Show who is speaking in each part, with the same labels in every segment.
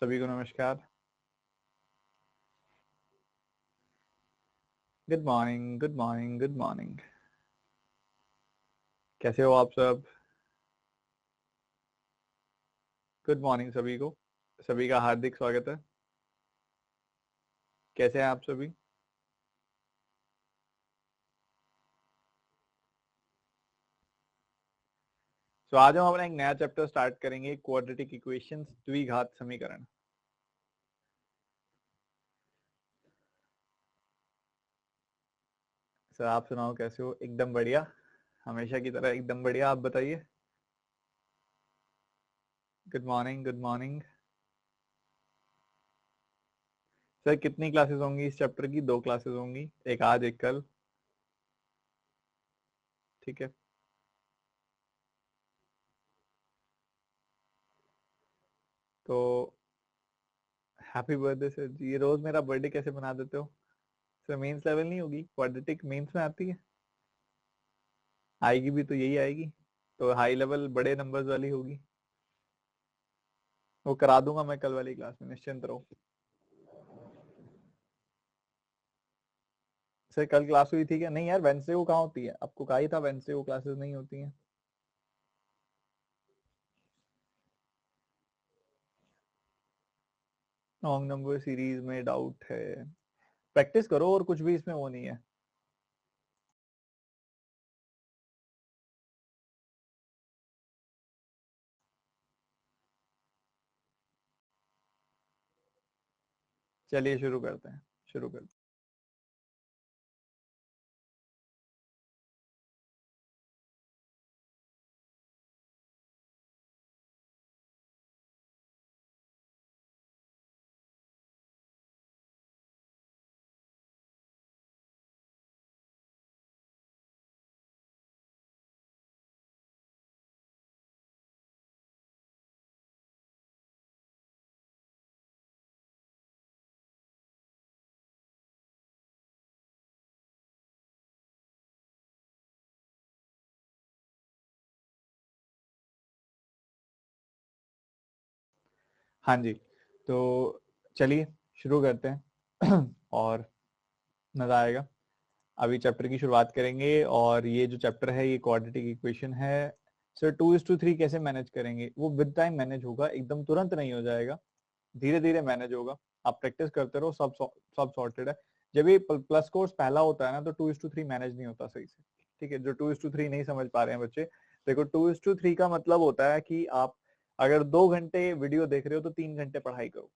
Speaker 1: सभी को नमस्कार। Good morning, good morning, good morning. कैसे हो आप सब? गुड मॉर्निंग सभी को। सभी का हार्दिक स्वागत है। कैसे हैं आप सभी? तो आज हम अपना एक नया चैप्टर स्टार्ट करेंगे, क्वाड्रेटिक इक्वेशंस, द्विघात समीकरण। सर आप सुनाओ, कैसे हो? एकदम बढ़िया, हमेशा की तरह एकदम बढ़िया। आप बताइए। Good morning, good morning. Sir कितनी क्लासेस होंगी इस चैप्टर की? 2 क्लासेस होंगी, एक आज एक कल। ठीक है। तो हैप्पी बर्थडे सर जी। ये रोज मेरा बर्थडे कैसे मना देते हो? सर मेंस लेवल नहीं होगी? क्वाड्रेटिक मेंस में आती है? आएगी भी तो यही आएगी। तो हाई लेवल बड़े नंबर्स वाली होगी। वो करा दूंगा मैं कल वाली क्लास में, निश्चिंत रहो। सर कल क्लास हुई थी क्या? नहीं यार, वेंसडे को कहाँ होती है? आपको कहा ही था वेंसडे को क्लासेस नहीं होती हैं। लॉन्ग नंबर सीरीज में डाउट है? प्रैक्टिस करो, और कुछ भी इसमें वो नहीं है। चलिए शुरू करते हैं, शुरू करते हैं। हाँ जी, तो चलिए शुरू करते हैं और मजा आएगा। अभी चैप्टर की शुरुआत करेंगे, और ये जो चैप्टर है ये क्वाड्रेटिक इक्वेशन है। सर 2:3 कैसे मैनेज करेंगे? वो विद टाइम मैनेज होगा, एकदम तुरंत नहीं हो जाएगा, धीरे धीरे मैनेज होगा। आप प्रैक्टिस करते रहो, सब सॉर्टेड है। जब ये प्लस कोर्स पहला होता है ना, तो 2:3 मैनेज नहीं होता सही से। ठीक है, जो 2:3 नहीं समझ पा रहे हैं बच्चे, देखो 2:3 का मतलब होता है कि आप अगर 2 घंटे वीडियो देख रहे हो तो 3 घंटे पढ़ाई करो।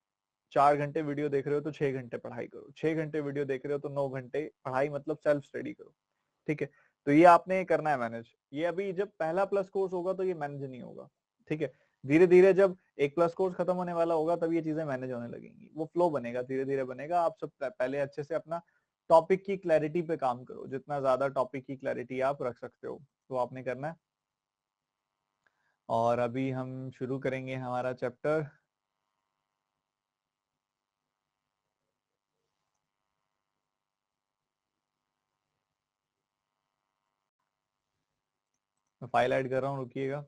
Speaker 1: 4 घंटे वीडियो देख रहे हो तो 6 घंटे पढ़ाई करो। 6 घंटे वीडियो देख रहे हो तो 9 घंटे पढ़ाई, मतलब सेल्फ स्टडी करो। ठीक है, तो ये आपने करना है मैनेज। ये अभी जब पहला प्लस कोर्स होगा तो ये मैनेज नहीं होगा। ठीक है, धीरे धीरे जब एक प्लस कोर्स खत्म होने वाला होगा तब ये चीजें मैनेज होने लगेंगी। वो फ्लो बनेगा, धीरे धीरे बनेगा। आप सब पहले अच्छे से अपना टॉपिक की क्लैरिटी पे काम करो। जितना ज्यादा टॉपिक की क्लैरिटी आप रख सकते हो तो आपने करना है। और अभी हम शुरू करेंगे हमारा चैप्टर। मैं फाइल ऐड कर रहा हूँ, रुकिएगा।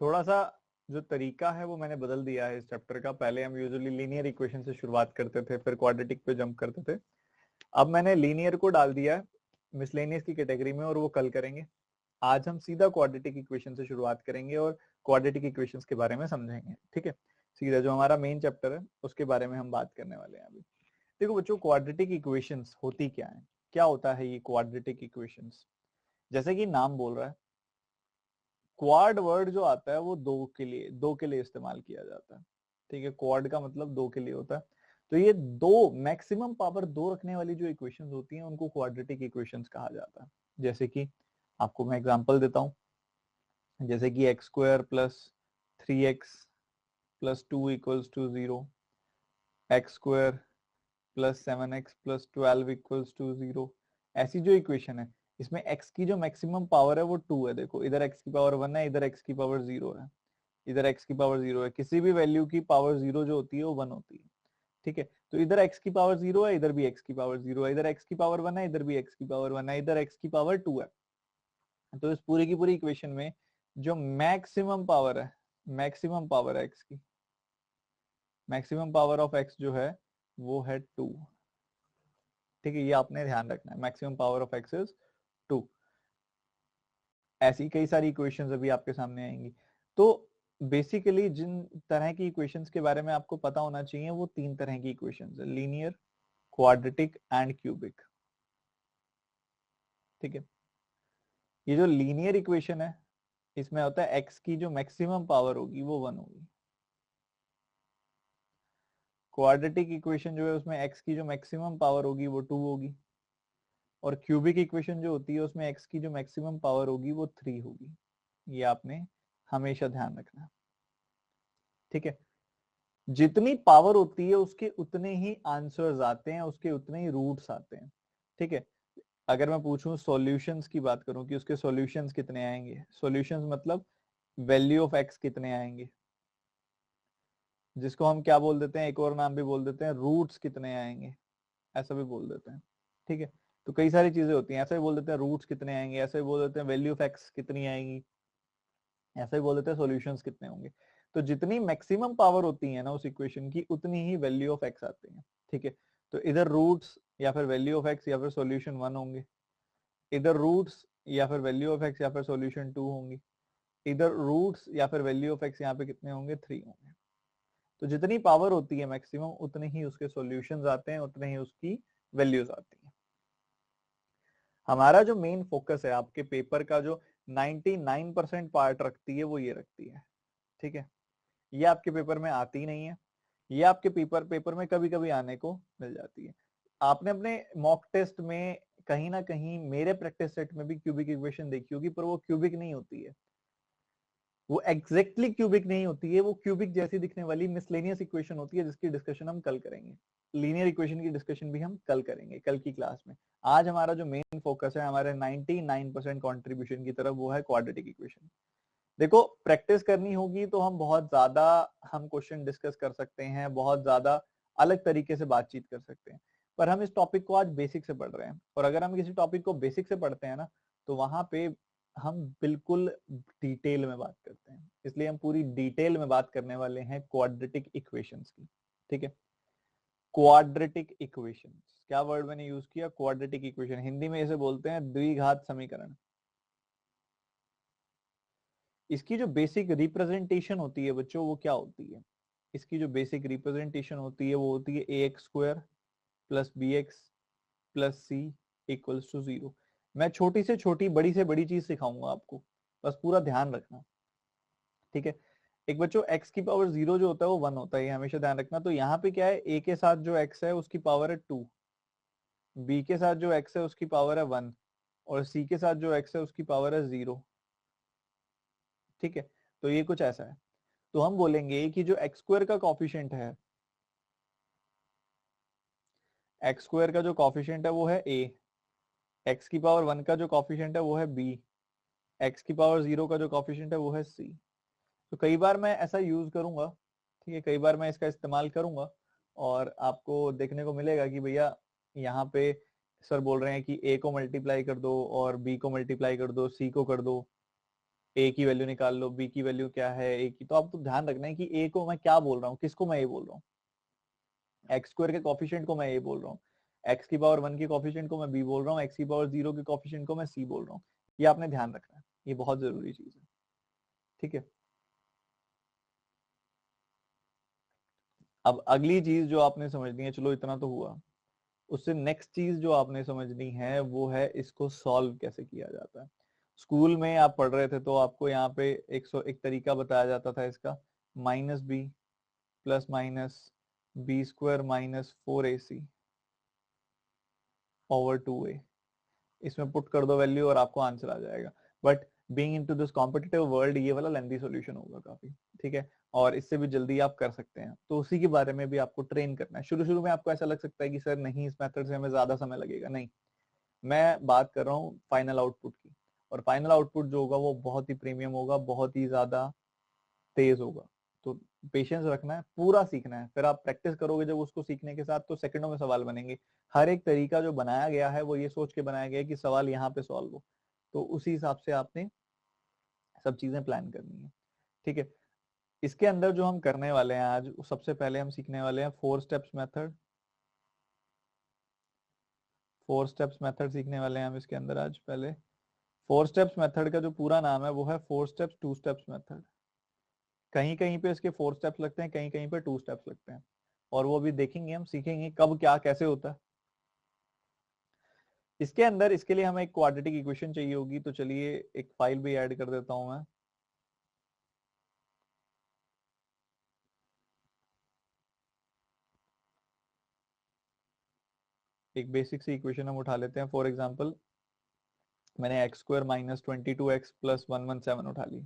Speaker 1: थोड़ा सा जो तरीका है वो मैंने बदल दिया है इस चैप्टर का। पहले हम यूजुअली लीनियर इक्वेशन से शुरुआत करते थे, फिर क्वाड्रेटिक पे जंप करते थे। अब मैंने लीनियर को डाल दिया है मिसलेनियस की कैटेगरी में, और वो कल करेंगे। आज हम सीधा क्वाड्रेटिक इक्वेशन से शुरुआत करेंगे और क्वाड्रेटिक इक्वेशंस के बारे में समझेंगे। ठीक है, सीधा जो हमारा मेन चैप्टर है उसके बारे में हम बात करने वाले हैं अभी। देखो बच्चों, क्वाड्रेटिक इक्वेशंस होती क्या है? क्या होता है ये क्वाड्रेटिक इक्वेशंस? जैसे कि नाम बोल रहा है, क्वाड वर्ड जो आता है वो दो के लिए इस्तेमाल किया जाता है। ठीक है, क्वाड का मतलब 2 के लिए होता है। तो ये दो, मैक्सिमम पावर 2 रखने वाली जो इक्वेशंस होती हैं उनको क्वाड्रेटिक इक्वेशंस कहा जाता है। जैसे कि आपको मैं एग्जांपल देता हूँ। जैसे कि x² + 3x + 2 = 0, x² plus 7x plus 12 equals to 0, ऐसी जो इक्वेशन है इसमें x की जो मैक्सिमम पावर है वो 2 है। देखो इधर x की पावर 1 है, इधर x की पावर 0 है, इधर x की पावर 0 है। किसी भी वैल्यू की पावर 0 जो होती है वो 1 होती है, ठीक है। तो इधर x की पावर 0 है, इधर भी x की पावर 0 है, इधर x की पावर 1 है, इधर भी x की पावर 1 है, इधर x की पावर 2 है। तो इस पूरी की पूरी इक्वेशन में जो मैक्सिमम पावर है x की, मैक्सिमम पावर ऑफ x जो है वो है 2, ठीक है। ये आपने ध्यान रखना है, maximum power of x is 2। ऐसी कई सारी इक्वेशंस अभी आपके सामने आएंगी। तो बेसिकली जिन तरह की इक्वेशंस के बारे में आपको पता होना चाहिए वो 3 तरह की इक्वेशंस है, लीनियर, क्वाड्रेटिक एंड क्यूबिक, ठीक है। ये जो लीनियर इक्वेशन है इसमें होता है x की जो मैक्सिमम पावर होगी वो 1 होगी। क्वाड्रेटिक इक्वेशन जो है उसमें x की जो मैक्सिमम पावर होगी वो 2 होगी, और क्यूबिक इक्वेशन जो होती है उसमें x की जो मैक्सिमम पावर होगी वो 3 होगी। ये आपने हमेशा ध्यान रखना, ठीक है। जितनी पावर होती है उसके उतने ही आंसर्स आते हैं, उसके उतने ही रूट्स आते हैं, ठीक है। अगर मैं पूछूं सॉल्यूशंस की बात करूं कि उसके सॉल्यूशंस कितने आएंगे, सॉल्यूशंस मतलब वैल्यू ऑफ एक्स कितने आएंगे, जिसको हम क्या बोल देते हैं, एक और नाम भी बोल देते हैं रूट्स कितने आएंगे, ऐसा भी बोल देते हैं, ठीक है। तो कई सारी चीजें होती हैं, ऐसा भी बोल देते हैं रूट्स कितने आएंगे, ऐसा भी बोल देते हैं वैल्यू ऑफ एक्स कितनी आएंगी, ऐसा ही बोल देते हैं सॉल्यूशंस कितने होंगे। तो जितनी मैक्सिमम पावर होती है ना उस इक्वेशन की उतनी ही वैल्यू ऑफ एक्स आती है, ठीक है। तो इधर रूट्स या फिर वैल्यू ऑफ एक्स या फिर सॉल्यूशन 1 होंगे, इधर रूट्स या फिर वैल्यू ऑफ एक्स या फिर सॉल्यूशन 2 होंगी, इधर रूट्स या फिर वैल्यू ऑफ एक्स यहाँ पे कितने होंगे, 3 होंगे। तो जितनी पावर होती है मैक्सिमम उतने ही उसके सॉल्यूशंस आते हैं, उतने ही उसकी वैल्यूज आती है। हमारा जो मेन फोकस है आपके पेपर का जो 99% पार्ट रखती है वो ये रखती है, ठीक है। ये आपके पेपर में आती नहीं है, ये आपके पेपर में कभी कभी आने को मिल जाती है। आपने अपने मॉक टेस्ट में कहीं ना कहीं मेरे प्रैक्टिस सेट में भी क्यूबिक इक्वेशन देखी होगी, पर वो क्यूबिक नहीं होती है, वो एग्जैक्टली क्यूबिक नहीं होती है, वो क्यूबिक जैसी दिखने वाली मिसलेनियस इक्वेशन होती है जिसकी डिस्कशन हम कल करेंगे। लीनियर इक्वेशन की डिस्कशन भी हम कल करेंगे कल की क्लास में। आज हमारा जो मेन फोकस है हमारे 99% कॉन्ट्रीब्यूशन की तरफ वो है क्वाड्रेटिक इक्वेशन। देखो प्रैक्टिस करनी होगी तो हम बहुत ज्यादा हम क्वेश्चन डिस्कस कर सकते हैं, बहुत ज्यादा अलग तरीके से बातचीत कर सकते हैं, पर हम इस टॉपिक को आज बेसिक से पढ़ रहे हैं। और अगर हम किसी टॉपिक को बेसिक से पढ़ते हैं ना तो वहां पे हम बिल्कुल डिटेल में बात करते हैं, इसलिए हम पूरी डिटेल में बात करने वाले हैं क्वाड्रेटिक इक्वेशंस की, ठीक है। क्वाड्रेटिक इक्वेशंस, क्या वर्ड मैंने यूज किया, क्वाड्रेटिक इक्वेशन, हिंदी में इसे बोलते हैं द्विघात समीकरण। इसकी जो बेसिक रिप्रेजेंटेशन होती है बच्चों वो क्या होती है, इसकी जो बेसिक रिप्रेजेंटेशन होती है वो होती है ax² plus bx plus c equals to 0। मैं छोटी से छोटी बड़ी से बड़ी चीज सिखाऊंगा आपको, बस पूरा ध्यान रखना, ठीक है। एक बच्चों x की पावर 0 जो होता है वो 1 होता है, ये हमेशा ध्यान रखना। तो यहाँ पे क्या है, a के साथ जो x है उसकी पावर है 2, b के साथ जो x है उसकी पावर है 1, और c के साथ जो x है उसकी पावर है 0, ठीक है। तो ये कुछ ऐसा है। तो हम बोलेंगे कि जो x² का कॉफिशिएंट है, x² का जो कॉफिशिएंट है वो है a, x की पावर 1 का जो कॉफिशिएंट है वो है b, x की पावर 0 का जो कॉफिशिएंट है वो है c। तो कई बार मैं ऐसा यूज करूंगा, ठीक है, कई बार मैं इसका इस्तेमाल करूंगा और आपको देखने को मिलेगा कि भैया यहाँ पे सर बोल रहे हैं कि a को मल्टीप्लाई कर दो और b को मल्टीप्लाई कर दो, c को कर दो, a की वैल्यू निकाल लो, b की वैल्यू क्या है a की। तो आपको ध्यान रखना है कि a को मैं क्या बोल रहा हूँ, किसको मैं a बोल रहा हूँ, x² के कॉफिशिएंट को मैं a बोल रहा हूँ, x की पावर 1 के कॉफिशिएंट को मैं b बोल रहा हूँ, x की पावर 0 के कॉफिशिएंट को मैं c बोल रहा हूँ। ये आपने ध्यान रखना है, ये बहुत जरूरी चीज है, ठीक है। अब अगली चीज जो आपने समझनी है, चलो इतना तो हुआ, उससे नेक्स्ट चीज जो आपने समझनी है वो है इसको सॉल्व कैसे किया जाता है। स्कूल में आप पढ़ रहे थे तो आपको यहाँ पे एक तरीका बताया जाता था इसका, -b plus minus b² minus 4ac over 2a, इसमें पुट कर दो वैल्यू और आपको आंसर आ जाएगा। But being into this competitive world ये वाला लेंथी सॉल्यूशन होगा काफी, ठीक है। और इससे भी जल्दी आप कर सकते हैं। तो उसी के बारे में भी आपको ट्रेन करना है। शुरू शुरू में आपको ऐसा लग सकता है कि सर नहीं, इस मेथड से हमें ज्यादा समय लगेगा, नहीं, मैं बात कर रहा हूँ फाइनल आउटपुट की, और फाइनल आउटपुट जो होगा वो बहुत ही प्रीमियम होगा, बहुत ही ज्यादा तेज होगा। तो पेशेंस रखना है, पूरा सीखना है, फिर आप प्रैक्टिस करोगे जब उसको सीखने के साथ, तो सेकंडों में सवाल बनेंगे। हर एक तरीका जो बनाया गया है वो ये सोच के बनाया गया है कि सवाल यहाँ पे सॉल्व हो, तो उसी हिसाब से आपने सब चीजें प्लान करनी है। ठीक है, इसके अंदर जो हम करने वाले हैं आज, सबसे पहले हम सीखने वाले हैं 4 स्टेप्स मेथड। 4 स्टेप्स मेथड सीखने वाले हैं हम इसके अंदर आज। पहले 4 स्टेप्स मेथड का जो पूरा नाम है वो है 4 स्टेप्स 2 स्टेप्स मेथड। कहीं कहीं पे इसके 4 स्टेप्स लगते हैं, कहीं कहीं पे 2 स्टेप्स लगते हैं, और वो भी देखेंगे, हम सीखेंगे कब क्या कैसे होता है। इसके अंदर इसके लिए हमें एक क्वाड्रेटिक इक्वेशन चाहिए होगी, तो चलिए एक फाइल भी ऐड कर देता हूं मैं। एक बेसिक सी इक्वेशन हम उठा लेते हैं। फॉर एग्जांपल मैंने x² - 22x + 117 उठा ली।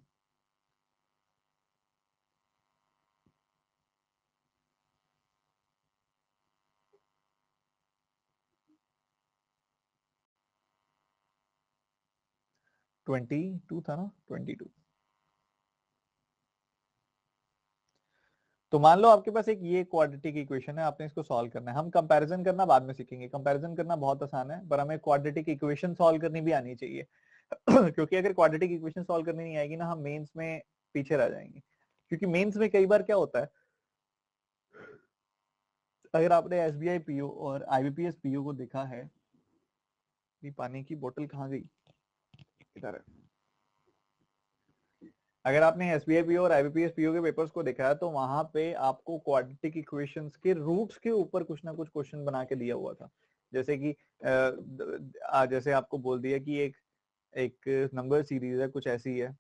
Speaker 1: ट्वेंटी टू था ना, 22। तो मान लो आपके पास एक ये क्वाड्रेटिक इक्वेशन है, आपने इसको सॉल्व करना है। हम कंपैरिजन करना बाद में सीखेंगे, कंपैरिजन करना बहुत आसान है, पर हमें क्वाड्रेटिक इक्वेशन सॉल्व करनी भी आनी चाहिए क्योंकि अगर क्वाड्रेटिक इक्वेशन सॉल्व करनी नहीं आएगी ना, हम मेंस में पीछे रह जाएंगे। क्योंकि मेंस में कई बार क्या होता है, अगर आपने एसबीआई पीओ और आईबीपीएस पीओ को देखा है, ये पानी की बोतल कहाँ गई, इधर है। अगर आपने एसबीआई पीओ और आईबीपीएस पीओ के पेपर्स को देखा है, तो वहां पे आपको क्वाड्रेटिक इक्वेशंस के रूट्स के ऊपर कुछ ना कुछ क्वेश्चन बना के दिया हुआ था। जैसे कि जैसे आपको बोल दिया कि एक एक नंबर सीरीज है, कुछ ऐसी है,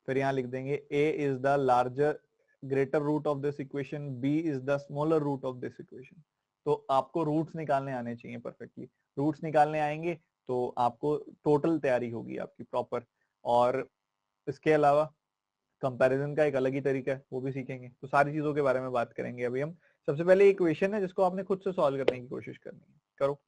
Speaker 1: फिर यहाँ लिख देंगे a is the larger greater root of this equation, b is the smaller root of this equation. तो आपको रूट्स निकालने आने चाहिए परफेक्टली। रूट्स निकालने आएंगे तो आपको टोटल तैयारी होगी आपकी प्रॉपर। और इसके अलावा कंपैरिजन का एक अलग ही तरीका है, वो भी सीखेंगे। तो सारी चीजों के बारे में बात करेंगे अभी हम। सबसे पहले इक्वेशन है जिसको आपने खुद से सॉल्व करने की कोशिश करनी है, करो।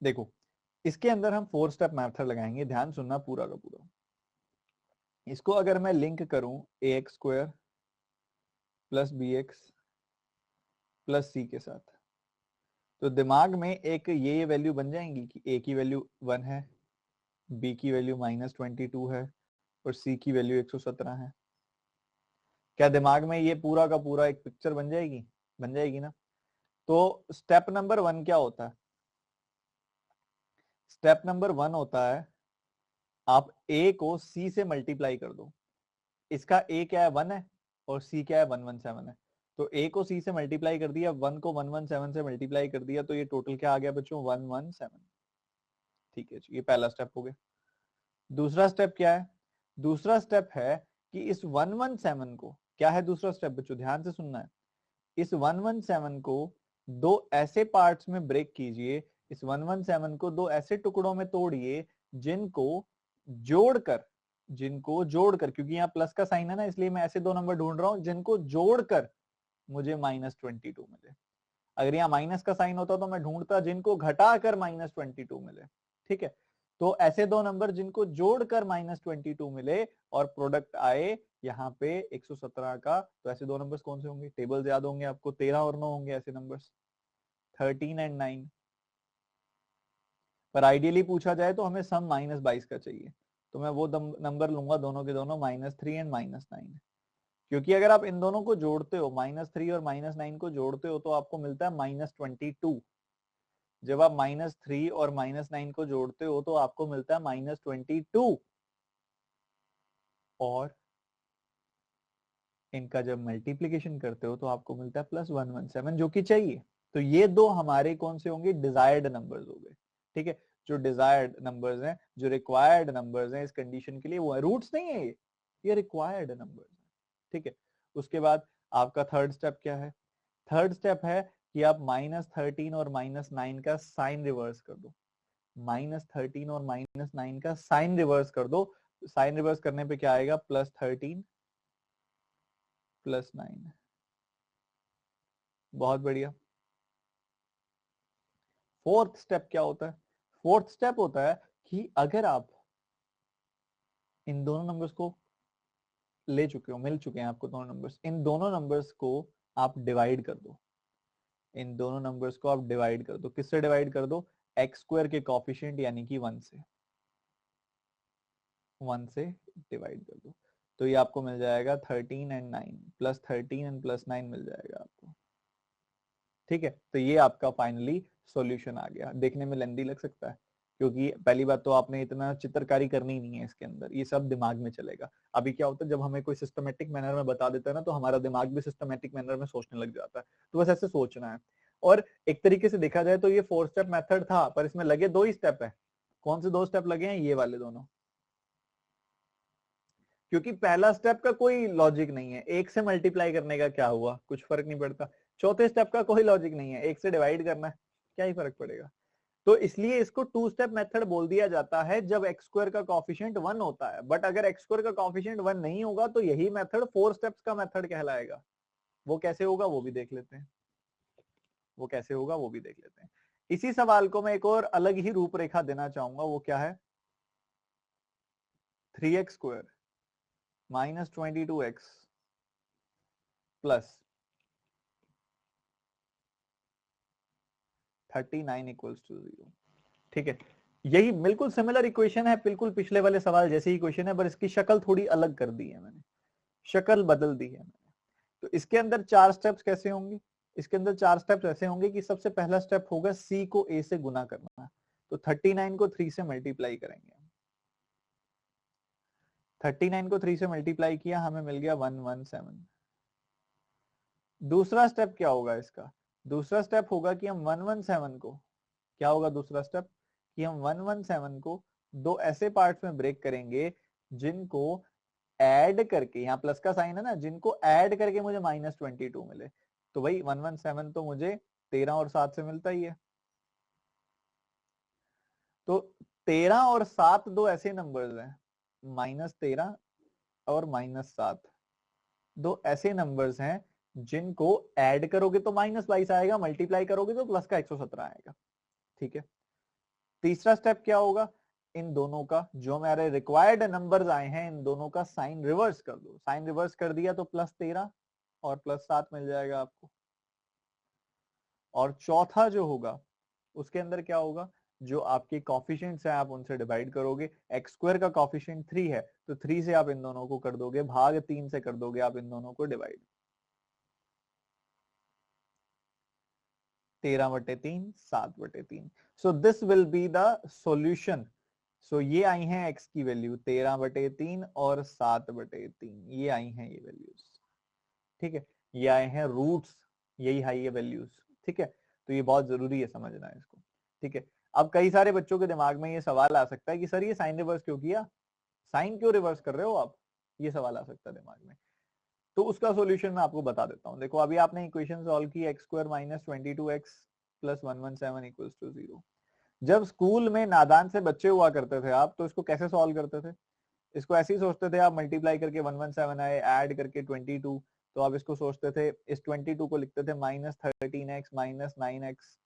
Speaker 1: देखो, इसके अंदर हम 4 स्टेप मेथड लगाएंगे, ध्यान सुनना पूरा का पूरा। इसको अगर मैं लिंक करूं ax² + bx + c के साथ, तो दिमाग में एक ये वैल्यू बन जाएंगी कि a की वैल्यू 1 है, b की वैल्यू -22 है, और c की वैल्यू 117 है। क्या दिमाग में ये पूरा का पूरा एक पिक्चर बन जाएगी? बन जाएगी ना। तो स्टेप नंबर 1 क्या होता है? स्टेप नंबर 1 होता है, आप a को c से मल्टीप्लाई कर दो। इसका a क्या है? 1 है, और c क्या है? 117 है। तो a को c से मल्टीप्लाई कर दिया, 1 को 117 से मल्टीप्लाई कर दिया, तो ये टोटल क्या आ गया बच्चों? 117। ठीक है जी, ये पहला स्टेप हो गया। दूसरा स्टेप क्या है? दूसरा स्टेप है कि इस 117 को, क्या है दूसरा स्टेप बच्चों, ध्यान से सुनना है। इस 117 को दो ऐसे पार्ट्स में ब्रेक कीजिए, इस 117 को दो ऐसे टुकड़ों में तोड़िए जिनको जोड़कर, क्योंकि यहाँ प्लस का साइन है ना, इसलिए मैं ऐसे दो नंबर ढूंढ रहा हूं जिनको जोड़कर मुझे -22 मिले। अगर यहाँ माइनस का साइन होता तो मैं ढूंढता जिनको घटाकर -22 मिले। ठीक है, तो ऐसे दो नंबर जिनको जोड़कर -22 मिले और प्रोडक्ट आए यहाँ पे 117 का, तो ऐसे दो नंबर्स कौन से होंगे? टेबल्स याद होंगे आपको, 13 और 9 होंगे ऐसे नंबर्स, 13 और 9। पर आइडियली पूछा जाए तो हमें सम -22 का चाहिए, तो मैं वो नंबर लूंगा दोनों के दोनों -3 और -9। क्योंकि अगर आप इन दोनों को जोड़ते हो, -3 और -9 को जोड़ते हो, तो आपको मिलता है -22। जब आप -3 और -9 को जोड़ते हो तो आपको मिलता है -22, और इनका जब मल्टीप्लीकेशन करते हो तो आपको मिलता है +117, जो कि चाहिए। तो ये दो हमारे कौन से होंगे, डिजायर्ड नंबर्स हो गए। ठीक है, जो डिजायर्ड नंबर्स हैं, जो रिक्वायर्ड नंबर्स हैं इस कंडीशन के लिए, वो है रूट्स नहीं है ये रिक्वायर्ड नंबर्स है। ठीक है, उसके बाद आपका थर्ड स्टेप क्या है, थर्ड स्टेप है कि आप -13 और -9 का साइन रिवर्स कर दो। -13 और -9 का साइन रिवर्स कर दो। साइन रिवर्स करने पे क्या आएगा, +13 +9। बहुत बढ़िया। फोर्थ स्टेप क्या होता है, फोर्थ स्टेप होता है कि अगर आप इन दोनों नंबर्स को ले चुके हो, मिल चुके हैं आपको दोनों नंबर्स, इन दोनों नंबर्स को आप डिवाइड कर दो। इन दोनों नंबर्स को आप डिवाइड कर दो, किससे डिवाइड कर दो, x² के कोफिशिएंट यानी कि 1 से, 1 से डिवाइड कर दो। तो ये आपको मिल जाएगा 13 एंड 9, +13 एंड +9 मिल जाएगा आपको। ठीक है, तो ये आपका फाइनली सॉल्यूशन आ गया। देखने में लेंदी लग सकता है, क्योंकि पहली बात तो आपने इतना चित्रकारी करनी नहीं है इसके अंदर, ये सब दिमाग में चलेगा। अभी क्या होता है, जब हमें कोई सिस्टमेटिक मैनर में बता देता है ना, तो हमारा दिमाग भी सिस्टमेटिक मैनर में सोचने लग जाता है। तो बस ऐसे सोचना है। और एक तरीके से देखा जाए तो ये 4 स्टेप मेथड था, पर इसमें लगे 2 ही स्टेप है। कौन से 2 स्टेप लगे हैं, ये वाले दोनों। क्योंकि पहला स्टेप का कोई लॉजिक नहीं है, 1 से मल्टीप्लाई करने का क्या हुआ, कुछ फर्क नहीं पड़ता। चौथे स्टेप का कोई लॉजिक नहीं है, 1 से डिवाइड करना है, क्या ही फर्क पड़ेगा। तो इसलिए इसको 2 स्टेप मेथड बोल दिया जाता है जब x² का कोफिशिएंट 1 होता है। बट अगर x² का कोफिशिएंट 1 नहीं होगा तो यही मेथड 4 स्टेप्स का मेथड कहलाएगा। वो कैसे होगा वो भी देख लेते हैं, वो कैसे होगा वो भी देख लेते हैं। इसी सवाल को मैं एक और अलग ही रूपरेखा देना चाहूंगा, वो क्या है, 3x² -22x प्लस 39 = 0। ठीक है, यही बिल्कुल सिमिलर इक्वेशन है, बिल्कुल पिछले वाले सवाल जैसे ही इक्वेशन है, पर इसकी शक्ल थोड़ी अलग कर दी है मैंने, शक्ल बदल दी है मैंने। तो इसके अंदर 4 स्टेप्स कैसे होंगे, इसके अंदर 4 स्टेप्स ऐसे होंगे कि सबसे पहला स्टेप होगा c को a से गुना करना। तो 39 को 3 से मल्टीप्लाई करेंगे, 39 को 3 से मल्टीप्लाई किया, हमें मिल गया 117। दूसरा स्टेप क्या होगा इसका, दूसरा स्टेप होगा कि हम 117 को, क्या होगा दूसरा स्टेप, कि हम 117 को 2 ऐसे पार्ट्स में ब्रेक करेंगे जिनको ऐड करके, यहाँ प्लस का साइन है ना, जिनको ऐड करके मुझे -22 मिले। तो भाई 117 तो मुझे 13 और 7 से मिलता ही है। तो 13 और 7 दो ऐसे नंबर्स हैं, -13 और -7, दो ऐसे नंबर्स हैं जिनको ऐड करोगे तो -22 आएगा, मल्टीप्लाई करोगे तो प्लस का 117 आएगा। ठीक है, तीसरा स्टेप क्या होगा, इन दोनों का जो हमारे रिक्वायर्ड नंबर्स आए हैं, इन दोनों का साइन रिवर्स कर दो। साइन रिवर्स कर दिया तो +13 और +7 मिल जाएगा आपको। और चौथा जो होगा उसके अंदर क्या होगा, जो आपके कॉफिशिएंट्स हैं आप उनसे डिवाइड करोगे। x² का कॉफिशिएंट 3 है, तो 3 से आप इन दोनों को कर दोगे भाग, 3 से कर दोगे आप इन दोनों को divide. 13/3 7/3। So this will be the solution. So ये आई हैं x की वैल्यू 13/3 और 7/3, ये आई हैं ये वैल्यूज। ठीक है, ये आए हैं रूट्स, यही है ये वैल्यूज। ठीक है, तो ये बहुत जरूरी है समझना है इसको। ठीक है, अब कई सारे बच्चों के दिमाग में ये सवाल आ सकता है कि सर ये साइन रिवर्स क्यों किया, साइन क्यों रिवर्स कर रहे हो आप, ये सवाल आ सकता है दिमाग में। तो उसका सॉल्यूशन मैं आपको बता देता हूँ। देखो अभी आपने इक्वेशन सॉल्व की, x² -22x + 117 = 0। जब स्कूल में नादान से बच्चे हुआ करते थे आप, तो इसको कैसे सॉल्व करते थे, इसको ऐसे ही सोचते थे आप, मल्टीप्लाई करके 117 आए, ऐड करके 22, तो आप इसको सोचते थे, इस 22 को लिखते थे -13x -9x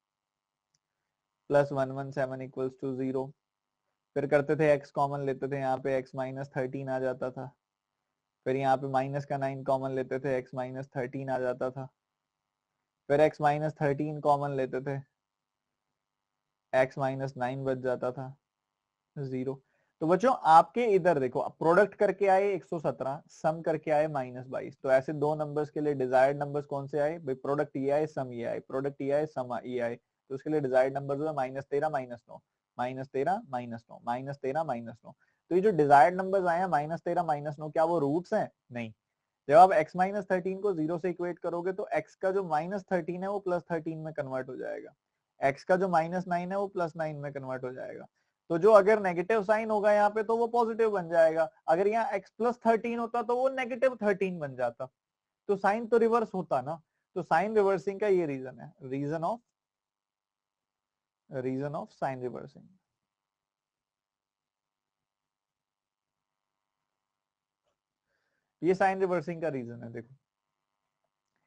Speaker 1: + 117 = 0। फिर करते थे x कॉमन लेते थे, यहाँ पे x -13 आ जाता था। फिर यहाँ पे माइनस का 9 कॉमन लेते थे, x -13 आ जाता था। फिर x -13 कॉमन लेते थे, x -9 बच जाता था 0। तो बच्चों आपके इधर देखो, प्रोडक्ट करके आए 117, सम करके आए -22। तो ऐसे दो नंबर्स के लिए डिजायर्ड नंबर्स कौन से आए भाई, प्रोडक्ट ये आए, सम ये आए, प्रोडक्ट ये आए, सम ये आए। तो उसके लिए डिजायर्ड नंबर जो है -13 -9, -13 -9, -13 -9। तो ये जो डिजायर्ड नंबर्स आए हैं -13 -9, क्या वो रूट्स हैं, नहीं। जब आप x माइनस 13 को 0 से इक्वेट करोगे तो x का जो माइनस 13 है वो प्लस 13 में कन्वर्ट हो जाएगा, x का जो माइनस 9 है वो प्लस 9 में कन्वर्ट हो जाएगा। तो जो अगर नेगेटिव साइन होगा यहाँ पे तो वो पॉजिटिव बन जाएगा, अगर यहाँ x प्लस 13 होता तो वो नेगेटिव 13 बन जाता। तो साइन तो रिवर्स होता ना, तो साइन रिवर्सिंग का ये रीजन है, रीजन ऑफ साइन रिवर्सिंग। ये साइन रिवर्सिंग का रीजन है, देखो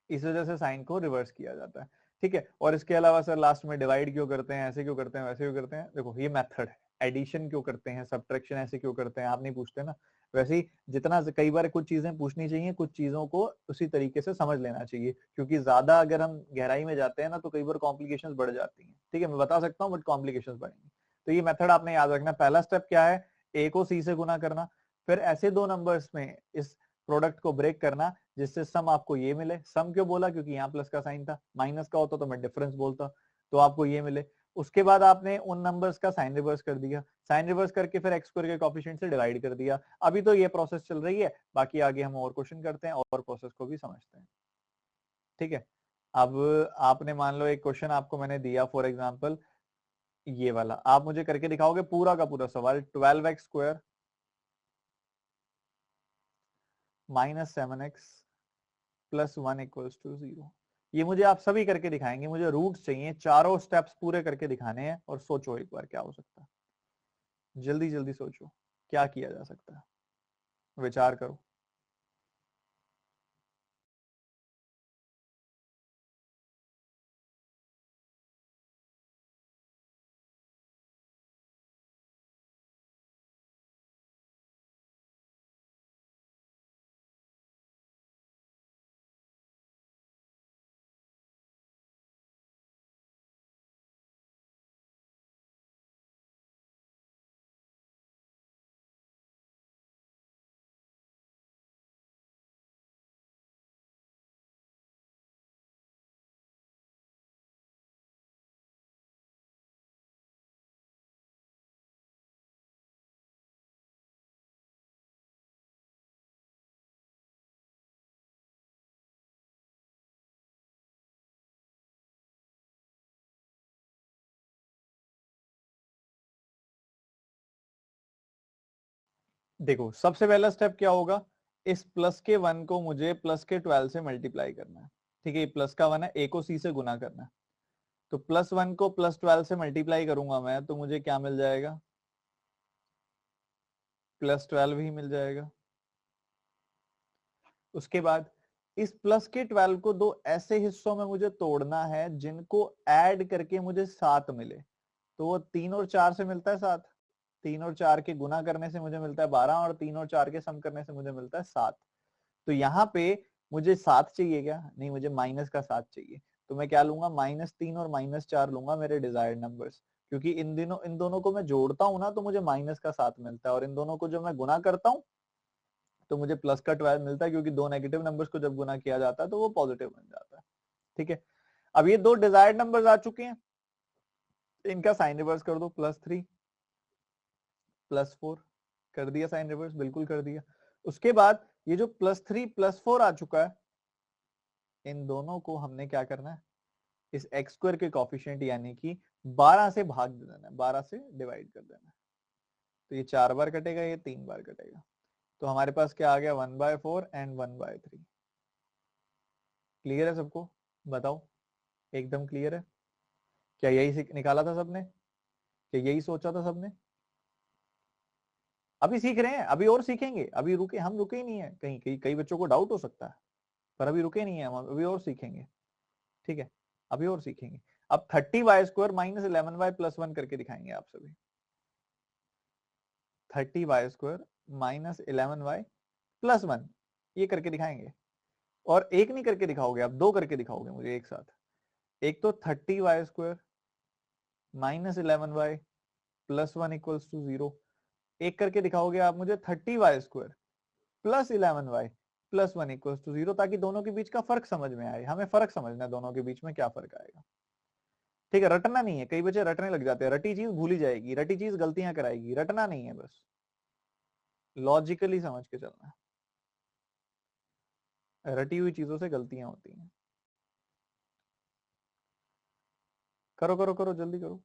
Speaker 1: इस वजह से साइन को रिवर्स किया जाता है, ठीक है। और इसके अलावा सर लास्ट में डिवाइड क्यों करते हैं, ऐसे क्यों करते हैं, वैसे क्यों करते हैं, देखो ये मेथड है। एडिशन क्यों करते हैं, सब्ट्रैक्शन ऐसे क्यों करते हैं, आप नहीं पूछते ना। वैसे ही जितना कई बार कुछ चीजें पूछनी चाहिए, कुछ चीजों को उसी तरीके से समझ लेना चाहिए, क्योंकि ज्यादा अगर हम गहराई में जाते हैं ना तो कई बार कॉम्प्लिकेशंस बढ़ जाती हैं, ठीक है। मैं बता सकता हूँ बट कॉम्प्लिकेशंस बढ़ेंगी। तो ये मेथड आपने याद रखना। पहला स्टेप क्या है, ए को सी से गुना करना, फिर ऐसे दो नंबर्स में इस प्रोडक्ट को ब्रेक करना जिससे सम आपको ये मिले। सम क्यों बोला, क्योंकि यहाँ प्लस का साइन था, माइनस का होता तो मैं डिफरेंस बोलता, तो आपको ये मिले। उसके बाद आपने उन नंबर्स का साइन रिवर्स कर दिया, साइन रिवर्स करके फिर एक्स स्क्वायर के कोएफिशिएंट से डिवाइड कर दिया। अभी तो ये प्रोसेस चल रही है, बाकी आगे हम और क्वेश्चन करते हैं और प्रोसेस को भी समझते हैं, ठीक है। अब आपने मान लो एक क्वेश्चन आपको मैंने दिया फॉर एग्जाम्पल ये वाला, आप मुझे करके दिखाओगे पूरा का पूरा सवाल। 12x square minus 7x plus 1 equals to 0। ये मुझे आप सभी करके दिखाएंगे, मुझे रूट्स चाहिए, चारों स्टेप्स पूरे करके दिखाने हैं। और सोचो एक बार क्या हो सकता है, जल्दी जल्दी सोचो क्या किया जा सकता है, विचार करो। देखो सबसे पहला स्टेप क्या होगा, इस प्लस के 1 को मुझे प्लस के 12 से मल्टीप्लाई करना है, ठीक है। ये प्लस का 1 है, ए को सी से गुना करना है, तो प्लस 1 को प्लस 12 से मल्टीप्लाई करूंगा मैं, तो मुझे क्या मिल जाएगा, प्लस 12 ही मिल जाएगा। उसके बाद इस प्लस के 12 को दो ऐसे हिस्सों में मुझे तोड़ना है जिनको ऐड करके मुझे 7 मिले। तो वो 3 और 4 से मिलता है 7, 3 और 4 के गुना करने से मुझे मिलता है 12, और 3 और 4 के सम करने से मुझे मिलता है 7। तो यहाँ पे मुझे 7 चाहिए क्या, नहीं मुझे माइनस का 7 चाहिए। तो मैं क्या लूंगा, -3 और -4 लूंगा मेरे डिजायर्ड नंबर्स, क्योंकि इन दोनों को मैं जोड़ता हूं ना तो मुझे माइनस का 7 मिलता है, और इन दोनों को जो मैं गुना करता हूँ तो मुझे प्लस का 12 मिलता है, क्योंकि दो नेगेटिव नंबर्स को जब गुना किया जाता है तो वो पॉजिटिव बन जाता है, ठीक है। अब ये दो डिजायर्ड नंबर्स आ चुके हैं, इनका साइन रिवर्स कर दो, +3 +4 कर दिया साइन रिवर्स, बिल्कुल कर दिया। उसके बाद ये जो +3 +4 आ चुका है, इन दोनों को हमने क्या करना है, इस एक्स स्क्वायर के कोफिशिएंट यानी कि 12 से भाग दे देना है, 12 से डिवाइड कर देना है। तो ये 4 बार कटेगा, ये 3 बार कटेगा, तो हमारे पास क्या आ गया, 1/4 एंड 1/3। क्लियर है सबको, बताओ, एकदम क्लियर है। क्या यही निकाला था सबने, क्या यही सोचा था सबने। अभी सीख रहे हैं, अभी और सीखेंगे, अभी रुके, हम रुके ही नहीं है, कहीं कहीं कई बच्चों को डाउट हो सकता है, पर अभी रुके नहीं है हम, अभी और सीखेंगे, ठीक है। अभी और सीखेंगे। अब 30y² -11y + 1 करके दिखाएंगे आप सभी। 30y² -11y + 1 ये करके दिखाएंगे। और एक नहीं करके दिखाओगे आप, दो करके दिखाओगे मुझे एक साथ। एक तो 30y² -11y + 1 = 0। एक करके दिखाओगे आप मुझे 30y² +11y + 1 = 0, ताकि दोनों के बीच का फर्क समझ में आए। हमें फर्क समझना है दोनों के बीच में क्या फर्क आएगा, ठीक है। रटना नहीं है, कई बच्चे रटने लग जाते हैं, रटी चीज भूली जाएगी, रटी चीज गलतियां कराएगी, रटना नहीं है, बस लॉजिकली समझ के चलना है। रटी हुई चीजों से गलतियां होती हैं। करो करो करो, जल्दी करो।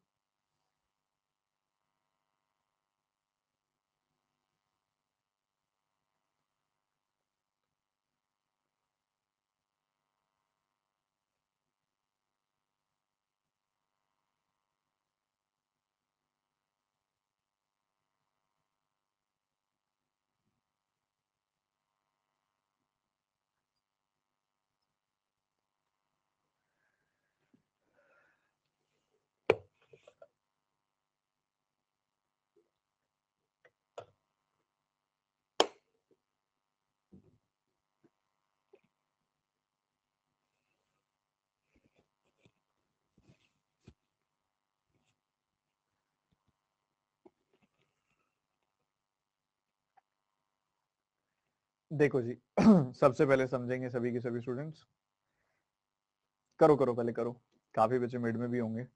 Speaker 1: देखो जी सबसे पहले समझेंगे सभी के सभी स्टूडेंट्स। करो करो, पहले करो। काफी बच्चे मिड में भी होंगे।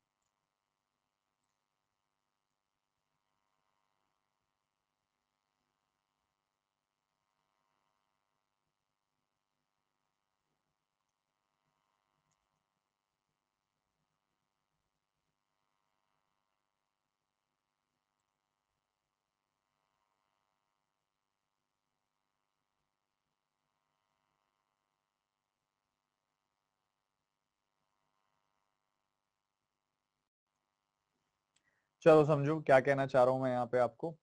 Speaker 1: चलो समझो क्या कहना चाह रहा हूं मैं यहाँ पे आपको।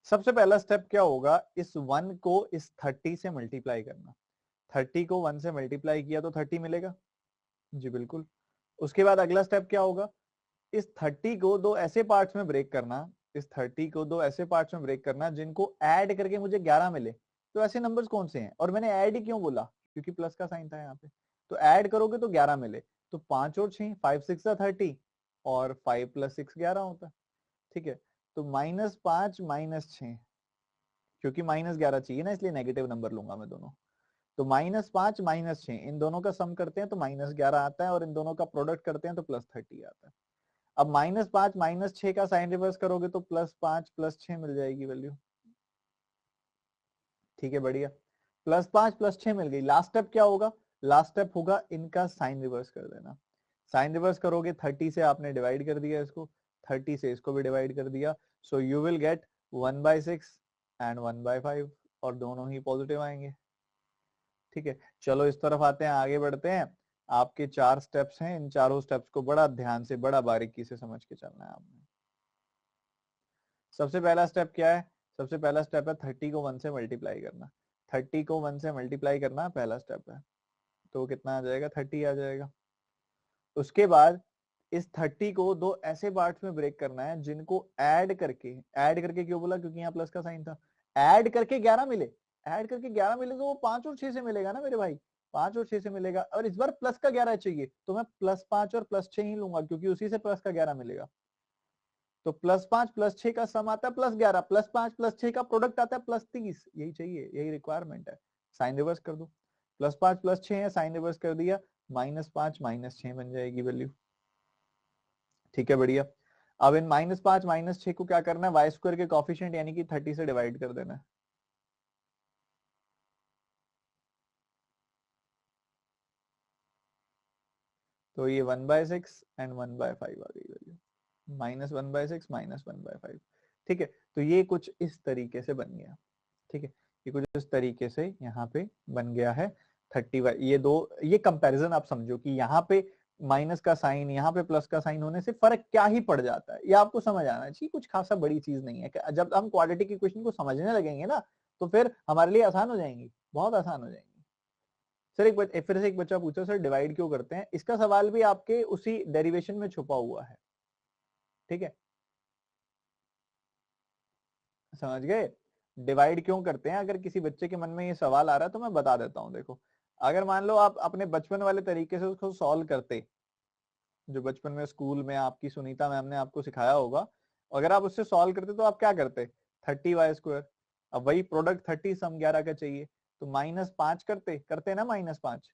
Speaker 1: सबसे पहला स्टेप क्या होगा, इस 1 को इस 30 से मल्टीप्लाई करना। 30 को 1 से मल्टीप्लाई किया तो 30 मिलेगा। जी बिल्कुल। उसके बाद अगला स्टेप क्या होगा, इस 30 को दो ऐसे पार्ट्स में ब्रेक करना। इस 30 को दो ऐसे पार्ट्स में ब्रेक करना जिनको ऐड करके मुझे 11 मिले। तो ऐसे नंबर्स कौन से हैं, और मैंने ऐड ही क्यों बोला, क्योंकि प्लस का साइन था यहाँ पे। तो ऐड करोगे तो 11 मिले। तो 5 और 6, 5 6 30, और 5 + 6 11 होता है। ठीक है। तो -5 -6, क्योंकि -11 चाहिए ना, इसलिए नेगेटिव नंबर लूंगा मैं दोनों। तो -5 -6 इन दोनों का सम करते हैं तो -11 आता है, और इन दोनों का प्रोडक्ट करते हैं तो +30 आता है। अब -5 -6 का साइन रिवर्स करोगे तो +5 +6 मिल जाएगी वैल्यू। ठीक है, बढ़िया। +5 +6 मिल गई। लास्ट स्टेप क्या होगा, लास्ट स्टेप होगा इनका साइन रिवर्स कर देना। साइन रिवर्स करोगे, 30 से आपने डिवाइड कर दिया इसको, 30 से इसको भी डिवाइड कर दिया। So you will get 1/6 and 1/5, और दोनों ही पॉजिटिव आएंगे। ठीक है, चलो इस तरफ आते हैं, आगे बढ़ते हैं। आपके 4 स्टेप्स हैं, इन चारों स्टेप्स को बड़ा ध्यान से, बड़ा बारीकी से समझ के चलना है आपने। सबसे पहला स्टेप क्या है, सबसे पहला स्टेप है 30 को 1 से मल्टीप्लाई करना। 30 को 1 से मल्टीप्लाई करना पहला स्टेप है। तो कितना आ जाएगा, 30 आ जाएगा। उसके बाद इस 30 को दो ऐसे पार्ट्स में ब्रेक करना है जिनको ऐड करके क्यों बोला, क्योंकि यहाँ प्लस का साइन था। ऐड करके 11 मिले, ऐड करके 11 मिले तो वो 5 और 6 से मिलेगा ना मेरे भाई। 5 और 6 से मिलेगा, और इस बार प्लस का 11 चाहिए तो मैं +5 और +6 ही लूंगा, क्योंकि उसी से प्लस का 11 मिलेगा। तो +5 +6 का सम आता है +11, +5 +6 का प्रोडक्ट आता है +30। यही चाहिए, यही रिक्वायरमेंट है। साइन रिवर्स कर दो। +5 +6 है, साइन रिवर्स कर दिया, -5 -6 बन जाएगी वैल्यू। ठीक है, बढ़िया। अब इन -5 -6 को क्या करना है, y² के कॉफिशिएंट यानी कि 30 से डिवाइड कर देना है। तो ये 1/6 एंड 1/5 आ गई वैल्यू। -1/6 -1/5। ठीक है, तो ये कुछ इस तरीके से बन गया। ठीक है, ये कुछ इस तरीके से यहाँ पे बन गया है। 30, ये दो, ये कंपैरिजन आप समझो कि यहाँ पे माइनस का साइन, यहाँ पे प्लस का साइन होने से फर्क क्या ही पड़ जाता है, ये आपको समझ आना चाहिए। कुछ खासा बड़ी चीज नहीं है। जब हम क्वाड्रेटिक इक्वेशन को समझने लगेंगे ना, तो फिर हमारे लिए आसान हो जाएंगी, बहुत आसान हो जाएंगी। सर फिर से एक बच्चा पूछा, सर डिवाइड क्यों करते हैं, इसका सवाल भी आपके उसी डेरिवेशन में छुपा हुआ है। ठीक है, समझ गए। डिवाइड क्यों करते हैं, अगर किसी बच्चे के मन में ये सवाल आ रहा है तो मैं बता देता हूँ। देखो, अगर मान लो आप अपने बचपन वाले तरीके से उसको सॉल्व करते, जो बचपन में स्कूल में आपकी सुनीता मैम ने आपको सिखाया होगा, अगर आप उससे सॉल्व करते तो आप क्या करते, 30y²। अब वही प्रोडक्ट 30 सम 11 का चाहिए, तो -5 करते करते ना, -5,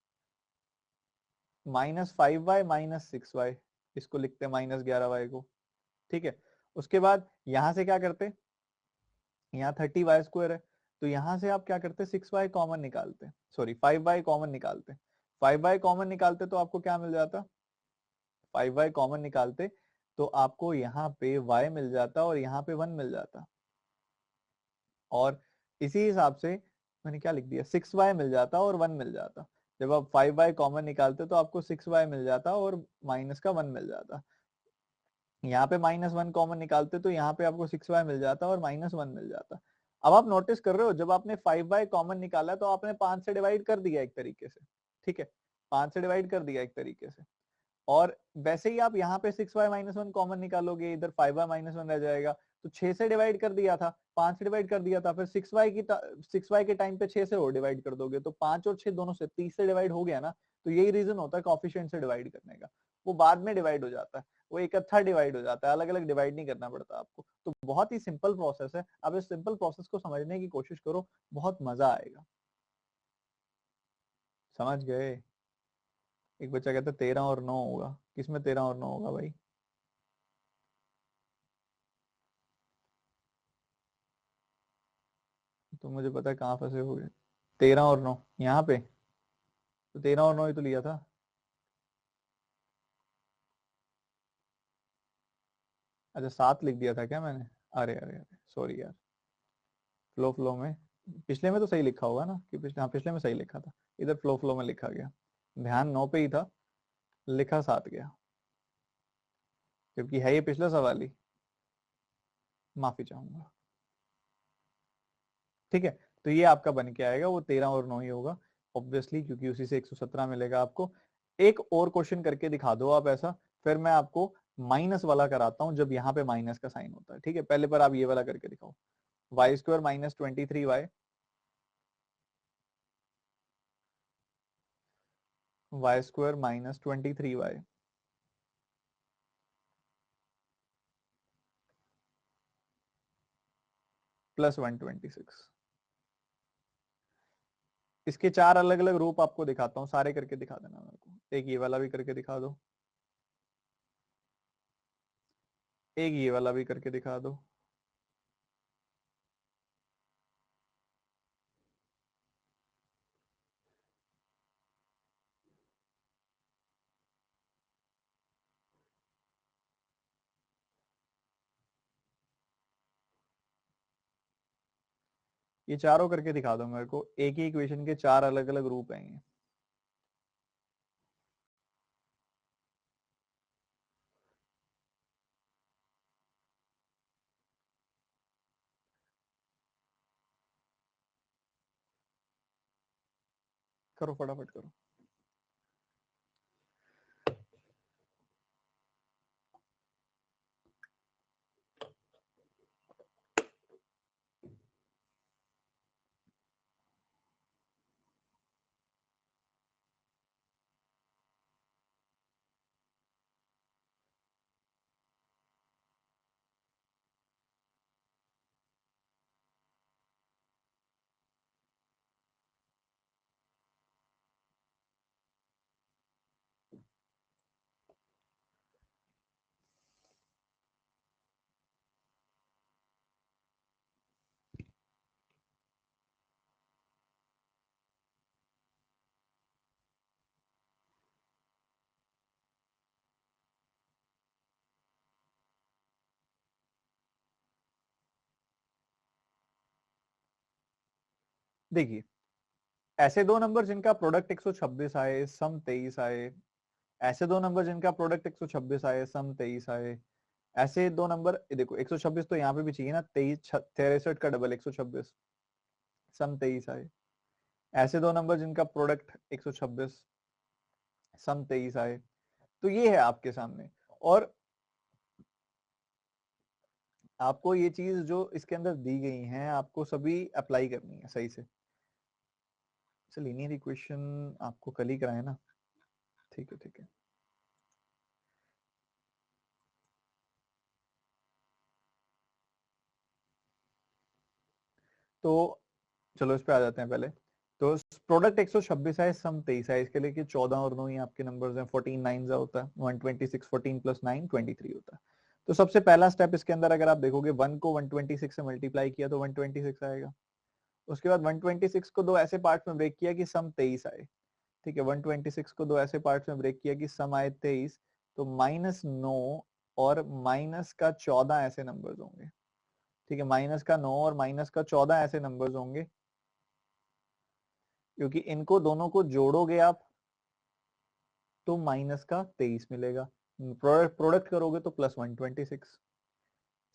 Speaker 1: -5y -6y, इसको लिखते -11y को। ठीक है, उसके बाद यहां से क्या करते, यहाँ 30y² है, तो यहाँ से आप क्या करते, 6y कॉमन निकालते, सॉरी 5y कॉमन निकालते, 5y कॉमन निकालते तो आपको क्या मिल जाता, 5y कॉमन निकालते तो आपको यहाँ पे y मिल जाता और यहाँ पे 1 मिल जाता, और इसी हिसाब से मैंने क्या लिख दिया, 6y मिल जाता और 1 मिल जाता। जब आप 5y कॉमन निकालते तो आपको 6y मिल जाता और माइनस का 1 मिल जाता। यहाँ पे -1 कॉमन निकालते तो यहाँ पे आपको 6y मिल जाता और -1 मिल जाता। अब आप नोटिस कर रहे हो, जब आपने 5y कॉमन निकाला तो आपने 5 से डिवाइड कर दिया एक तरीके से, ठीक है, 5 से डिवाइड कर दिया एक तरीके से, और वैसे ही आप यहाँ पे 6y - 1 कॉमन निकालोगे, इधर 5y - 1 रह जाएगा, तो 6 से डिवाइड कर दिया था, 5 से डिवाइड कर दिया था, फिर 6y के टाइम पे 6 से और डिवाइड कर दोगे तो 5 और 6 दोनों से 30 से डिवाइड हो गया ना। तो यही रीजन होता है कोएफिशिएंट से डिवाइड करने का, वो बाद में डिवाइड हो जाता है, वो इकट्ठा डिवाइड हो जाता है, अलग अलग डिवाइड नहीं करना पड़ता आपको। तो बहुत ही सिंपल प्रोसेस है, आप इस सिंपल प्रोसेस को समझने की कोशिश करो, बहुत मजा आएगा। समझ गए? एक बच्चा कहता है 13 और 9 होगा, किसमें 13 और 9 होगा भाई? तो मुझे पता है कहाँ फंसे हुए, 13 और 9 यहाँ पे, तो 13 और 9 ही तो लिया था। अच्छा 7 लिख दिया था क्या मैंने? अरे अरे अरे सॉरी यार, फ्लो में, पिछले में तो सही लिखा होगा ना, कि पिछले, हाँ पिछले में सही लिखा था, इधर फ्लो में लिखा गया, ध्यान 9 पे ही था, लिखा 7 गया, जबकि है ये पिछला सवाल ही। माफी चाहूंगा। ठीक है, तो ये आपका बन के आएगा, वो 13 और 9 ही होगा ऑब्वियसली, क्योंकि उसी से 117 मिलेगा आपको। एक और क्वेश्चन करके दिखा दो आप ऐसा, फिर मैं आपको माइनस वाला कराता हूं, जब यहाँ पे माइनस का साइन होता है। ठीक है, पहले पर आप ये वाला करके दिखाओ, y² - 23y, y² - 23y plus 126। इसके 4 अलग अलग रूप आपको दिखाता हूँ, सारे करके दिखा देना मेरे को। एक ये वाला भी करके दिखा दो, एक ये वाला भी करके दिखा दो, ये चारों करके दिखा दो मेरे को। एक ही इक्वेशन के 4 अलग अलग रूप हैं ये। करो फटाफट करो। देखिए, ऐसे दो नंबर जिनका प्रोडक्ट 126 आए, सम 23 आए, ऐसे दो नंबर जिनका प्रोडक्ट 126 आए, सम 23 आए, ऐसे दो नंबर, देखो 126 तो यहाँ पे भी चाहिए ना, 23 63 का डबल 126, सम 23 आए। ऐसे दो नंबर जिनका प्रोडक्ट 126, सम 23 आए, तो ये है आपके सामने। और आपको ये चीज जो इसके अंदर दी गई हैं, आपको सभी अप्लाई करनी है सही से। लीनियर इक्वेशन आपको कल ही कराए ना, ठीक है ठीक है। तो चलो इस पे आ जाते हैं पहले। तो प्रोडक्ट 126 है, सम 23 है, इसके लिए कि 14 और 9 ही आपके नंबर्स हैं, 14 9 होता है, 126, 14 + 9 23 होता है। तो सबसे पहला स्टेप इसके अंदर, अगर आप देखोगे 1 को 126 से मल्टीप्लाई किया तो 126 आएगा, उसके बाद 126 को दो ऐसे पार्ट में ब्रेक किया कि सम 23 आए। ठीक है, 126 को दो ऐसे पार्ट में ब्रेक किया कि सम आए 23, तो -9 और -14 ऐसे नंबर्स होंगे। ठीक है, -9 और -14 ऐसे नंबर्स होंगे, क्योंकि इनको दोनों को जोड़ोगे आप तो -23 मिलेगा, प्रोडक्ट करोगे तो +126।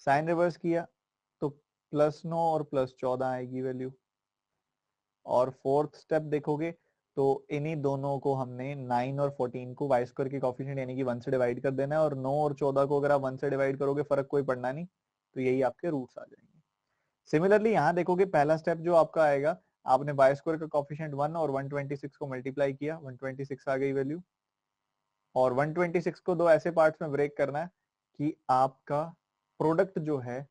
Speaker 1: साइन रिवर्स किया तो +9 और +14 आएगी वैल्यू। और फोर्थ स्टेप देखोगे तो इन्हीं दोनों को हमने 9 और 14 को वाई स्क्वायर के कोफिशिएंट यानी कि 1 से डिवाइड कर देना है, और 9 और 14 को अगर आप 1 से डिवाइड करोगे फर्क कोई पड़ना नहीं, तो यही आपके रूट्स आ जाएंगे। सिमिलरली यहाँ देखोगे पहला स्टेप जो आपका आएगा, आपने वाई स्क्वायर का कोफिशिएंट 1 और 126 को मल्टीप्लाई किया, 126 आ गई वैल्यू। और 126 को दो ऐसे पार्ट्स में ब्रेक करना है कि आपका प्रोडक्ट जो है,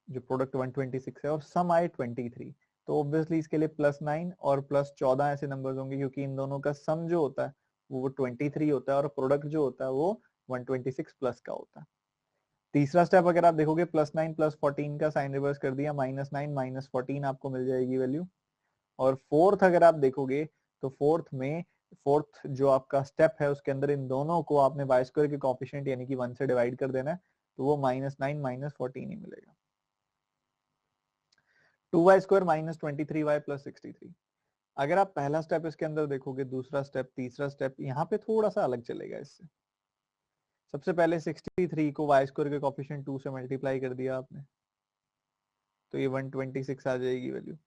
Speaker 1: जो प्रोडक्ट 126 है और सम आए 23, तो ऑब्वियसली इसके लिए +9 और +14 ऐसे नंबर्स होंगे, क्योंकि इन दोनों का सम जो होता है वो 23 होता है और प्रोडक्ट जो होता है वो 126 प्लस का होता है। तीसरा स्टेप अगर आप देखोगे +9 +14 का साइन रिवर्स कर दिया, -9 -14 आपको मिल जाएगी वैल्यू। और फोर्थ अगर आप देखोगे तो फोर्थ जो आपका स्टेप है उसके अंदर इन दोनों को आपने वाई स्क्वायर के कोफिशिएंट यानी कि 1 से डिवाइड कर देना है, तो वो -9 -14 ही मिलेगा। 2y² -23y + 63। अगर आप पहला स्टेप इसके अंदर देखोगे, दूसरा स्टेप, तीसरा स्टेप, यहाँ पे थोड़ा सा अलग चलेगा इससे। सबसे पहले 63 को वाई स्क्वायर के कोफिशिएंट 2 से मल्टीप्लाई कर दिया आपने, तो ये 126 आ जाएगी वैल्यू।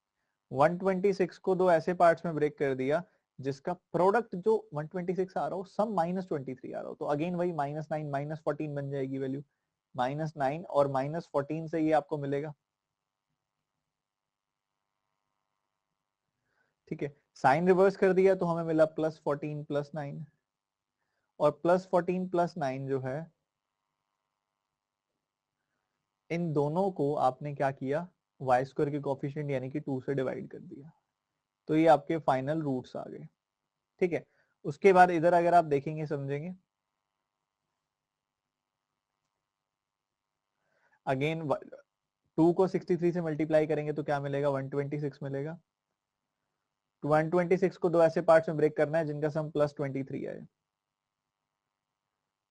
Speaker 1: 126 को दो ऐसे पार्ट्स में ब्रेक कर दिया जिसका प्रोडक्ट जो 126 आ रहा हो सम -23 आ रहा हो, तो अगेन वही -9 -14 बन जाएगी वैल्यू। -9 और -14 से ये आपको मिलेगा। ठीक है, साइन रिवर्स कर दिया तो हमें मिला +14 +9, और +14 +9 जो है इन दोनों को आपने क्या किया, वाई स्क्वायर के कोफिशिएंट यानी कि 2 से डिवाइड कर दिया, तो ये आपके फाइनल रूट्स आ गए। ठीक है, उसके बाद इधर अगर आप देखेंगे समझेंगे, अगेन 2 को 63 से मल्टीप्लाई करेंगे तो क्या मिलेगा, 126 मिलेगा। 126 को दो ऐसे पार्ट्स में ब्रेक करना है जिनका सम +23 आए,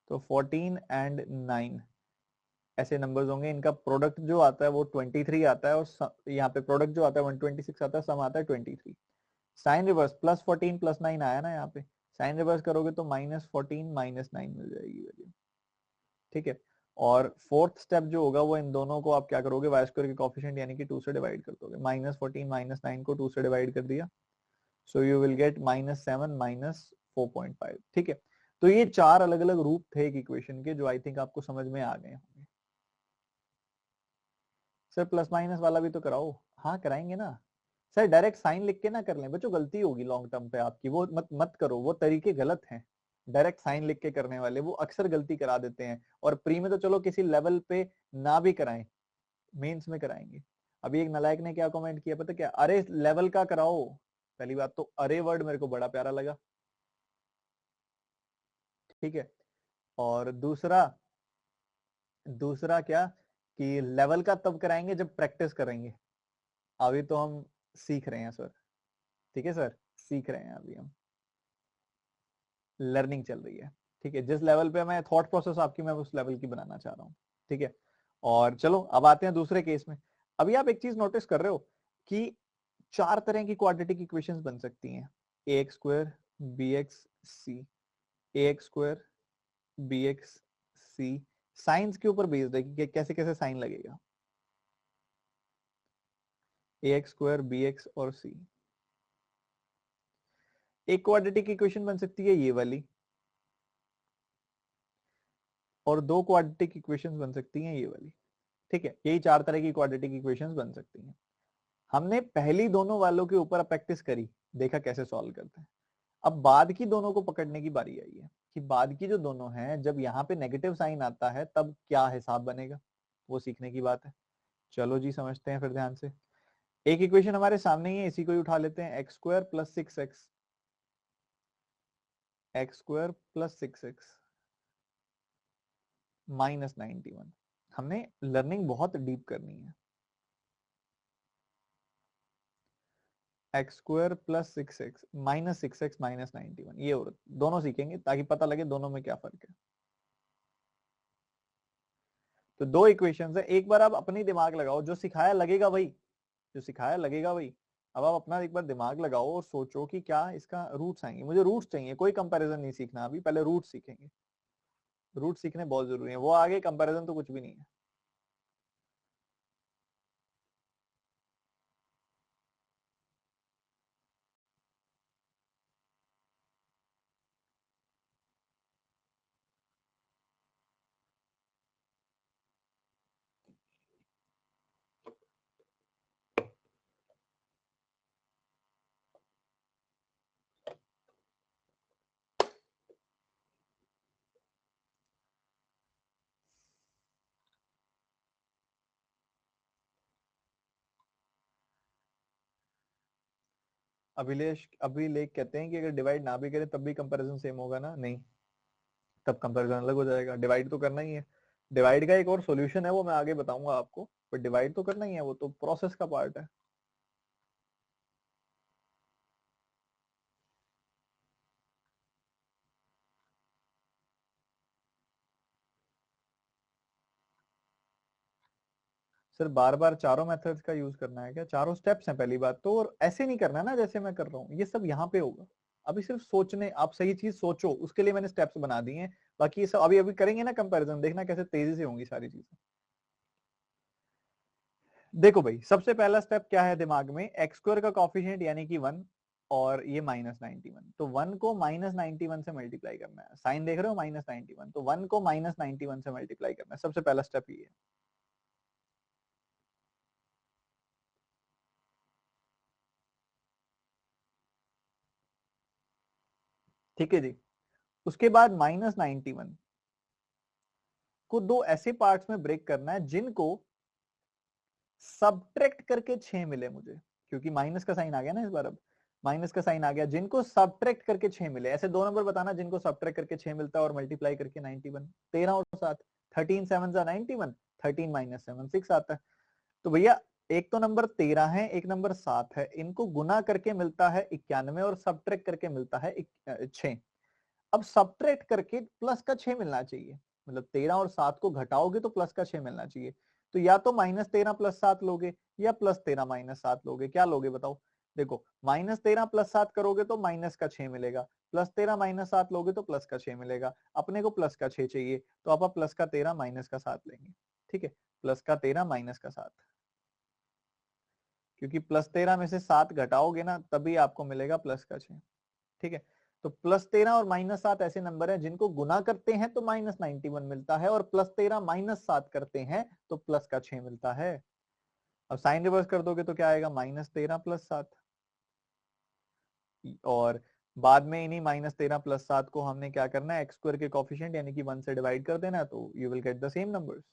Speaker 1: तो 14 एंड 9 ऐसे नंबर्स होंगे, इनका प्रोडक्ट जो आता है वो 23 आता है, और यहाँ पे प्रोडक्ट जो आता है 126 आता है, सम आता है 23। साइन रिवर्स +14 +9 आया ना यहाँ पे, साइन रिवर्स करोगे तो -14 -9 मिल जाएगी वैल्यू। ठीक है, और फोर्थ स्टेप जो होगा वो इन दोनों को आप क्या करोगे, वाई स्क्वायर के कोफिशिएंट यानी कि 2 से डिवाइड कर दोगे। -14 -9 को 2 से डिवाइड कर दिया, सो यू विल गेट -7 -4.5। ठीक है, तो ये चार अलग अलग रूप थे एक इक्वेशन के, जो आई थिंक आपको समझ में आ गए होंगे। सर प्लस माइनस वाला भी तो कराओ। हाँ कराएंगे ना सर, डायरेक्ट साइन लिख के ना कर लें बच्चों, गलती होगी लॉन्ग टर्म पे आपकी, वो मत मत करो, वो तरीके गलत हैं। डायरेक्ट साइन लिख के करने वाले वो अक्सर गलती करा देते हैं, और प्री में तो चलो किसी लेवल पे ना भी कराएं, मेंस में कराएंगे। अभी एक नालायक ने क्या कमेंट किया पता क्या, अरे लेवल का कराओ। पहली बात तो अरे वर्ड मेरे को बड़ा प्यारा लगा। ठीक है, और दूसरा दूसरा क्या, कि लेवल का तब कराएंगे जब प्रैक्टिस करेंगे। अभी तो हम सीख रहे हैं सर। ठीक है सर, सीख रहे हैं अभी हम, लर्निंग चल रही है। ठीक है, जिस लेवल पे मैं थॉट प्रोसेस आपकी मैं उस लेवल की बनाना चाह रहा हूँ। ठीक है, और चलो अब आते हैं दूसरे केस में। अभी आप एक चीज नोटिस कर रहे हो कि चार तरह की क्वाड्रेटिक इक्वेशंस बन सकती हैं, ax² bx c, ax² bx c, science के ऊपर बेस्ड है कि कैसे कैसे साइन लगेगा, ax² bx और c। एक क्वाड्रेटिक इक्वेशन बन सकती है ये वाली, और दो क्वाड्रेटिक इक्वेशंस बन सकती हैं ये वाली। ठीक है, यही चार तरह की क्वाड्रेटिक इक्वेशंस बन सकती हैं। हमने पहली दोनों वालों के ऊपर प्रैक्टिस करी, देखा कैसे सॉल्व करते हैं। अब बाद की दोनों को पकड़ने की बारी आई है कि बाद की जो दोनों हैं, जब यहाँ पे नेगेटिव साइन आता है तब क्या हिसाब बनेगा, वो सीखने की बात है। चलो जी समझते हैं फिर ध्यान से। एक इक्वेशन हमारे सामने ही है, इसी को ही उठा लेते हैं, x² + 6x, x² + 6x -91। हमने लर्निंग बहुत डीप करनी है। X square plus 6x minus 6x minus 91, ये और दोनों सीखेंगे ताकि पता लगे दोनों में क्या फर्क है। तो दो इक्वेशंस है, एक बार आप अपनी दिमाग लगाओ, जो सिखाया लगेगा वही, जो सिखाया लगेगा वही। अब आप अपना एक बार दिमाग लगाओ और सोचो कि क्या इसका रूट्स आएंगे। मुझे रूट्स चाहिए, कोई कंपैरिजन नहीं सीखना अभी, पहले रूट सीखेंगे। रूट सीखने बहुत जरूरी है, वो आगे कंपैरिजन तो कुछ भी नहीं है। अभिलेख कहते हैं कि अगर डिवाइड ना भी करें तब भी कंपैरिजन सेम होगा ना, नहीं, तब कंपैरिजन अलग हो जाएगा। डिवाइड तो करना ही है। डिवाइड का एक और सॉल्यूशन है, वो मैं आगे बताऊंगा आपको, पर डिवाइड तो करना ही है, वो तो प्रोसेस का पार्ट है। सर बार बार चारों मेथड्स का यूज करना है क्या? चारों स्टेप्स हैं पहली बात तो, और ऐसे नहीं करना है ना जैसे मैं कर रहा हूँ, ये सब यहाँ पे होगा। अभी सिर्फ सोचने, आप सही चीज सोचो, उसके लिए मैंने स्टेप्स बना दिए हैं। बाकी ये सब अभी अभी करेंगे ना कंपैरिजन, देखना कैसे तेजी से होंगी सारी चीजें। देखो भाई, सबसे पहला स्टेप क्या है दिमाग में, एक्स स्क्वायर का कॉफिशिएंट यानी कि 1, और ये -91, तो 1 को -91 से मल्टीप्लाई करना है। साइन देख रहे हो, -91, तो 1 को -91 से मल्टीप्लाई करना है, सबसे पहला स्टेप ये है। ठीक है जी। उसके बाद -91 को दो ऐसे पार्ट्स में ब्रेक करना है जिनको सब्ट्रैक्ट करके 6 मिले मुझे, क्योंकि माइनस का साइन आ गया ना इस बार। अब माइनस का साइन आ गया, जिनको सब्ट्रैक्ट करके 6 मिले, ऐसे दो नंबर बताना जिनको सब्ट्रैक्ट करके 6 मिलता है और मल्टीप्लाई करके 91। 13 और 7, 13 7 91, 13 माइनस 7 6 आता है। तो भैया एक तो नंबर 13 है, एक नंबर 7 है, इनको गुना करके मिलता है 91 और सब्ट्रैक्ट करके मिलता है 6। अब सब्ट्रैक्ट करके प्लस का 6 मिलना चाहिए, मतलब 13 और 7 को घटाओगे तो प्लस का 6 मिलना चाहिए। तो या तो -13 प्लस 7 लोगे, या +13 माइनस 7 लोगे, क्या लोगे बताओ? देखो, -13 प्लस 7 करोगे तो माइनस का 6 मिलेगा, +13 माइनस 7 लोगे तो प्लस का 6 मिलेगा। अपने को प्लस का 6 चाहिए, तो आप प्लस का 13 माइनस का 7 लेंगे। ठीक है, प्लस का 13 माइनस का 7, क्योंकि +13 में से 7 घटाओगे ना तभी आपको मिलेगा प्लस का 6। ठीक है, तो +13 और -7 ऐसे नंबर हैं जिनको गुना करते हैं तो -91 मिलता है, और +13 -7 करते हैं तो प्लस का 6 मिलता है। अब साइन रिवर्स कर दोगे तो क्या आएगा, -13 + 7, और बाद में इन्हीं -13 + 7 को हमने क्या करना है, एक्स स्क्वायर के कोफिशिएंट यानी कि 1 से डिवाइड कर देना, तो you will get the same numbers.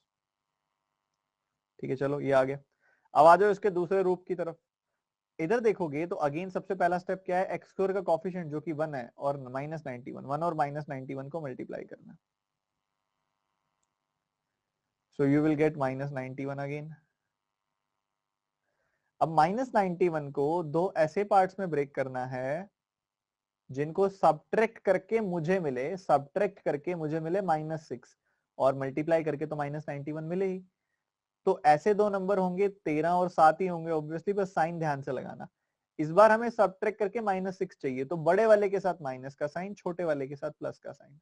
Speaker 1: ठीक है, चलो ये आ गया। अब आ जाओ इसके दूसरे रूप की तरफ। इधर देखोगे तो अगेन सबसे पहला स्टेप क्या है, एक्स स्क्वायर का कोफिशिएंट जो कि 1 है और -91, 1 और -91 को मल्टीप्लाई करना। So you will get -91 again. अब -91 को दो ऐसे पार्ट्स में ब्रेक करना है जिनको सब्ट्रैक्ट करके मुझे मिले, सब्ट्रैक्ट करके मुझे मिले -6, और मल्टीप्लाई करके तो -91 मिले ही। तो ऐसे दो नंबर होंगे, 13 और 7 ही होंगे ऑब्वियसली, बस साइन ध्यान से लगाना। इस बार हमें सब्ट्रैक्ट करके -6 चाहिए, तो बड़े वाले के साथ माइनस का साइन, छोटे वाले के साथ प्लस का साइन।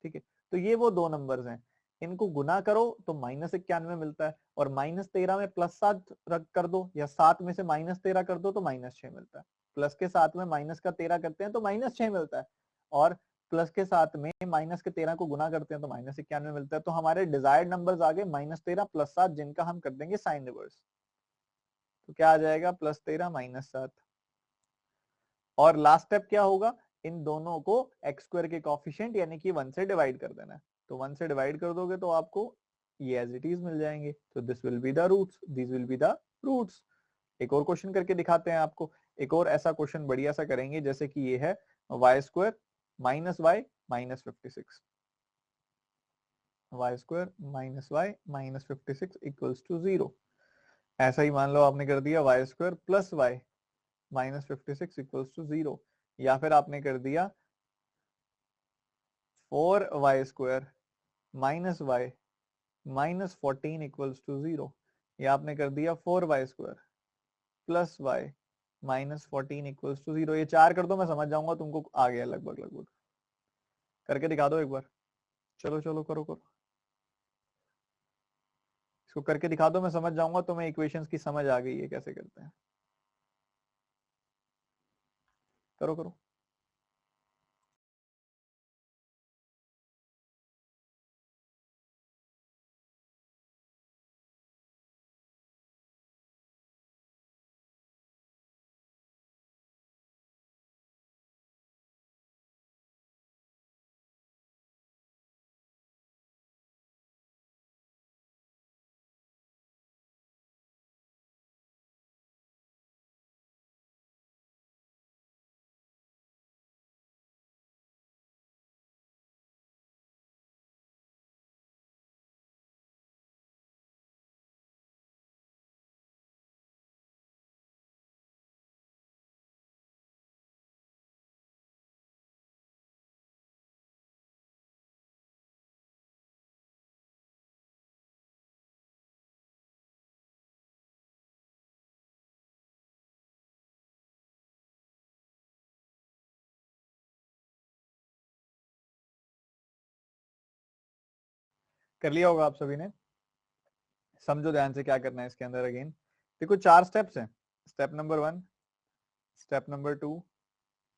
Speaker 1: ठीक है, तो ये वो दो नंबर्स हैं, इनको गुना करो तो -91 मिलता है, और -13 में +7 रख कर दो, या 7 में से -13 कर दो तो -6 मिलता है। प्लस के साथ में माइनस का 13 करते हैं तो -6 मिलता है, और प्लस के साथ में माइनस के 13 को गुना करते हैं तो -91 मिलता है। तो हमारे डिजायर्ड नंबर्स आ गए -13 + 7, जिनका हम कर देंगे साइन रिवर्स। तो क्या आ जाएगा, +13 -7। और लास्ट स्टेप क्या होगा, इन दोनों को एक्स स्क्वायर के कोफिशिएंट यानी कि 1 से डिवाइड कर देना है। तो 1 से डिवाइड कर दोगे तो आपको ये एज इट इज मिल जाएंगे। तो this will be the roots, this will be the roots. एक और क्वेश्चन करके दिखाते हैं आपको। एक और ऐसा क्वेश्चन बढ़िया सा करेंगे, जैसे कि ये है y square minus y minus 56, y square minus y minus 56 equals to 0। ऐसा ही मान लो आपने कर दिया y square plus y minus 56 equals to 0, या फिर आपने कर दिया 4y² minus y minus 14 equals to 0, या आपने कर दिया 4y² plus y minus 14 equals to 0। ये चार कर दो, मैं समझ जाऊंगा तुमको आ गया लगभग लगभग। करके दिखा दो एक बार, चलो चलो करो करो, इसको करके दिखा दो, मैं समझ जाऊंगा तुम्हें इक्वेशंस की समझ आ गई है कैसे करते हैं। करो करो। कर लिया होगा आप सभी ने। समझो ध्यान से क्या करना है इसके अंदर। अगेन देखो 4 स्टेप्स हैं। Step number 1, step number 2,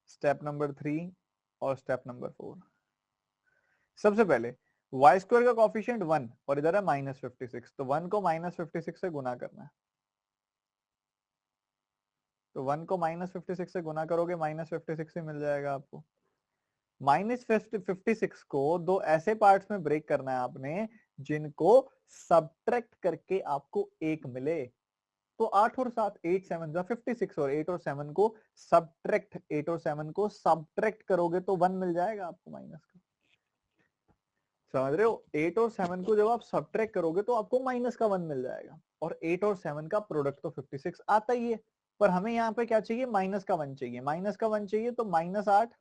Speaker 1: step number 3 और स्टेप नंबर 4। सबसे पहले y² का कॉफिशिएंट 1 और इधर है माइनस 56, तो 1 को माइनस 56 से गुना करना है। तो 1 को माइनस 56 से गुना करोगे माइनस 56 ही मिल जाएगा आपको। माइनस 56 को दो ऐसे पार्ट्स में ब्रेक करना है आपने जिनको सब्ट्रैक्ट करके आपको 1 मिले। तो 8 और 7, 8 7 जा 56, और 8 और 7 को सब्ट्रैक्ट 8 और 7 को सब्ट्रैक्ट करोगे तो 1 मिल जाएगा आपको माइनस का। समझ रहे हो? 8 और 7 को जब आप सब्ट्रैक्ट करोगे तो आपको माइनस का 1 मिल जाएगा। और 8 और 7 का प्रोडक्ट तो 56 आता ही है, पर हमें यहाँ पे क्या चाहिए? माइनस का 1 चाहिए। माइनस का 1 चाहिए तो -8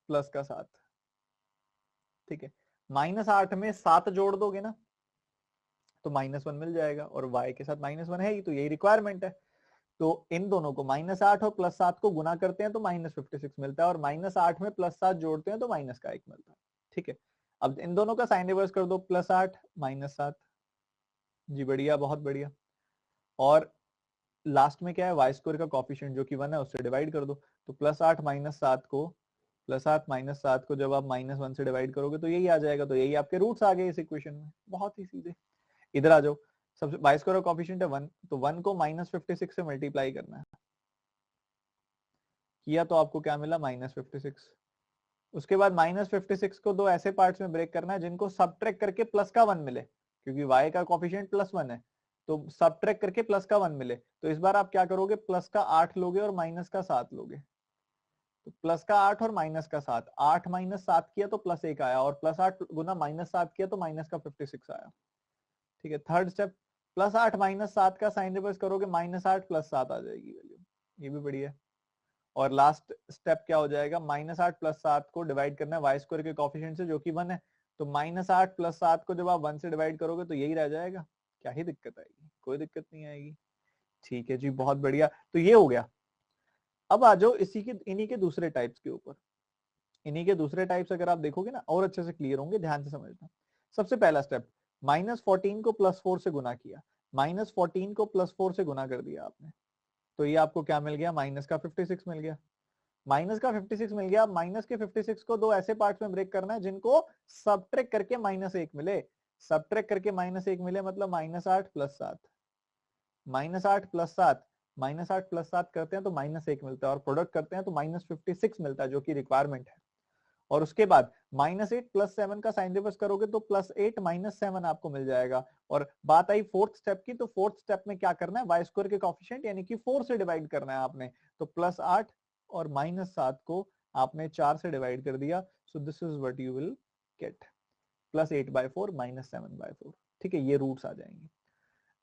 Speaker 1: प्लस का 7। ठीक है, -8 में 7 जोड़ दोगे ना तो -1 मिल जाएगा, और y के साथ -1 है ही, तो यही रिक्वायरमेंट है। तो इन दोनों को -8 और +7 को गुना करते हैं तो -56 मिलता है, और -8 में +7 जोड़ते हैं तो माइनस का 1 मिलता है। ठीक है, अब इन दोनों का साइन रिवर्स कर दो, +8 -7। जी बढ़िया, बहुत बढ़िया। और लास्ट में क्या है? y² का कॉफिशिएंट जो कि 1 है उससे डिवाइड कर दो। तो +8 -7 को जब आप -1 से डिवाइड करोगे तो यही आ जाएगा। तो यही आपके रूट्स आ गए इस इक्वेशन में, बहुत ही सीधे। इधर आ जाओ, सबसे y² का कॉफिशिएंट है 1, तो 1 को -56 से मल्टीप्लाई करना है। किया तो आपको क्या मिला? -56। उसके बाद -56 को दो ऐसे पार्ट्स में ब्रेक करना है जिनको सब्ट्रैक्ट करके प्लस का 1 मिले, क्योंकि y का कॉफिशिएंट +1 है, तो सब्ट्रैक्ट करके प्लस का 1 मिले। तो इस बार आप क्या करोगे? प्लस का 8 लोगे और माइनस का 7 लोगे। तो प्लस का 8 और माइनस का 7, 8 - 7 किया तो +1 आया, और +8 गुना -7 किया तो माइनस का 56 आया। ठीक है, थर्ड स्टेप, +8 - 7 का साइन रिवर्स करोगे, -8 + 7 आ जाएगी वैल्यू। ये भी बढ़िया है। और लास्ट स्टेप क्या हो जाएगा? -8 + 7 को डिवाइड करना है y² के कॉफिशिएंट से जो कि 1 है। तो -8 + 7 को जब आप 1 से डिवाइड करोगे तो यही रह जाएगा। क्या ही दिक्कत आएगी? कोई दिक्कत नहीं आएगी। ठीक है जी, बहुत बढ़िया। तो ये हो गया। अब आ जाओ इन्हीं के दूसरे टाइप्स के ऊपर। इन्हीं के दूसरे टाइप्स अगर आप देखोगे ना और अच्छे से क्लियर होंगे, ध्यान से समझना। सबसे पहला स्टेप, -14 को +4 से गुना किया, -14 को +4 से गुना कर दिया आपने, तो ये आपको क्या मिल गया? माइनस का 56 मिल गया। माइनस का 56 मिल गया। माइनस के 56 को दो ऐसे पार्ट्स में ब्रेक करना है जिनको सब्ट्रैक्ट करके -1 मिले। सब्ट्रैक्ट करके -1 मिले मतलब -8 + 7, -8 + 7, -8 + 7 करते हैं तो -1 मिलता है, और प्रोडक्ट करते हैं तो -56 मिलता है जो कि रिक्वायरमेंट है। और उसके बाद -8 + 7 का साइन रिवर्स करोगे तो +8 - 7 आपको मिल जाएगा। और बात आई फोर्थ स्टेप की, तो फोर्थ स्टेप में क्या करना है? y² के कॉफिशिएंट यानी कि 4 से डिवाइड करना है आपने। तो +8 और -7 को आपने 4 से डिवाइड कर दिया। So this is what you will get, +8/4 -7/4। ठीक है, ये रूट्स आ जाएंगे।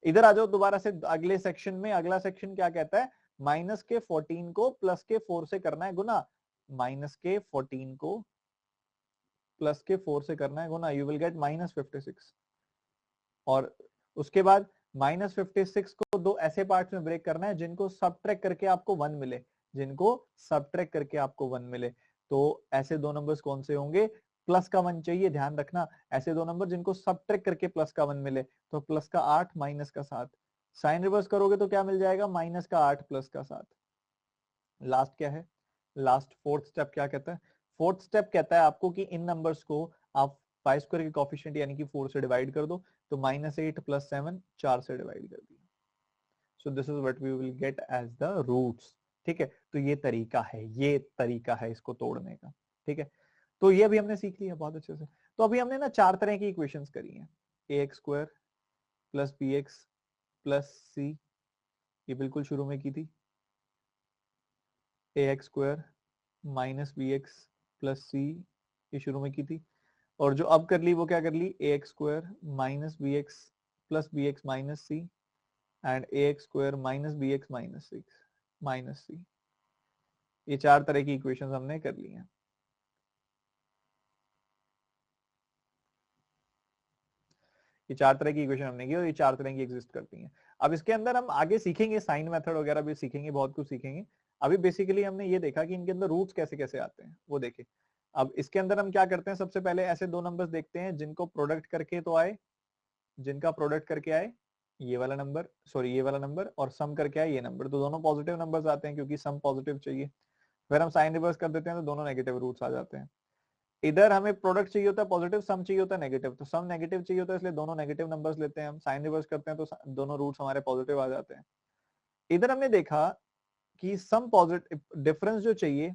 Speaker 1: इधर आ जाओ दोबारा से अगले सेक्शन में। अगला सेक्शन क्या कहता है? माइनस के 14 को प्लस के 4 से करना है गुना, माइनस के 14 को प्लस के 4 से करना है गुना, यू विल गेट -56। और उसके बाद -56 को दो ऐसे पार्ट्स में ब्रेक करना है जिनको सबट्रैक्ट करके आपको 1 मिले, जिनको सबट्रैक्ट करके आपको 1 मिले। तो ऐसे दो नंबर्स कौन से होंगे, प्लस का 1 चाहिए, ध्यान रखना, ऐसे दो नंबर जिनको सबट्रैक्ट करके प्लस का 1 मिले। तो प्लस का 8 माइनस का 7, साइन रिवर्स करोगे तो क्या मिल जाएगा, माइनस का 8 प्लस का 7। लास्ट क्या है, लास्ट फोर्थ स्टेप क्या कहता है, फोर्थ स्टेप कहता है आपको कि इन नंबर्स को आप पाई स्क्वायर के कोफिशिएंट यानी कि 4 से डिवाइड कर दो। तो -8 + 7 4 से डिवाइड कर दिया। So this is what we will get as the roots. ठीक है, तो ये तरीका है, ये तरीका है इसको तोड़ने का। ठीक है, तो ये अभी हमने सीख लिया बहुत अच्छे से। तो अभी हमने ना 4 तरह की इक्वेशंस करी हैं, ax² + bx + c, ये बिल्कुल शुरू में की थी, ax² - bx + c, ये शुरू में की थी। और जो अब कर ली वो क्या कर ली, ax² - bx + bx - c and ax² - bx - c। ये 4 तरह की इक्वेशंस हमने कर ली हैं। ये 4 तरह की इक्वेशन हमने की और ये 4 तरह की एग्जिस्ट करती हैं। अब इसके अंदर हम आगे सीखेंगे, साइन मेथड वगैरह भी सीखेंगे, बहुत कुछ सीखेंगे। अभी बेसिकली हमने ये देखा कि इनके अंदर रूट्स कैसे कैसे आते हैं, वो देखे। अब इसके अंदर हम क्या करते हैं, सबसे पहले ऐसे दो नंबर्स देखते हैं जिनको प्रोडक्ट करके तो आए, जिनका प्रोडक्ट करके आए ये वाला नंबर, सॉरी ये वाला नंबर, और सम करके आए ये नंबर, तो दोनों पॉजिटिव नंबर्स आते हैं क्योंकि सम पॉजिटिव चाहिए। फिर हम साइन रिवर्स कर देते हैं तो दोनों नेगेटिव रूट्स आ जाते हैं। इधर हमें प्रोडक्ट चाहिए होता है पॉजिटिव, सम चाहिए होता है नेगेटिव, तो सम नेगेटिव चाहिए होता है इसलिए दोनों नेगेटिव नंबर्स लेते हैं हम, साइन रिवर्स करते हैं तो दोनों रूट्स हमारे पॉजिटिव आ जाते हैं। इधर हमने देखा कि सम पॉजिटिव, डिफरेंस जो चाहिए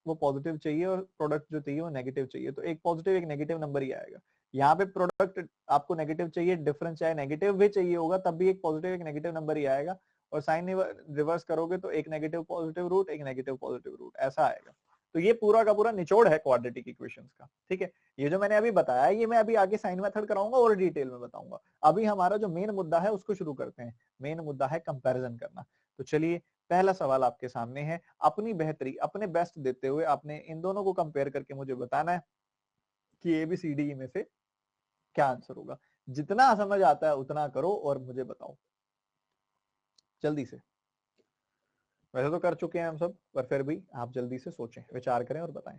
Speaker 1: वो पॉजिटिव चाहिए और प्रोडक्ट जो चाहिए वो नेगेटिव चाहिए, तो एक पॉजिटिव एक नेगेटिव नंबर ही आएगा। यहाँ पे प्रोडक्ट आपको नेगेटिव चाहिए, डिफरेंस चाहे नेगेटिव भी चाहिए होगा तब भी एक पॉजिटिव एक नेगेटिव नंबर ही आएगा। और साइन रिवर्स करोगे तो एक नेगेटिव पॉजिटिव रूट, एक नेगेटिव पॉजिटिव रूट, ऐसा आएगा। तो ये पूरा का पूरा निचोड़ है क्वाड्रेटिक इक्वेशंस का। ठीक है, ये जो मैंने अभी बताया ये मैं अभी आगे साइन मेथड कराऊंगा और डिटेल में बताऊंगा। अभी हमारा जो मेन मुद्दा है उसको शुरू करते हैं। मेन मुद्दा है कंपैरिजन करना। तो चलिए, पहला सवाल आपके सामने है, अपनी बेहतरी अपने बेस्ट देते हुए आपने इन दोनों को कंपेयर करके मुझे बताना है कि ABCD में से क्या आंसर होगा। जितना समझ आता है उतना करो और मुझे बताओ जल्दी से। वैसे तो कर चुके हैं हम सब, पर फिर भी आप जल्दी से सोचें, विचार करें और बताएं।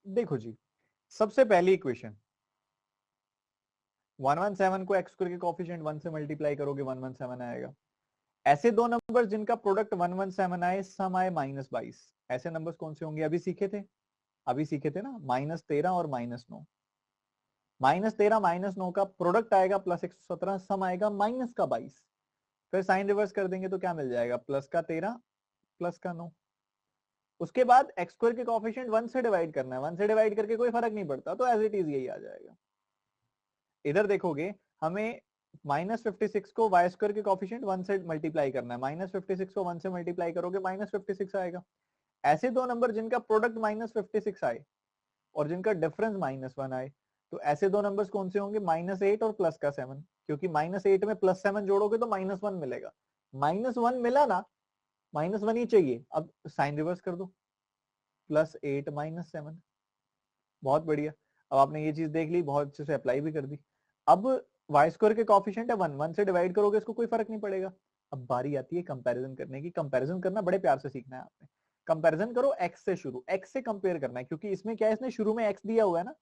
Speaker 1: देखो जी, सबसे पहली इक्वेशन 117 को एक्स स्क्वायर के कोएफिशिएंट 1 से मल्टीप्लाई करोगे 117 आएगा। ऐसे दो नंबर जिनका प्रोडक्ट 117 आए, सम आए -22, ऐसे नंबर्स कौन से होंगे, अभी सीखे थे, अभी सीखे थे ना, -13 और -9। -13 -9 का प्रोडक्ट आएगा +117, सम आएगा -22। फिर साइन रिवर्स कर देंगे तो क्या मिल जाएगा, +13 +9। उसके बाद एक्स स्क्वायर के कोएफिशिएंट 1 से डिवाइड करना है, 1 से डिवाइड करके कोई फर्क नहीं पड़ता, तो एज इट इज यही आ जाएगा। इधर देखोगे हमें -56 को वाई स्क्वायर के कोएफिशिएंट 1 से मल्टीप्लाई करना है, -56 को 1 से मल्टीप्लाई करोगे -56 आएगा। ऐसे दो नंबर जिनका प्रोडक्ट -56 आए और जिनका डिफरेंस -1 आए, तो ऐसे दो नंबर्स कौन से होंगे, -8 और प्लस का 7, क्योंकि -8 में +7 जोड़ोगे तो -1 मिलेगा। -1 मिला ना, -1 ही चाहिए, अब साइन रिवर्स कर दो, +8 -7। बहुत बढ़िया, अब आपने ये चीज देख ली, बहुत अच्छे से अप्लाई भी कर दी। अब वाई स्क्वायर के कोएफिशिएंट है 1, 1 से डिवाइड करोगे इसको कोई फर्क नहीं पड़ेगा। अब बारी आती है कंपैरिजन करने की, कंपैरिजन करना बड़े प्यार से सीखना है आपने। कंपैरिजन करो x से शुरू, x से कंपेयर करना है क्योंकि इसमें क्या है, इसने शुरू में x दिया हुआ है ना,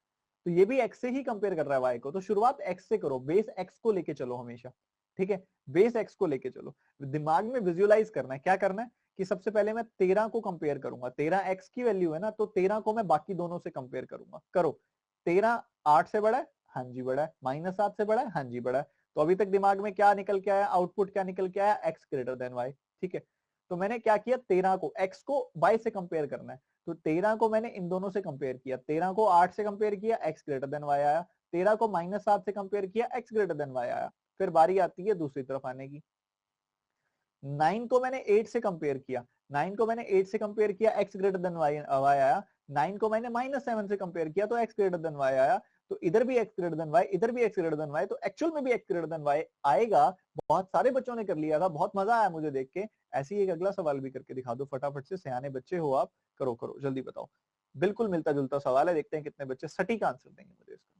Speaker 1: तो ये भी x से ही कंपेयर कर रहा है y को, तो शुरुआत x से करो, बेस x को लेके चलो हमेशा, ठीक है, बेस x को लेके चलो। दिमाग में विजुअलाइज करना है, क्या करना है कि सबसे पहले मैं 13 को कंपेयर करूंगा, 13 x की वैल्यू है ना, तो 13 को मैं बाकी दोनों से कंपेयर करूंगा। करो, 13 8 से बड़ा है, हाँ जी बड़ा है, -7 से बड़ा है, हाँ जी बड़ा है। तो अभी तक दिमाग में क्या निकल के आया, आउटपुट क्या निकल के आया, x ग्रेटर देन y, ठीक है। तो मैंने क्या किया, 13 को, x को y से कंपेयर करना है, तो 13 को मैंने इन दोनों से कंपेयर किया, 13 को 8 से कंपेयर किया, x ग्रेटर देन y आया, 13 को -7 से कंपेयर किया, x ग्रेटर देन y आया। फिर बारी आती है दूसरी तरफ आने की, 9 को मैंने 8 से कंपेयर किया, 9 को मैंने 8 से कंपेयर किया, x ग्रेटर देन y आया, 9 को मैंने -7 से कंपेयर किया तो x ग्रेटर देन y आया। तो इधर भी x ग्रेटर देन y, इधर भी x ग्रेटर देन y, तो एक्चुअल में भी x ग्रेटर देन y आएगा। बहुत सारे बच्चों ने कर लिया था, बहुत मजा आया मुझे देख के। ऐसे ही एक अगला सवाल भी करके दिखा दो फटाफट से, सियाने बच्चे हो आप, करो करो जल्दी बताओ। बिल्कुल मिलता जुलता सवाल है, देखते हैं कितने बच्चे सटीक आंसर देंगे मुझे इसका।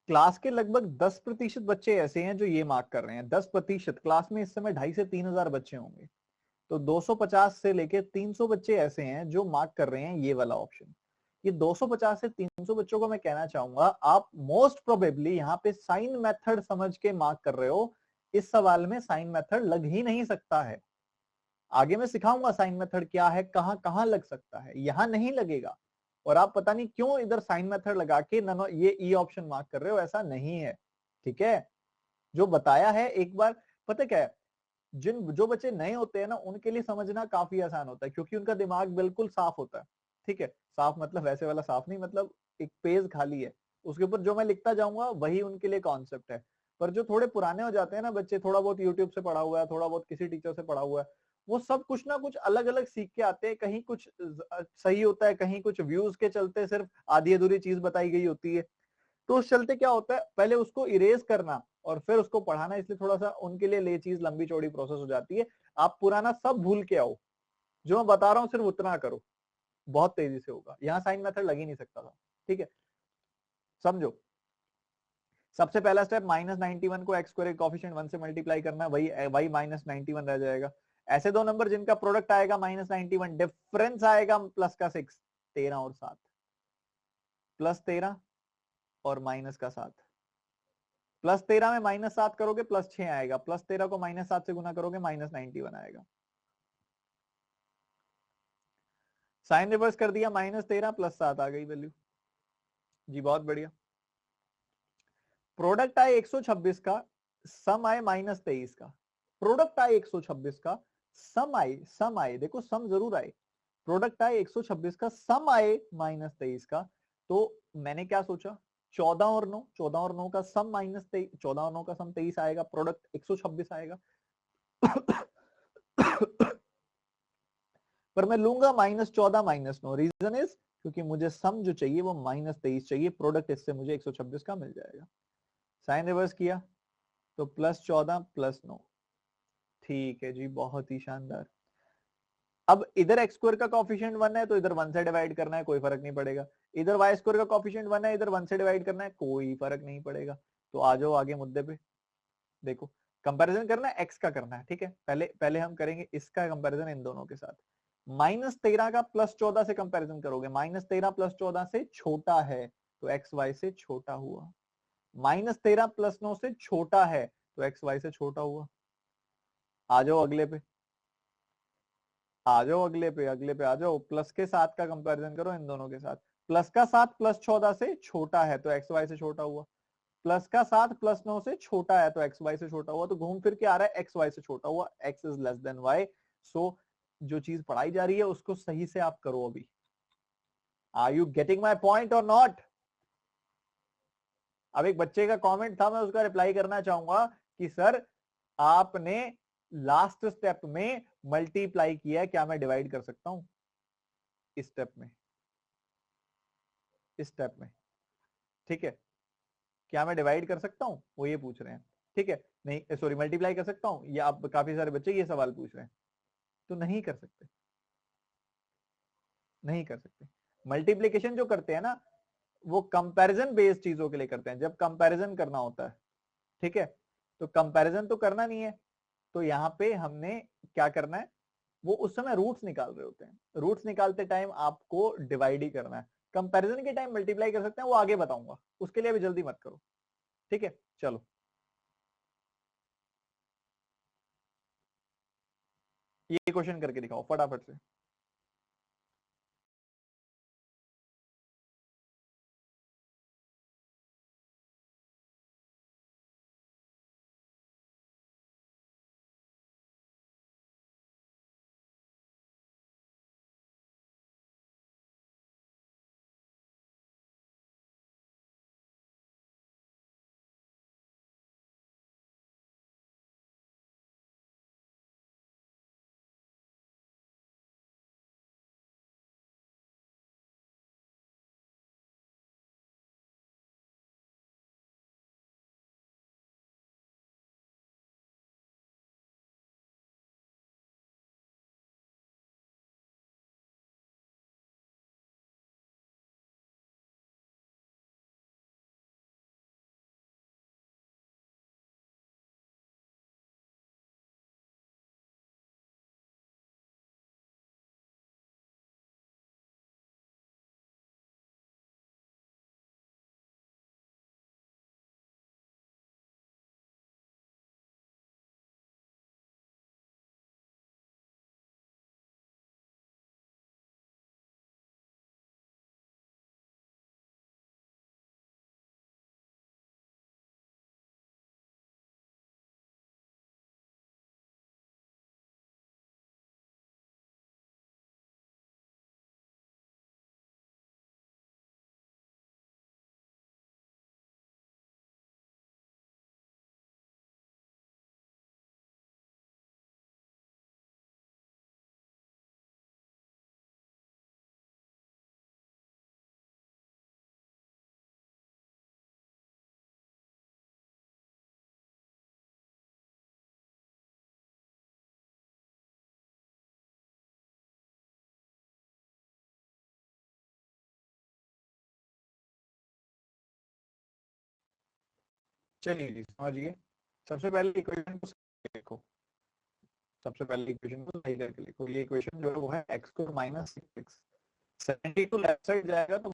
Speaker 1: क्लास के लगभग 10% बच्चे ऐसे हैं जो ये मार्क कर रहे हैं, 10%। क्लास में इस समय 2,500 से 3,000 बच्चे होंगे, तो 250 से लेके 300 बच्चे ऐसे हैं जो मार्क कर रहे हैं ये वाला ऑप्शन। ये 250 से 300 बच्चों को मैं कहना चाहूंगा, आप मोस्ट प्रोबेबली यहाँ पे साइन मेथड समझ के मार्क कर रहे हो। इस सवाल में साइन मेथड लग ही नहीं सकता है। आगे मैं सिखाऊंगा साइन मेथड क्या है, कहां कहां लग सकता है, यहां नहीं लगेगा। और आप पता नहीं क्यों इधर साइन मेथड लगा के ननो ये ई ऑप्शन मार्क कर रहे हो, ऐसा नहीं है, ठीक है। जो बताया है एक बार, पता क्या है, जो बच्चे नए होते हैं ना उनके लिए समझना काफी आसान होता है क्योंकि उनका दिमाग बिल्कुल साफ होता है, ठीक है। साफ मतलब वैसे वाला साफ नहीं, मतलब एक पेज खाली है, उसके ऊपर जो मैं लिखता जाऊंगा वही उनके लिए कॉन्सेप्ट है। पर जो थोड़े पुराने हो जाते हैं ना बच्चे, थोड़ा बहुत यूट्यूब से पढ़ा हुआ है, थोड़ा बहुत किसी टीचर से पढ़ा हुआ है, वो सब कुछ ना कुछ अलग अलग सीख के आते हैं, कहीं कुछ सही होता है, कहीं कुछ व्यूज के चलते सिर्फ आधी अधूरी चीज बताई गई होती है। तो उस चलते क्या होता है, पहले उसको इरेज करना और फिर उसको पढ़ाना, इसलिए थोड़ा सा उनके लिए ये चीज लंबी चौड़ी प्रोसेस हो जाती है। आप पुराना सब भूल के आओ, जो मैं बता रहा हूँ सिर्फ उतना करो, बहुत तेजी से होगा। यहाँ साइन मेथड लग ही नहीं सकता था, ठीक है, समझो। सबसे पहला स्टेप -91 को एक्स स्क्वायर कॉफिशिएंट 1 से मल्टीप्लाई करना, वही वही -91 रह जाएगा। ऐसे दो नंबर जिनका प्रोडक्ट आएगा -91, डिफरेंस आएगा प्लस का 6, 13 और 7, +13 और -7, +13 में -7 करोगे +6 आएगा, +13 को -7 से गुना करोगे -91 आएगा। साइन रिवर्स कर दिया, -13 +7 आ गई वैल्यू जी, बहुत बढ़िया। प्रोडक्ट आए 126 का, सम आए -23 का। प्रोडक्ट आए 126 का, सम आए देखो सम जरूर आए। प्रोडक्ट आए 126 का, सम आए -23 का। तो मैंने क्या सोचा, 14 और 9 का सम -23, 14 और 9 का सम 23 आएगा, प्रोडक्ट 126 आएगा। पर मैं लूंगा -14 -9, रीजन इज क्योंकि मुझे सम जो चाहिए वो -23 चाहिए, प्रोडक्ट इससे मुझे 126 का मिल जाएगा। साइन रिवर्स किया तो +14 +9, ठीक है जी, बहुत ही शानदार। अब इधर एक्स स्क्वायर का कॉफिशिएंट 1 है तो इधर 1 से डिवाइड करना है, कोई फर्क नहीं पड़ेगा। इधर वाई स्क्वायर का कॉफिशिएंट 1 है, इधर 1 से डिवाइड करना है, कोई फर्क नहीं पड़ेगा। तो आ जाओ आगे मुद्दे पे। देखो कंपैरिजन करना है, एक्स का करना है, ठीक है। पहले पहले हम करेंगे इसका कंपैरिजन इन दोनों के साथ। -13 का +14 से कंपैरिजन करोगे, -13 +14 से छोटा है तो एक्स वाई से छोटा हुआ। -13 +9 से छोटा है तो एक्स वाई से छोटा हुआ। आ जाओ अगले पे, आ जाओ अगले पे, अगले पे आ जाओ। प्लस के 7 का कंपैरिजन करो इन दोनों के साथ। प्लस का 7 +14 से छोटा है तो एक्स वाई से छोटा हुआ। प्लस का 7 +9 से छोटा है तो एक्स वाई से छोटा हुआ। तो घूम फिर के आ रहा है एक्स वाई से छोटा हुआ, X is less than Y. So जो चीज पढ़ाई जा रही है उसको सही से आप करो अभी। Are you getting my point और नॉट? अब एक बच्चे का कमेंट था, मैं उसका रिप्लाई करना चाहूंगा कि सर आपने लास्ट स्टेप में मल्टीप्लाई किया है, क्या मैं डिवाइड कर सकता हूं इस स्टेप में, इस स्टेप में? ठीक है, क्या मैं डिवाइड कर सकता हूं, वो ये पूछ रहे हैं। ठीक है, नहीं सॉरी, मल्टीप्लाई कर सकता हूं, या आप काफी सारे बच्चे ये सवाल पूछ रहे हैं। तो नहीं कर सकते, नहीं कर सकते। मल्टीप्लीकेशन जो करते हैं ना, वो कंपैरिजन बेस्ड चीजों के लिए करते हैं, जब कंपैरिजन करना होता है। ठीक है, तो कंपैरिजन तो करना नहीं है, तो यहाँ पे हमने क्या करना है, वो उस समय रूट्स निकाल रहे होते हैं, रूट्स निकालते टाइम आपको डिवाइड ही करना है। कंपैरिजन के टाइम मल्टीप्लाई कर सकते हैं, वो आगे बताऊंगा, उसके लिए अभी जल्दी मत करो। ठीक है, चलो ये क्वेश्चन करके दिखाओ फटाफट से। चलिए जी, समझिए। सबसे पहले इक्वेशन को देखो, सबसे पहले इक्वेशन को सही करके लिखो। ये इक्वेशन जो है वो है x को -6, 72 लेफ्ट साइड जाएगा तो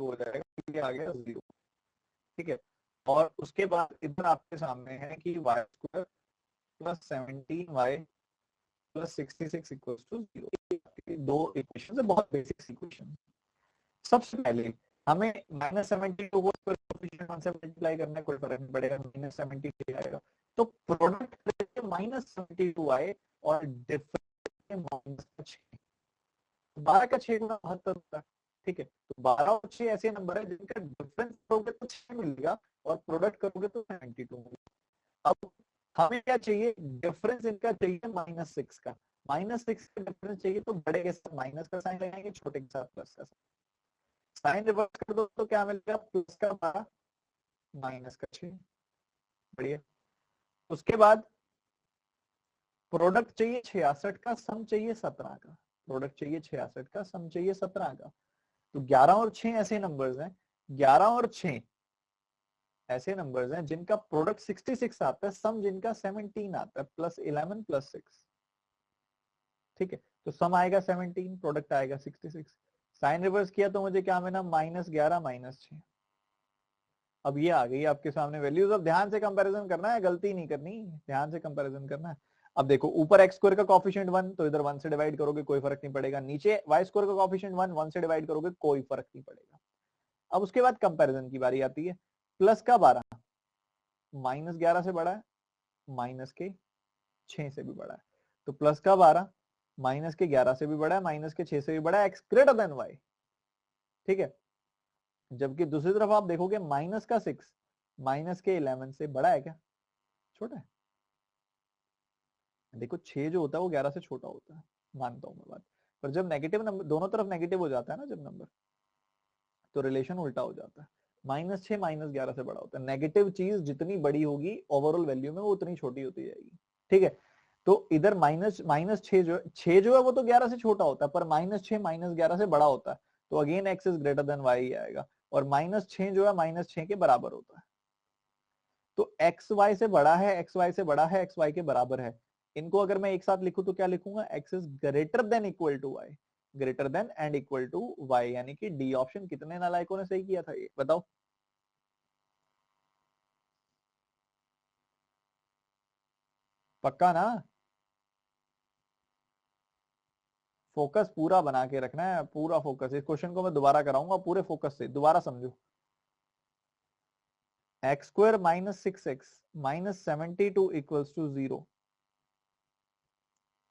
Speaker 1: हो जाएगा, ये आ गया 0। ठीक है, और उसके बाद इधर आपके सामने है कि Y square +17y +66 equals to 0। दो इक्वेशन है, बहुत बेसिक इक्वेशन। सबसे पहले हमें -72 को कोएफिशिएंट 1 से मल्टीप्लाई करना है, कोई फर्क नहीं पड़ेगा, -73 आएगा। तो प्रोडक्ट -72 आए और डिफरेंस -6, 12 का 6 गुना 72 होता है। ठीक है, तो 12 और 6 ऐसे नंबर है जिनका डिफरेंस करोगे तो 6 मिलेगा और प्रोडक्ट करोगे तो 72 मिलेगा। अब हमें क्या चाहिए, डिफरेंस इनका चाहिए -6 का। -6 का डिफरेंस चाहिए तो बड़े के साथ माइनस का साइन लगाएंगे, छोटे के साथ प्लस का साइन रिवर्स कर दो तो क्या मिलेगा, प्लस का 12 -6। बढ़िया। उसके बाद प्रोडक्ट चाहिए 66 का, सम चाहिए 17 का। प्रोडक्ट चाहिए 66 का, सम चाहिए 17 का। तो 11 और 6 ऐसे नंबर्स हैं, 11 और 6 ऐसे नंबर्स हैं जिनका प्रोडक्ट 66 आता है, सम जिनका 17 आता है, प्लस 11 प्लस 6। ठीक है, तो सम आएगा 17, प्रोडक्ट आएगा 66। साइन रिवर्स किया तो मुझे क्या मिला, -11 -6। अब ये आ गई आपके सामने वैल्यूज। अब ध्यान से कंपैरिजन करना है, गलती नहीं करनी, ध्यान से कंपैरिजन करना है। अब देखो ऊपर एक्स स्क्वायर का कॉफिशिएंट 1, तो इधर 1 से डिवाइड करोगे कोई फर्क नहीं पड़ेगा। नीचे वाई स्क्वायर का कॉफिशिएंट 1, 1 से डिवाइड करोगे कोई फर्क नहीं पड़ेगा। अब उसके बाद कंपैरिजन की बारी आती है। प्लस का 12 -11 से बड़ा है, माइनस के 6 से भी बड़ा है। तो प्लस का 12 माइनस के 11 से भी बड़ा है, माइनस के 6 से भी बड़ा है, एक्स ग्रेटर देन वाई। ठीक है, जबकि दूसरी तरफ आप देखोगे माइनस का 6 माइनस के 11 से बड़ा है क्या, छोटा है। देखो 6 जो होता है वो 11 से छोटा होता है, मानता हूं मैं बात। पर जब नेगेटिव नंबर दोनों तरफ नेगेटिव हो जाता है ना जब नंबर, तो रिलेशन उल्टा हो जाता है। -6 -11 से बड़ा होता है। नेगेटिव चीज जितनी बड़ी होगी ओवरऑल वैल्यू में, वो उतनी छोटी होती जाएगी। ठीक है, तो इधर माइनस माइनस 6 जो है, 6 जो है वो तो 11 से छोटा होता है, पर -6 -11 से बड़ा होता है। तो again x is greater than y आएगा। और -6 जो है -6 के बराबर होता है। तो एक्स वाई से बड़ा है, एक्स वाई से बड़ा है, एक्स वाई के बराबर है। इनको अगर मैं एक साथ लिखूं तो क्या लिखूंगा, x is greater than equal to y, greater than and equal to y, यानी कि डी ऑप्शन। कितने नालायकों ने सही किया था ये बताओ। पक्का ना, फोकस पूरा बना के रखना है, पूरा फोकस। इस क्वेश्चन को मैं दोबारा कराऊंगा, पूरे फोकस से दोबारा समझो। X square -6x -72 equals to 0,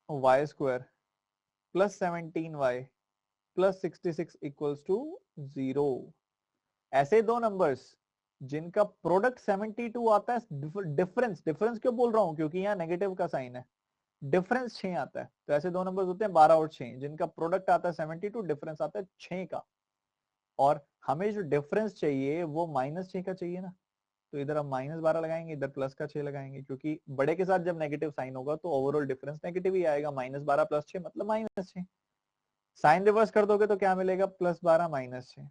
Speaker 1: y square +17y +66 equals to 0। ऐसे दो नंबर्स जिनका प्रोडक्ट 72 आता है, डिफरेंस डिफरेंस क्यों बोल रहा हूं, क्योंकि यहाँ नेगेटिव का साइन है, डिफरेंस 6 आता है। तो ऐसे दो नंबर्स होते हैं 12 और 6, जिनका प्रोडक्ट आता है 72, डिफरेंस आता है 6 का। और हमें जो डिफरेंस चाहिए वो -6 का चाहिए ना। तो इधर हम -12 लगाएंगे, इधर प्लस का 6 लगाएंगे, क्योंकि बड़े के साथ जब नेगेटिव साइन होगा तो ओवरऑल डिफरेंस नेगेटिव ही आएगा। -12 + 6 मतलब -6। साइन रिवर्स कर दोगे तो क्या मिलेगा, +12 -6।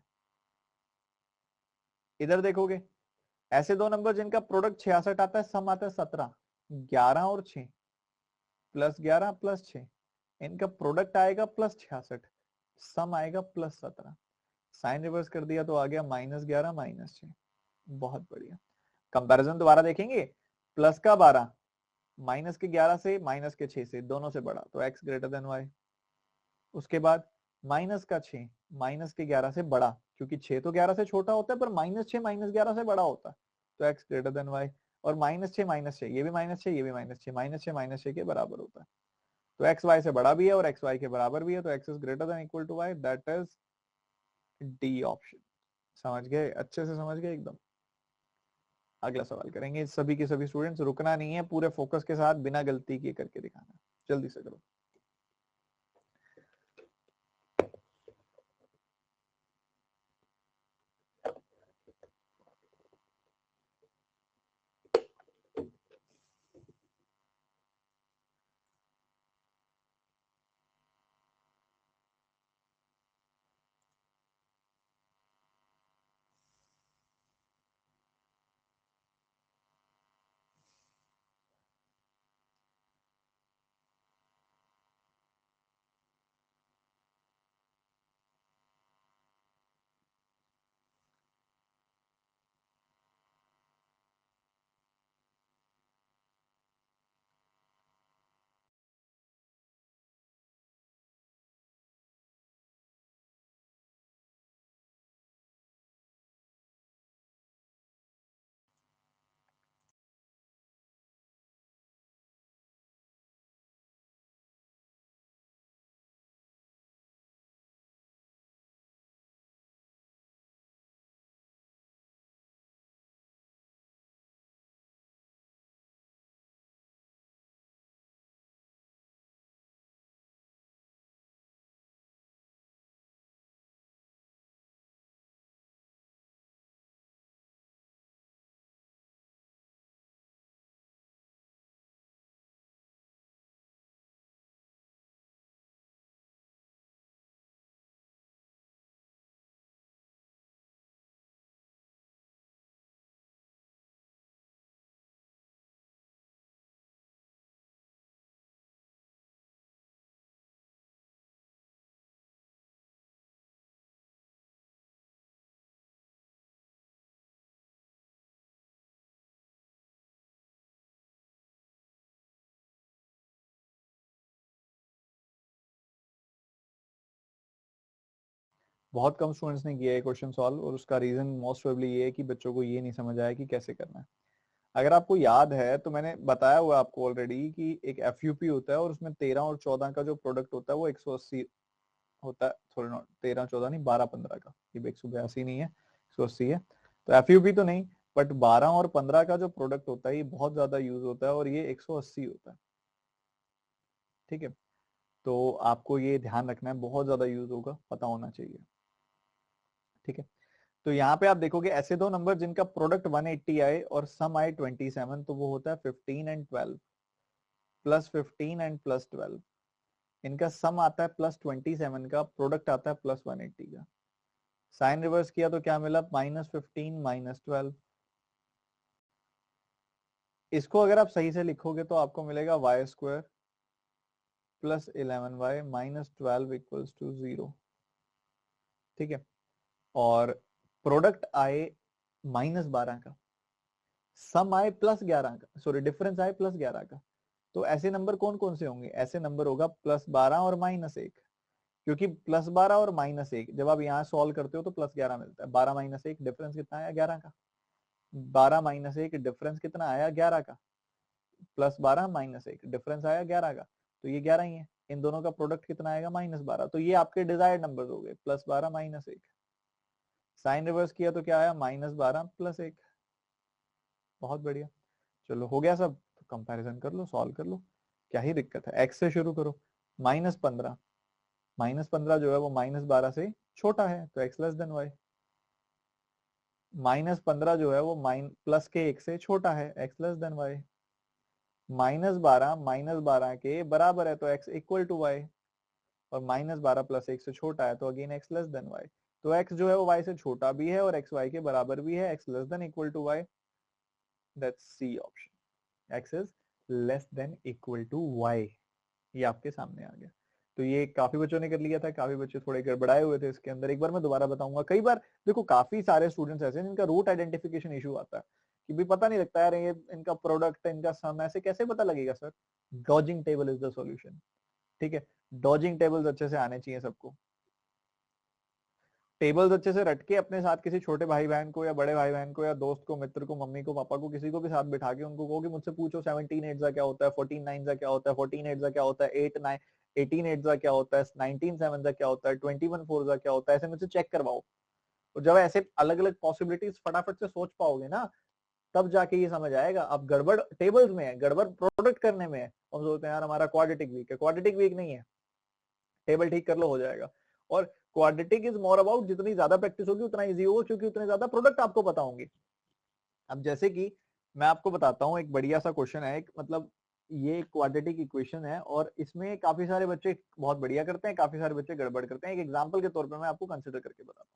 Speaker 1: इधर देखोगे ऐसे दो नंबर जिनका प्रोडक्ट 66 आता है, सम आता है 17, 11 और 6, +11 +6, इनका प्रोडक्ट आएगा +66, सम आएगा +17। साइन रिवर्स कर दिया तो आ गया -11 -6। बहुत बढ़िया। कंपैरिजन दोबारा देखेंगे। प्लस का 12 माइनस के 11 से, माइनस के 6 से, दोनों से बड़ा, तो एक्स ग्रेटर देन वाई। उसके बाद माइनस का 6 माइनस के 11 से बड़ा, क्योंकि 6 तो 11 से छोटा होता है, पर -6 -11 से बड़ा होता है, तो एक्स ग्रेटर देन वाई। और -6 ये भी -6, ये भी -6, -6 के बराबर होता है। तो एक्स वाई से बड़ा भी है और एक्स वाई के बराबर भी है, तो x is greater than equal to y, that is D option. समझ गए, अच्छे से समझ गए एकदम। अगला सवाल करेंगे सभी के सभी स्टूडेंट्स, रुकना नहीं है, पूरे फोकस के साथ बिना गलती के करके दिखाना है। जल्दी से करो। बहुत कम स्टूडेंट्स ने किया है क्वेश्चन सॉल्व, और उसका रीजन मोस्ट प्रोबेबली ये है कि बच्चों को ये नहीं समझ आया कि कैसे करना है। अगर आपको याद है तो मैंने बताया हुआ आपको ऑलरेडी कि एक एफयूपी होता है और उसमें 13 और 14 का जो प्रोडक्ट होता है वो 180 होता है, सॉरी नॉट 13 14 नहीं 12 15 का, ये 182 नहीं है 180 है। तो एफयूपी तो नहीं, बट 12 और 15 का जो प्रोडक्ट होता है ये बहुत ज्यादा यूज होता है और ये 180 होता है। ठीक है, तो आपको ये ध्यान रखना है, बहुत ज्यादा यूज होगा, पता होना चाहिए। ठीक है, तो यहाँ पे आप देखोगे ऐसे दो नंबर जिनका प्रोडक्ट 180 आए और सम आए 27, तो वो होता है 15 एंड 12, प्लस 15 एंड प्लस 12। इनका सम आता है +27 का, प्रोडक्ट आता है +180 का। साइन रिवर्स किया तो क्या मिला, -15 -12। इसको अगर आप सही से लिखोगे तो आपको मिलेगा y² + 11y -12 = 0। ठीक है, और प्रोडक्ट आए -12 का, सम आए +11 का, सॉरी डिफरेंस आए +11 का। तो ऐसे नंबर कौन कौन से होंगे, ऐसे नंबर होगा +12 और -1, क्योंकि +12 और -1 जब आप यहाँ सॉल्व करते हो तो +11 मिलता है। 12 - 1 डिफरेंस कितना आया, 11 का। 12 - 1 डिफरेंस कितना आया, 11 का। +12 -1 डिफरेंस आया 11 का, तो ये 11 ही है। इन दोनों का प्रोडक्ट कितना आएगा, -12। तो ये आपके डिजायर्ड नंबर हो गए, +12 -1। साइन रिवर्स किया तो क्या आया, -12 +1। बहुत बढ़िया, चलो हो गया सब। तो कंपैरिजन कर लो, सॉल्व कर लो, क्या ही दिक्कत है। एक्स से शुरू करो, -15, -15 जो है वो -12 से छोटा है तो एक्स लेस देन वाई। -15 जो है वो प्लस के 1 से छोटा है, एक्स लेस देन वाई। -12 के बराबर है तो एक्स इक्वल टू वाई, और -12 + 1 से छोटा है तो again x less than y. तो एक्स जो है वो वाई से छोटा भी है और एक्स वाई के बराबर भी है, x less than equal to y. That's C option, x is less than equal to y. ये आपके सामने आ गया। तो ये काफी बच्चों ने कर लिया था, काफी बच्चे थोड़े गड़बड़ाए हुए थे इसके अंदर। एक बार मैं दोबारा बताऊंगा, कई बार देखो काफी सारे स्टूडेंट्स ऐसे हैं जिनका रूट आइडेंटिफिकेशन इशू आता है कि भी पता नहीं लगता यार ये इनका प्रोडक्ट इनका सम ऐसे कैसे पता लगेगा sir. Dodging table is the solution. ठीक है, डॉजिंग टेबल्स अच्छे से आने चाहिए सबको। टेबल्स अच्छे से रट के अपने साथ किसी छोटे भाई बहन को या बड़े भाई बहन को या दोस्त को, मित्र को, मम्मी को, पापा को, किसी को भी साथ बिठा के उनको कहो कि मुझसे पूछो 17 8 क्या होता है, 14 9 क्या होता है, 14 8 क्या होता है, 8 9 18 8 क्या होता है, 19 7 क्या होता है, 21 4 क्या होता है, ऐसे मुझसे चेक करवाओ। और जब ऐसे अलग अलग पॉसिबिलिटीज फटाफट से सोच पाओगे ना, तब जाके ये समझ आएगा। अब गड़बड़ टेबल्स में है, गड़बड़ प्रोडक्ट करने में है, हम सोचते हैं यार हमारा क्वाड्रेटिक वीक है, क्वाड्रेटिक वीक नहीं है, टेबल ठीक कर लो हो जाएगा। और क्वाड्रेटिक इज मोर अबाउट जितनी ज्यादा प्रैक्टिस होगी उतना इजी होगा, क्योंकि उतने ज्यादा प्रोडक्ट आपको पता होंगे। अब जैसे कि मैं आपको बताता हूँ, एक बढ़िया सा क्वेश्चन है, एक मतलब ये क्वाड्रेटिक इक्वेशन है और इसमें काफी सारे बच्चे बहुत बढ़िया करते हैं, काफी सारे बच्चे गड़बड़ करते हैं। एक एग्जांपल के तौर पे मैं आपको कंसिडर करके बताता हूँ।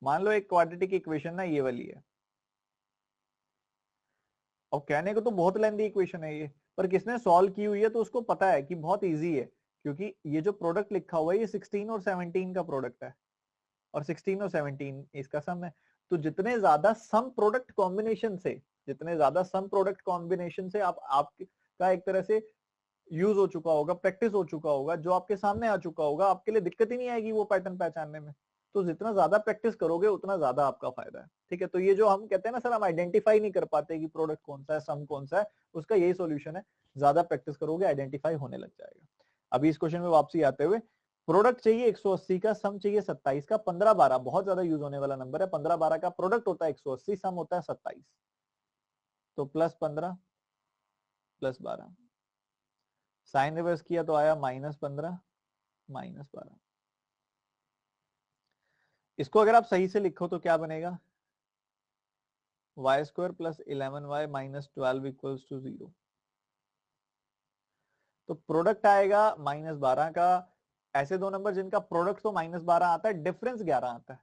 Speaker 1: मान लो एक क्वाड्रेटिक इक्वेशन ना ये वाली है, और कहने को तो बहुत लेंथी इक्वेशन है ये, पर किसने सॉल्व की हुई है तो उसको पता है कि बहुत इजी है, क्योंकि ये जो प्रोडक्ट लिखा हुआ है ये 16 और 17 का प्रोडक्ट है, और 16 और 17 इसका सम है। तो जितने ज्यादा सम प्रोडक्ट कॉम्बिनेशन से, जितने ज्यादा सम प्रोडक्ट कॉम्बिनेशन से आपका एक तरह से यूज हो चुका होगा, प्रैक्टिस हो चुका होगा, जो आपके सामने आ चुका होगा, आपके लिए दिक्कत ही नहीं आएगी वो पैटर्न पहचानने में। तो जितना ज्यादा प्रैक्टिस करोगे उतना ज्यादा आपका फायदा है। ठीक है, तो ये जो हम कहते हैं ना सर हम आइडेंटिफाई नहीं कर पाते कि प्रोडक्ट कौन सा है, सम कौन सा है, उसका यही सोल्यूशन है, ज्यादा प्रैक्टिस करोगे आइडेंटिफाई होने लग जाएगा। अभी इस क्वेश्चन में वापसी आते हुए, प्रोडक्ट चाहिए 180 का, सम चाहिए 27 का। 15 12 बहुत ज्यादा यूज होने वाला नंबर है। 15 12 का प्रोडक्ट होता है 180, सम होता है 27। तो +15 +12, साइन रिवर्स किया तो आया -15 -12। इसको अगर आप सही से लिखो तो क्या बनेगा, y² + 11y -12 = 0। तो प्रोडक्ट आएगा -12 का। ऐसे दो नंबर जिनका प्रोडक्ट तो -12 आता है, डिफरेंस 11 आता है,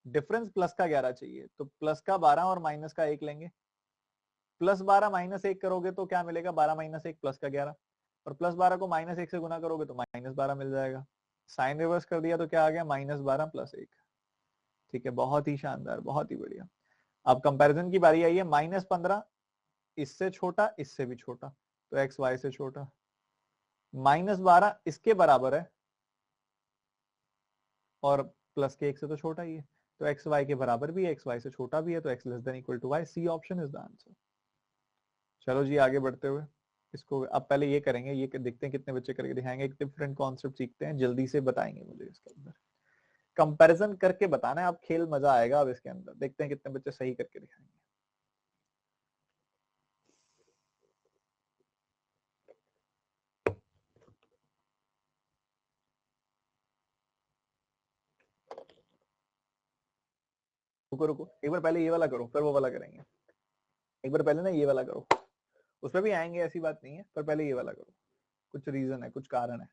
Speaker 1: डिफरेंस प्लस का 11 चाहिए, तो प्लस का 12 और माइनस का 1 लेंगे। +12 -1 करोगे तो क्या मिलेगा, 12 - 1 + का 11, और +12 को -1 से गुना करोगे तो -12 मिल जाएगा। साइन रिवर्स कर दिया तो क्या आ गया, -12 + 1। ठीक है, बहुत ही शानदार, बहुत ही बढ़िया। अब कंपैरिजन की बारी आई है। -15 इससे छोटा, इससे भी छोटा, तो एक्स वाई से छोटा। -12 इसके बराबर है और प्लस के 1 से तो छोटा ही है, तो एक्स वाई के बराबर भी है, एक्स वाई से छोटा भी है, तो x less than equal to Y. C option is the answer. चलो जी आगे बढ़ते हुए इसको अब पहले ये करेंगे, ये देखते हैं कितने बच्चे करके दिखाएंगे। एक डिफरेंट कॉन्सेप्ट सीखते हैं, जल्दी से बताएंगे मुझे इसके अंदर। कंपैरिजन करके बताना है, अब खेल मजा आएगा। अब इसके अंदर देखते हैं कितने बच्चे सही करके दिखाएंगे। रुको रुको, एक बार पहले ये वाला करो फिर वो वाला करेंगे। एक बार पहले ना ये वाला करो, उसमें भी आएंगे ऐसी बात नहीं है, पर पहले ये वाला करो। कुछ रीजन है, कुछ कारण है।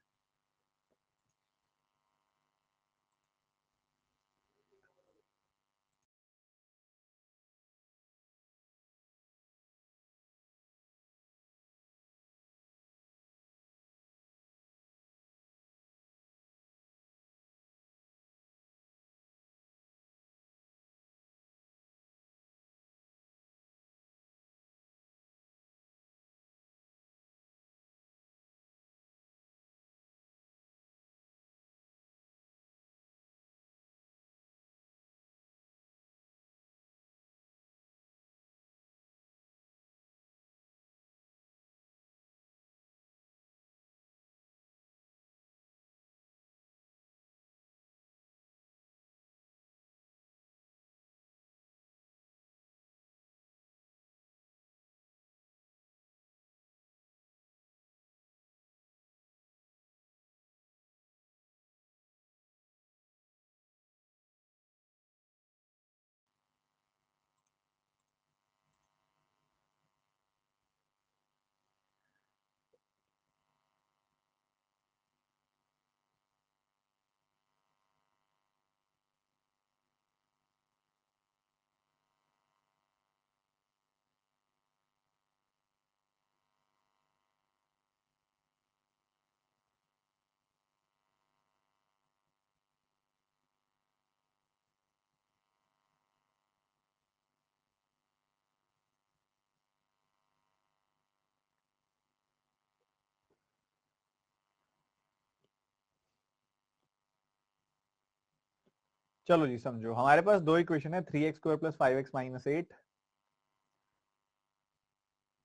Speaker 1: चलो जी समझो, हमारे पास दो इक्वेशन है, 3x² + 5x - 8,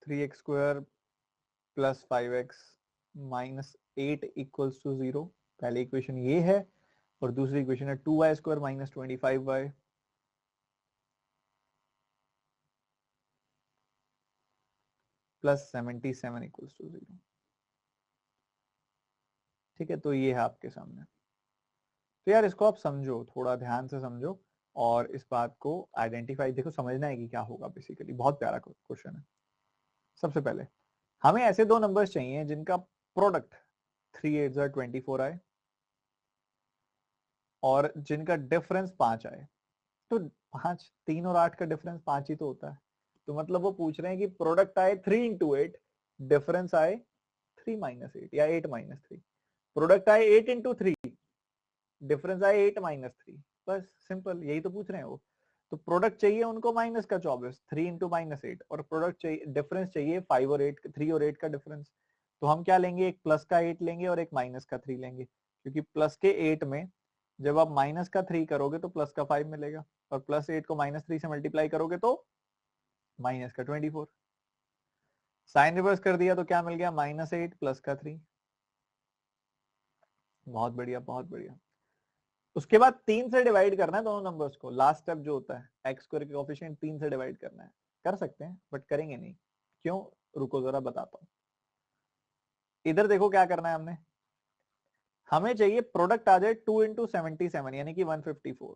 Speaker 1: 3x² + 5x - 8 = 0। पहली इक्वेशन ये है, और दूसरी इक्वेशन है 2y² - 25y + 77 = 0। ठीक है, तो ये है आपके सामने। तो यार इसको आप समझो, थोड़ा ध्यान से समझो और इस बात को आइडेंटिफाई, देखो समझना है कि क्या होगा। बेसिकली बहुत प्यारा क्वेश्चन है। सबसे पहले हमें ऐसे दो नंबर्स चाहिए जिनका प्रोडक्ट 3 8 24 आए और जिनका डिफरेंस 5 आए। तो 5, 3 और 8 का डिफरेंस 5 ही तो होता है। तो मतलब वो पूछ रहे हैं कि प्रोडक्ट आए 3 × 8, डिफरेंस आए 3 - 8 या 8 - 3। प्रोडक्ट आए 8 × 3, डिफरेंस आए 8 - 3। बस सिंपल, यही तो पूछ रहे हैं वो। तो प्रोडक्ट चाहिए उनको माइनस का 24, 3 × -8, और प्रोडक्ट चाहिए, डिफरेंस चाहिए 5 और 8, 3 और 8 का डिफरेंस। तो हम क्या लेंगे, एक प्लस का 8 लेंगे और एक माइनस का 3 लेंगे, क्योंकि प्लस के 8 में जब आप माइनस का 3 करोगे तो प्लस का 5 मिलेगा, और +8 को -3 से मल्टीप्लाई करोगे तो माइनस का 24। साइन रिवर्स कर दिया तो क्या मिल गया, -8 प्लस का 3। बहुत बढ़िया, बहुत बढ़िया। उसके बाद 3 से डिवाइड करना है दोनों नंबर्स को। लास्ट स्टेप जो होता है, x² के कोएफिशिएंट 3 से डिवाइड करना है। कर सकते हैं बट करेंगे नहीं। क्यों, रुको जरा बताता हूं। इधर देखो क्या करना है हमने, हमें चाहिए प्रोडक्ट आ जाए 2 × 77 यानी कि 154,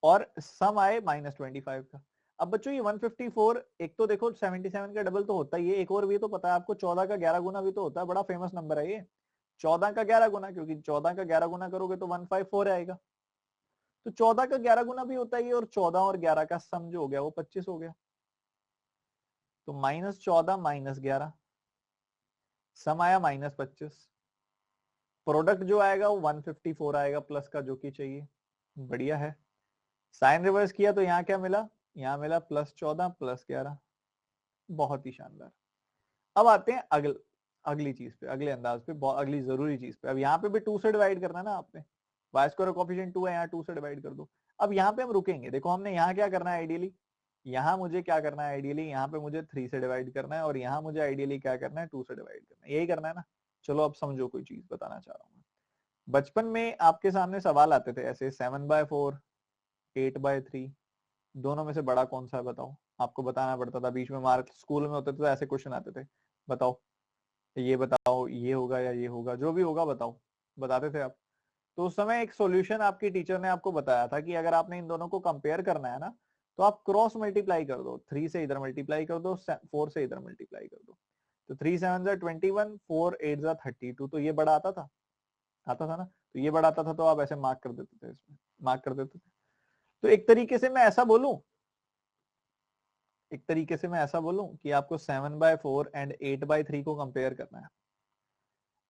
Speaker 1: और सम आए -25 का। अब बच्चों ये 154, एक तो देखो 77 का डबल तो होता ही है, एक और भी तो पता है आपको, 14 का 11 गुना भी तो होता है। बड़ा फेमस नंबर है ये, 14 का 11 गुना, क्योंकि 14 का 11 गुना करोगे तो 154 आएगा। तो 14 का 11 गुना भी होता ही है, और 14 और 11 का सम जो हो गया वो 25 हो गया। तो -14 - 11, सम आया -25। प्रोडक्ट जो आएगा वो 154 आएगा प्लस का, जो कि चाहिए। बढ़िया है। साइन रिवर्स किया तो यहाँ क्या मिला, यहाँ मिला +14 + 11। बहुत ही शानदार। अब आते हैं अगली चीज पे, अगले अंदाज पे, अगली जरूरी चीज पे। अब यहाँ पे भी 2 से डिवाइड करना है ना आपने, वाई स्क्वायर कोफिशिएंट 2 है, यहाँ 2 से डिवाइड कर दो। अब यहाँ पे हम रुकेंगे, देखो हमने यहाँ क्या करना है आइडियली, यहाँ मुझे क्या करना है आइडियली, यहाँ पे मुझे 3 से डिवाइड करना है, और यहाँ मुझे आइडियली क्या करना है, 2 से डिवाइड करना है, यही करना है ना। चलो अब समझो, कोई चीज बताना चाह रहा हूँ। बचपन में आपके सामने सवाल आते थे ऐसे, 7/4, 8/3, दोनों में से बड़ा कौन सा है बताओ। आपको बताना पड़ता था, बीच में मार्क स्कूल में होते थे तो ऐसे क्वेश्चन आते थे, बताओ ये बताओ, ये होगा या ये होगा, जो भी होगा बताओ, बताते थे आप। तो उस समय एक सॉल्यूशन आपकी टीचर ने आपको बताया था कि अगर आपने इन दोनों को कंपेयर करना है ना, तो आप क्रॉस मल्टीप्लाई कर दो, 3 से इधर मल्टीप्लाई कर दो, 4 से इधर मल्टीप्लाई कर दो। तो 3 7 21, 4 8 32, तो ये बड़ा आता था ना, तो ये बड़ा आता था, तो आप ऐसे मार्क कर देते थे, इसमें मार्क कर देते थे। तो एक तरीके से मैं ऐसा बोलूं, कि आपको 7/4 एंड 8/3 को कंपेयर करना है।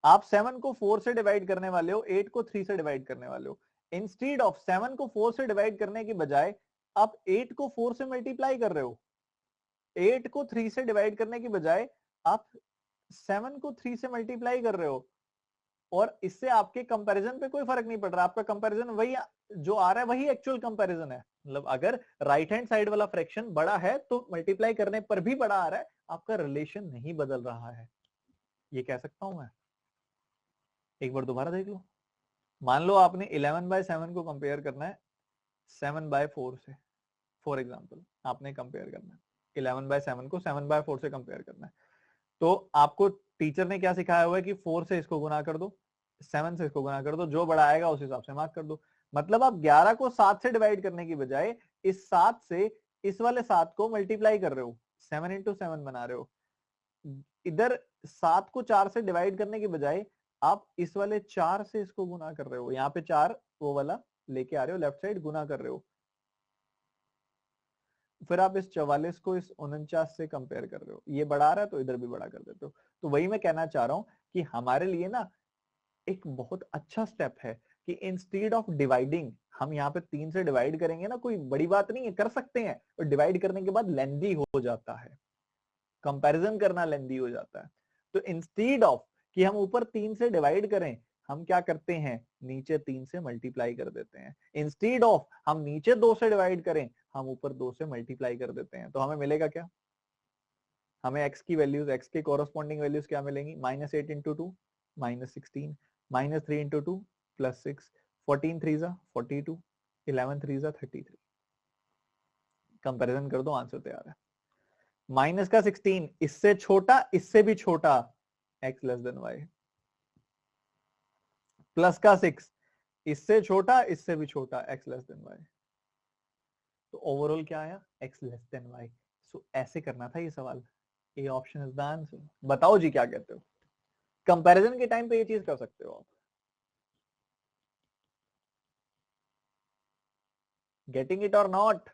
Speaker 1: आप 7 को 4 से डिवाइड करने वाले हो, 8 को 3 से डिवाइड करने वाले हो। इंस्टीड ऑफ 7 को 4 से डिवाइड करने की बजाय आप 8 को 4 से मल्टीप्लाई कर रहे हो। 8 को 3 से डिवाइड करने की बजाय आप 7 को 3 से मल्टीप्लाई कर रहे हो, और इससे आपके कंपैरिजन पे कोई फर्क नहीं पड़ रहा। आपका कंपैरिजन वही जो आ रहा है, वही एक्चुअल कंपैरिजन है। मतलब अगर राइट हैंड साइड वाला फ्रैक्शन बड़ा है तो मल्टीप्लाई करने पर भी बड़ा आ रहा है, आपका रिलेशन नहीं बदल रहा है। ये कह सकता हूं मैं, एक बार दोबारा देख लो। मान लो आपने 11/7 को कंपेयर करना है 7/4 से, फॉर एग्जाम्पल आपने कंपेयर करना है 11/7 को 7/4 से कंपेयर करना है। तो आपको टीचर ने क्या सिखाया हुआ है कि 4 से इसको गुना कर दो, 7 से इसको गुना कर दो, जो बड़ा आएगा उस हिसाब से मार्क कर दो। मतलब आप 11 को 7 से डिवाइड करने की बजाय इस 7 से इस वाले 7 को मल्टीप्लाई कर रहे हो, 7 × 7 बना रहे हो। इधर 7 को 4 से डिवाइड करने की बजाय आप इस वाले 4 से इसको गुना कर रहे हो, यहाँ पे 4 वो वाला लेके आ रहे हो, लेफ्ट साइड गुना कर रहे हो। फिर आप इस 44 को इस 49 से कंपेयर कर रहे हो, ये बढ़ा रहा है तो इधर भी बड़ा कर देते हो। तो वही मैं कहना चाह रहा हूं कि हमारे लिए ना एक बहुत अच्छा स्टेप है कि इंस्टीड ऑफ डिवाइडिंग, हम यहाँ पे 3 से डिवाइड करेंगे ना, कोई बड़ी बात नहीं है, कर सकते हैं, और डिवाइड करने के बाद लेंदी हो जाता है, कंपैरिजन करना लेंदी हो जाता है। तो इंस्टीड ऑफ कि हम ऊपर 3 से डिवाइड करें, हम क्या करते हैं, नीचे 3 से मल्टीप्लाई कर देते हैं। इंस्टीड ऑफ हम नीचे 2 से डिवाइड करें, हम ऊपर 2 से मल्टीप्लाई कर देते हैं। तो हमें मिलेगा क्या, हमें x की वैल्यूज, x के कॉरस्पॉन्डिंग वैल्यूज क्या मिलेंगी, -8 × 2 -16, -3 × 2 +6, 14 3 42, 11 3 33। कंपैरिजन कर दो, आंसर तैयार है। माइनस का 16 इससे छोटा, इससे भी छोटा, x less than y। Plus का 6 इससे छोटा, इससे भी छोटा, x लेस देन y। तो ओवरऑल क्या आया, x लेस देन y। सो ऐसे करना था ये सवाल, ये ऑप्शन इज द आंसर। बताओ जी क्या कहते हो, कंपैरिजन के टाइम पे ये चीज कर सकते हो आप। गेटिंग इट और नॉट।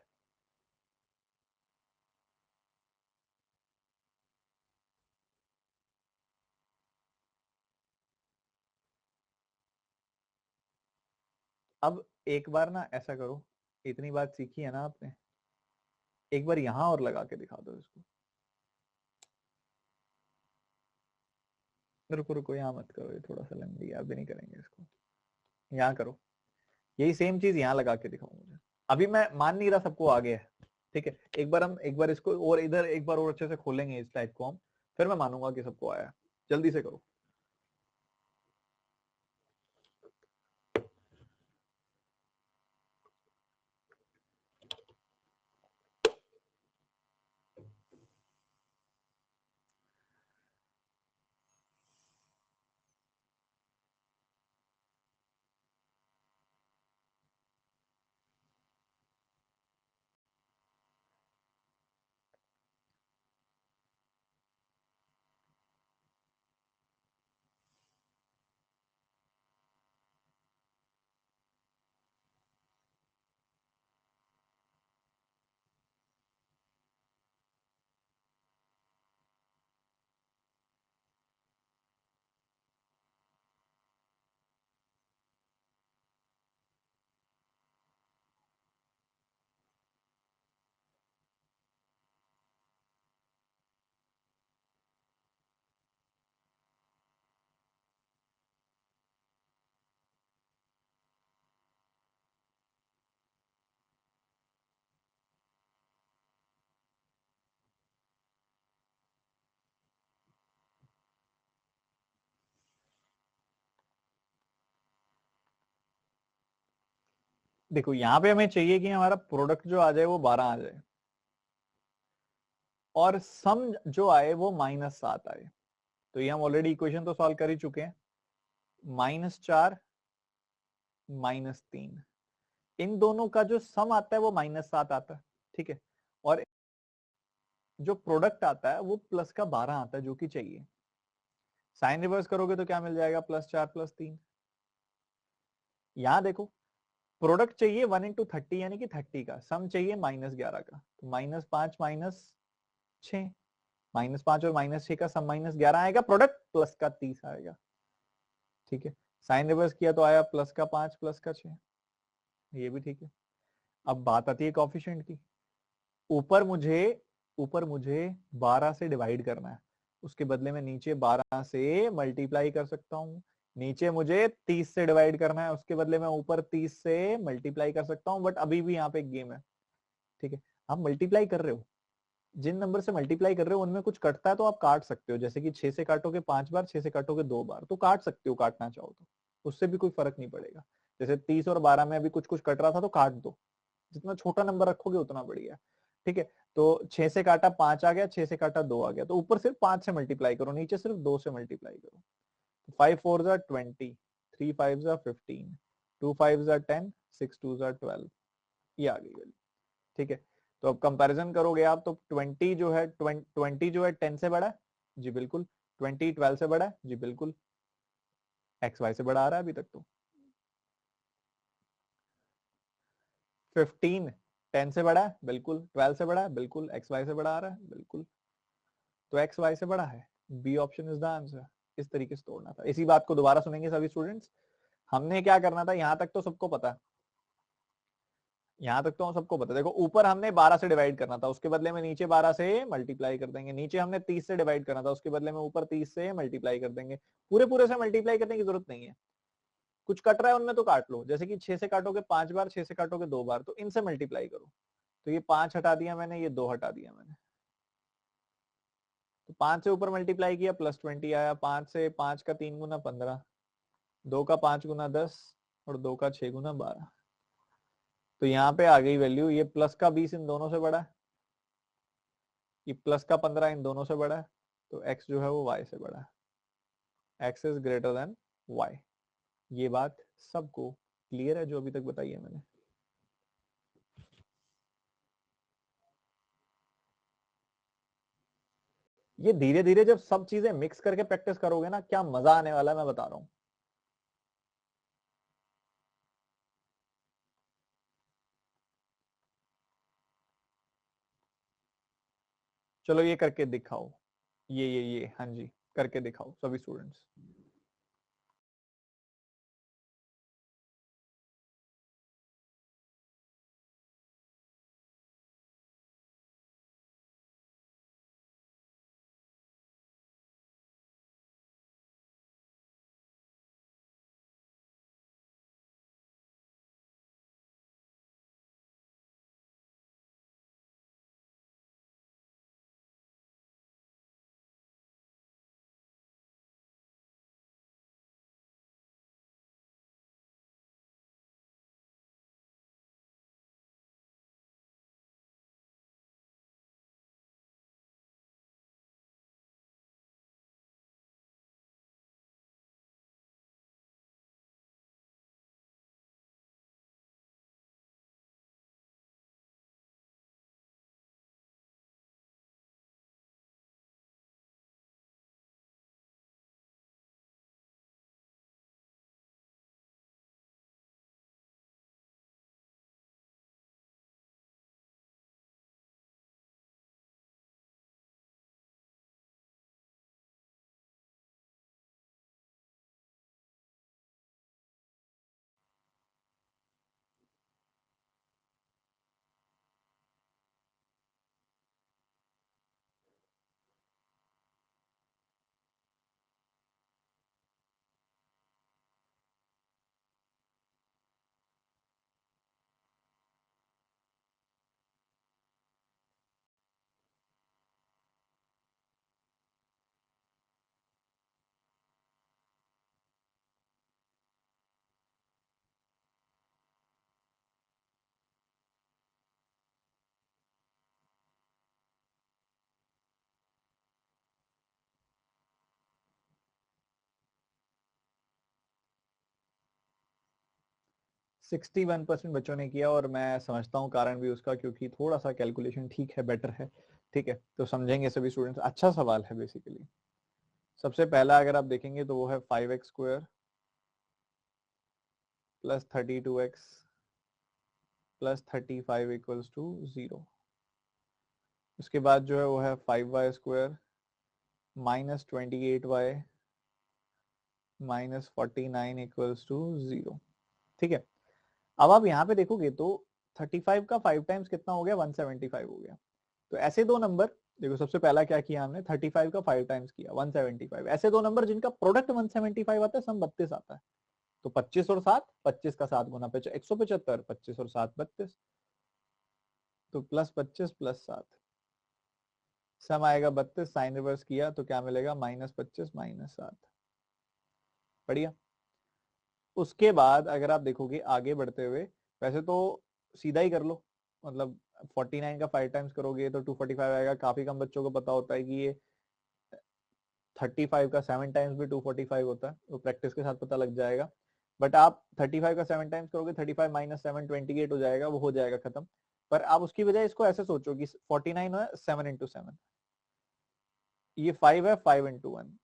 Speaker 1: अब एक बार ना ऐसा करो, इतनी बात सीखी है ना आपने, एक बार यहां और लगा के दिखा दो इसको। रुको रुको, यहाँ मत करो, ये थोड़ा सा लंबी है, अभी नहीं करेंगे इसको, यहाँ करो। यही सेम चीज यहाँ लगा के दिखाओ मुझे। अभी मैं मान नहीं रहा सबको आगे है, ठीक है। एक बार इसको और इधर एक बार और अच्छे से खोलेंगे इस टाइप को हम, फिर मैं मानूंगा कि सबको आया है। जल्दी से करो। देखो यहाँ पे हमें चाहिए कि हमारा प्रोडक्ट जो आ जाए वो 12 आ जाए और सम जो आए वो -7 आए। तो ये हम ऑलरेडी इक्वेशन तो सॉल्व कर ही चुके हैं। -4 -3, इन दोनों का जो सम आता है वो -7 आता है, ठीक है। और जो प्रोडक्ट आता है वो +12 आता है जो कि चाहिए। साइन रिवर्स करोगे तो क्या मिल जाएगा, +4 +3। यहां देखो प्रोडक्ट चाहिए 1 × 30 यानी कि 30 का, सम चाहिए -11 का, तो -5 -6, -5 और -6 का सम -11 आएगा, प्रोडक्ट प्लस का 30 आएगा, ठीक है। साइन रिवर्स किया तो आया +5 +6, ये भी ठीक है। अब बात आती है कोफिशिएंट की। ऊपर मुझे ऊपर मुझे 12 से डिवाइड करना है, उसके बदले में नीचे 12 से मल्टीप्लाई कर सकता हूँ। नीचे मुझे 30 से डिवाइड करना है, उसके बदले में ऊपर 30 से मल्टीप्लाई कर सकता हूँ, बट अभी भी यहाँ पे एक गेम है, ठीक है। आप मल्टीप्लाई कर रहे हो, जिन नंबर से मल्टीप्लाई कर रहे हो उनमें कुछ कटता है तो आप काट सकते हो, जैसे कि 6 से काटोगे 5 बार, 6 से काटोगे 2 बार, तो काट सकते हो काटना चाहो तो, उससे भी कोई फर्क नहीं पड़ेगा। जैसे 30 और 12 में अभी कुछ कुछ कट रहा था तो काट दो, जितना छोटा नंबर रखोगे उतना बढ़िया, ठीक है। तो 6 से काटा 5 आ गया, 6 से काटा 2 आ गया, तो ऊपर सिर्फ 5 से मल्टीप्लाई करो, नीचे सिर्फ 2 से मल्टीप्लाई करो। 5 4 जा 20, 3 5 जा 15, 2 5 जा 10, 6 2 जा 12, ये आ गई वैल्यू, ठीक है। तो अब कंपैरिजन करोगे आप तो 20 जो है 20 जो है 10 से बड़ा है, जी बिल्कुल। 20 12 से बड़ा है, जी बिल्कुल। एक्स वाई से बड़ा आ रहा है अभी तक तो। 15 10 से बड़ा है, बिल्कुल। 12 से बड़ा है, बिल्कुल। एक्स वाई से बड़ा आ रहा है, बिल्कुल। तो एक्स वाई से बड़ा है, B option is the answer. इस तरीके से तोड़ना था। इसी बात को दोबारा सुनेंगे सभी स्टूडेंट्स। हमने क्या करना था, यहां तक तो सबको पता है, यहां तक तो सबको पता है। देखो ऊपर हमने 12 से डिवाइड करना था, उसके बदले में नीचे 12 से मल्टीप्लाई कर देंगे। नीचे हमने 30 से डिवाइड करना था, उसके बदले में ऊपर 30 से मल्टीप्लाई कर देंगे। पूरे पूरे से मल्टीप्लाई करने की जरूरत नहीं है, कुछ कट रहा है उनमें तो काट लो। जैसे कि 6 से काटोगे 5 बार, 6 से काटोगे 2 बार, तो इनसे मल्टीप्लाई करो। तो ये 5 हटा दिया मैंने, ये 2 हटा दिया मैंने, तो 5 से ऊपर मल्टीप्लाई किया +20 आया। 5 से 5 का 3 गुना 15, 2 का 5 गुना 10 और 2 का 6 गुना 12। तो यहाँ पे आ गई वैल्यू, ये प्लस का 20 इन दोनों से बड़ा है, ये प्लस का 15 इन दोनों से बड़ा है, तो x जो है वो y से बड़ा है। x is greater than y। ये बात सबको क्लियर है जो अभी तक बताई है मैंने। ये धीरे धीरे जब सब चीजें मिक्स करके प्रैक्टिस करोगे ना, क्या मजा आने वाला है मैं बता रहा हूं। चलो ये करके दिखाओ, ये हाँ जी, करके दिखाओ सभी स्टूडेंट्स। 61% बच्चों ने किया, और मैं समझता हूँ कारण भी उसका, क्योंकि थोड़ा सा कैलकुलेशन ठीक है, बेटर है। ठीक है, तो समझेंगे सभी स्टूडेंट्स। अच्छा सवाल है बेसिकली। सबसे पहला अगर आप देखेंगे तो वो है 5x square plus 32x plus 35 equals to 0। उसके बाद जो है वो है 5y square minus 28y minus 49 equals to 0। ठीक है, अब आप यहाँ पे देखोगे तो 35 का 5 टाइम्स कितना हो गया, 175 हो गया। तो ऐसे दो नंबर, देखो सबसे पहला क्या किया हमने, 35 का 5 टाइम्स किया 175। ऐसे दो नंबर जिनका प्रोडक्ट 175 आता है, सम 32 आता है। तो 25 और 7, 25 का 7 गुना 175, 25 और 7 32, तो प्लस 25 प्लस 7, सम आएगा 32। साइन रिवर्स किया तो क्या मिलेगा, माइनस 25 माइनस 7। बढ़िया। उसके बाद अगर आप देखोगे आगे बढ़ते हुए, वैसे तो सीधा ही कर लो, मतलब 49 का 5 टाइम्स करोगे तो 245 आएगा। काफी कम बच्चों को पता होता है कि ये 35 का 7 टाइम्स भी 245 होता है, वो प्रैक्टिस के साथ पता लग जाएगा। बट आप 35 का 7 टाइम्स करोगे, 35 माइनस 7 28 हो जाएगा, वो हो जाएगा खत्म। पर आप उसकी बजाय इसको ऐसे सोचो कि 49 है 7 इंटू 7, ये 5 है 5 इंटू 1।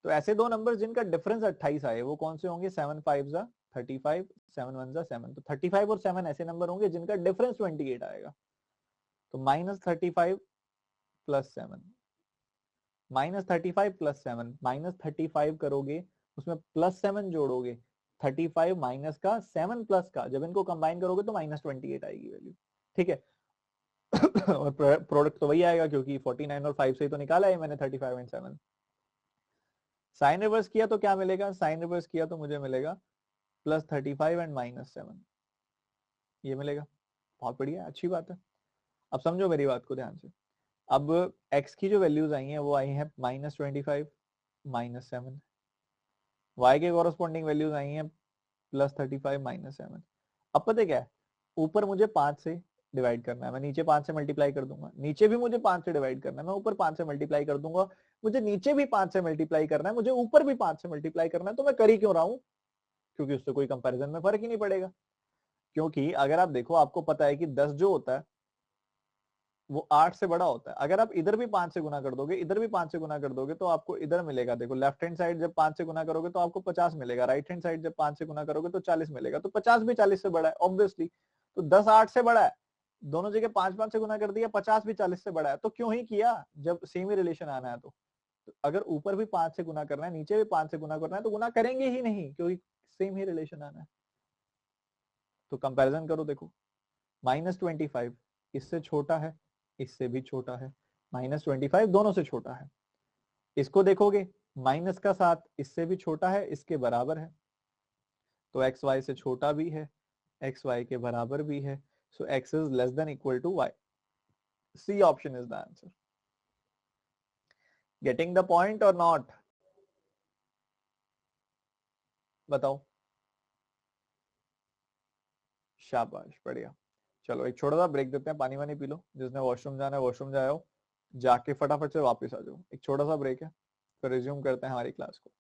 Speaker 1: तो ऐसे दो नंबर जिनका डिफरेंस 28 आए वो कौन से होंगे, 7 5 जा 35, 7 1 जा 7। तो 35 और 7 ऐसे नंबर होंगे जिनका डिफरेंस 28 आएगा। तो minus 35 plus 7, minus 35 plus 7, minus 35 करोगे उसमें प्लस 7 जोड़ोगे, 35 माइनस का 7 प्लस का, जब इनको कंबाइन करोगे तो माइनस 28 आएगी वैल्यू। ठीक है। और प्रोडक्ट तो वही आएगा क्योंकि 49 और 5 से ही तो निकाला है मैंने 35 एंड 7। साइन रिवर्स किया तो क्या मिलेगा, साइन रिवर्स किया तो मुझे मिलेगा प्लस 35 एंड माइनस 7, ये मिलेगा। बहुत बढ़िया, अच्छी बात है। अब समझो मेरी बात को ध्यान से। अब x की जो वैल्यूज आई हैं वो आई हैं माइनस 25 माइनस 7, y के कॉरस्पॉन्डिंग वैल्यूज आई हैं प्लस 35 माइनस 7। अब पता है क्या है, ऊपर मुझे 5 से डिवाइड करना है, मैं नीचे 5 से मल्टीप्लाई कर दूंगा, नीचे भी मुझे 5 से डिवाइड करना है, मैं ऊपर 5 से मल्टीप्लाई कर दूंगा, मुझे नीचे भी 5 से मल्टीप्लाई करना है, मुझे ऊपर भी 5 से मल्टीप्लाई करना है। तो मैं कर ही क्यों रहा हूं, क्योंकि उससे कोई कंपैरिजन में फर्क ही नहीं पड़ेगा। क्योंकि अगर आप देखो, आपको पता है कि 10 जो होता है वो 8 से बड़ा होता है। अगर आप इधर भी 5 से गुना कर दोगे, इधर भी 5 से गुना कर दोगे, तो आपको इधर मिलेगा, देखो लेफ्ट हैंड साइड जब 5 से गुना करोगे तो आपको 50 मिलेगा, राइट हैंड साइड जब 5 से गुना करोगे तो 40 मिलेगा। तो 50 भी 40 से बड़ा है ऑब्वियसली। तो 10 8 से बड़ा है, दोनों जगह 5 5 से गुना कर दिया, 50 भी 40 से बड़ा है। तो क्यों ही किया, जब सेम ही रिलेशन आना है तो अगर ऊपर भी 5 से गुना करना है, नीचे भी 5 से गुना करना है, तो गुना करेंगे ही नहीं, क्योंकि सेम ही रिलेशन आना है। तो कंपैरिजन करो, देखो माइनस 25 इससे छोटा है, इससे भी छोटा है, माइनस 25 दोनों से छोटा है। इसको देखोगे, माइनस का 7 इससे भी छोटा है, इसके बराबर है, तो एक्स वाई से छोटा भी है, एक्स वाई के बराबर भी है। So X is less than equal to Y. C option is the answer. Getting the point और नॉट, बताओ। शाबाश, बढ़िया। चलो एक छोटा सा ब्रेक देते हैं, पानी वानी पी लो, जिसने वॉशरूम जाना है वॉशरूम जाओ, जाके फटाफट से वापस आ जाओ। एक छोटा सा ब्रेक है, फिर रिज्यूम करते हैं हमारी क्लास को।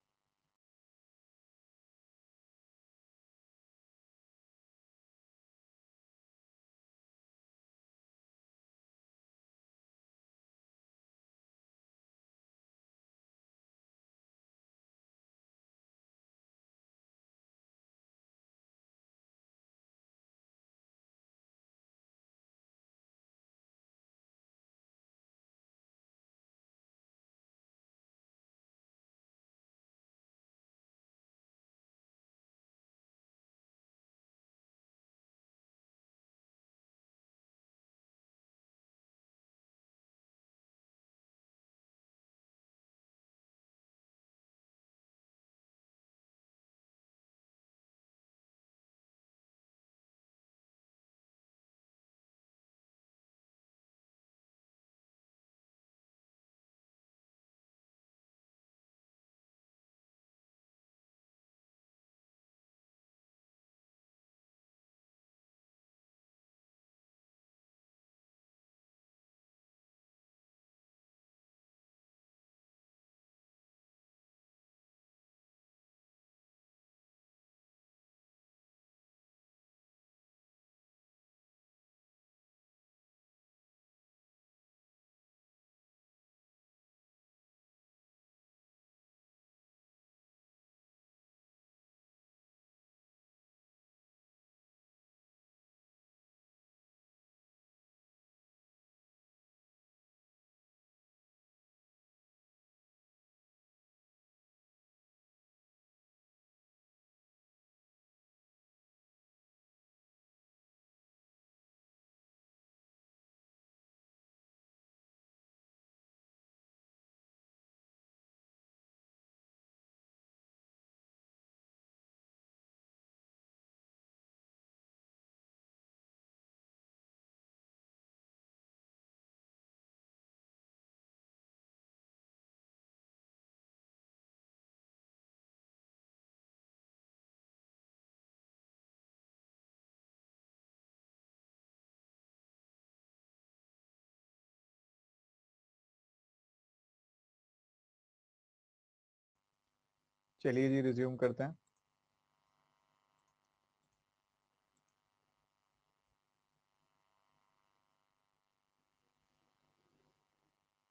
Speaker 1: चलिए जी रिज्यूम करते हैं।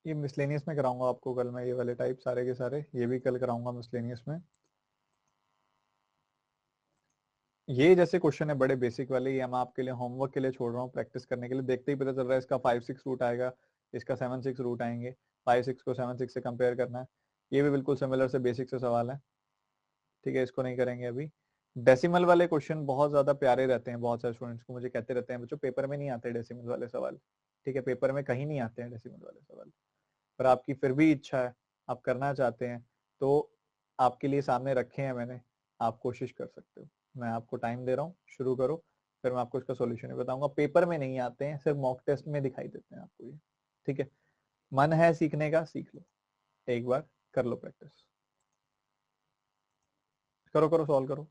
Speaker 1: ये मिसलेनियस में कराऊंगा आपको कल मैं, ये वाले टाइप सारे के सारे ये भी कल कराऊंगा मिसलेनियस में। ये जैसे क्वेश्चन है बड़े बेसिक वाले, ये मैं आपके लिए होमवर्क के लिए छोड़ रहा हूँ, प्रैक्टिस करने के लिए। देखते ही पता चल रहा है इसका 5-6 रूट आएगा, इसका 7-6 रूट आएंगे। 5-6 को 7-6 से कंपेयर करना है। ये भी बिल्कुल सिमिलर से बेसिक से सवाल है, ठीक है, इसको नहीं करेंगे अभी। डेसिमल वाले क्वेश्चन बहुत ज्यादा प्यारे रहते हैं, बहुत सारे स्टूडेंट्स को मुझे कहते रहते हैं बच्चों पेपर में नहीं आते डेसिमल वाले सवाल। ठीक है, पेपर में कहीं नहीं आते हैं डेसिमल वाले सवाल, पर आपकी फिर भी इच्छा है, आप करना चाहते हैं, तो आपके लिए सामने रखे हैं मैंने, आप कोशिश कर सकते हो। मैं आपको टाइम दे रहा हूँ, शुरू करो, फिर मैं आपको इसका सॉल्यूशन भी बताऊंगा। पेपर में नहीं आते हैं, सिर्फ मॉक टेस्ट में दिखाई देते हैं आपको ये, ठीक है। मन है सीखने का, सीख लो, एक बार कर लो प्रैक्टिस, करो करो सॉल्व करो।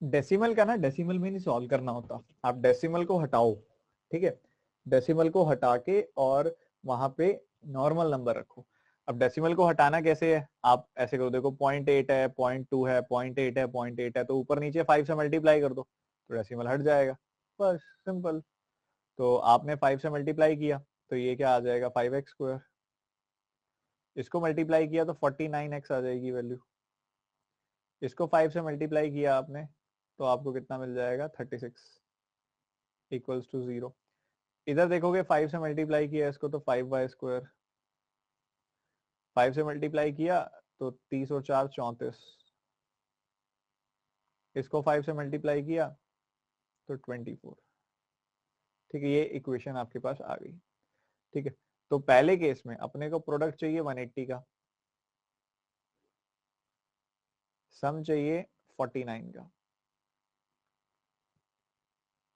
Speaker 1: डेसिमल का ना डेसिमल में नहीं सॉल्व करना होता, आप डेसिमल को हटाओ, ठीक है, डेसिमल को हटा के और वहां पे नॉर्मल नंबर रखो। अब डेसिमल को हटाना कैसे है, आप ऐसे करो, देखो 0.8 है, 0.2 है, 0.8 है, 0.8 है, तो ऊपर नीचे 5 से मल्टीप्लाई कर दो तो डेसिमल हट जाएगा, बस सिंपल। तो आपने 5 से मल्टीप्लाई किया तो ये क्या आ जाएगा 5x², इसको मल्टीप्लाई किया तो 49x आ जाएगी वैल्यू, इसको 5 से मल्टीप्लाई किया आपने तो आपको कितना मिल जाएगा 36 इक्वल्स टू 0। इधर देखोगे 5 से मल्टीप्लाई किया इसको तो 5y², 5 से मल्टीप्लाई किया तो 30 और 4 34, इसको 5 से मल्टीप्लाई किया तो 24। ठीक है, ये इक्वेशन आपके पास आ गई, ठीक है। तो पहले केस में अपने को प्रोडक्ट चाहिए 180 का, सम चाहिए 49 का,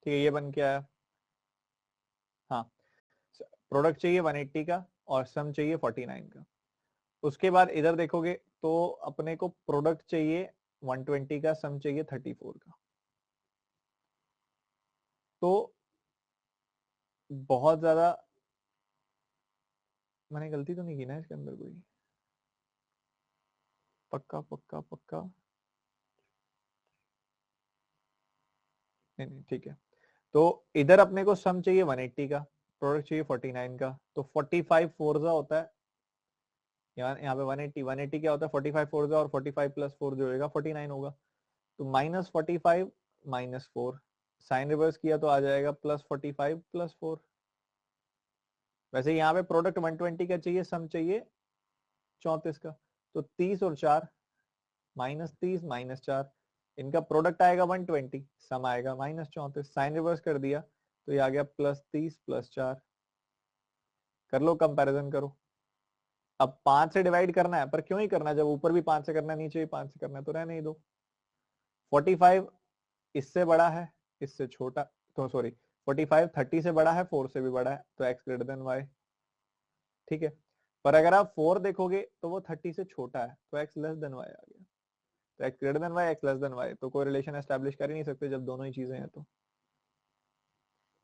Speaker 1: ठीक है, ये बन के आया। हाँ, प्रोडक्ट चाहिए 180 का और सम चाहिए 49 का। उसके बाद इधर देखोगे तो अपने को प्रोडक्ट चाहिए 120 का, सम चाहिए 34 का। तो बहुत ज्यादा मैंने गलती तो नहीं की ना इसके अंदर कोई, पक्का पक्का पक्का, नहीं नहीं ठीक है। तो इधर अपने को सम चाहिए 180 का, प्रोडक्ट चाहिए 49 का, तो 45 फोरजा होता है, यहाँ पे 180, 180 क्या होता है 45 फोरजा, और 45 प्लस 4 जो होगा 49 होगा, तो -45 -4, साइन रिवर्स किया तो आ जाएगा +45 +4। वैसे यहाँ पे प्रोडक्ट 120 का चाहिए, सम चाहिए 34 का, तो 30 और 4 -30 -4, इनका प्रोडक्ट आएगा 120, सम आएगा -34, साइन रिवर्स कर दिया तो ये आ गया +30 +4। कर लो कंपैरिजन करो। अब 5 से डिवाइड करना है, पर क्यों ही करना है, जब ऊपर भी 5 से करना है नीचे भी 5 से करना है तो रहने ही दो। 45 इससे बड़ा है, इससे छोटा, तो सॉरी 45 30 से बड़ा है, 4 से भी बड़ा है, तो x ग्रेटर देन y, ठीक है। पर अगर आप 4 देखोगे तो वो 30 से छोटा है, तो x लेस देन y आ गया, तो x greater than y x less than y, तो कोई रिलेशन एस्टेब्लिश कर ही नहीं सकते जब दोनों ही चीजें हैं तो।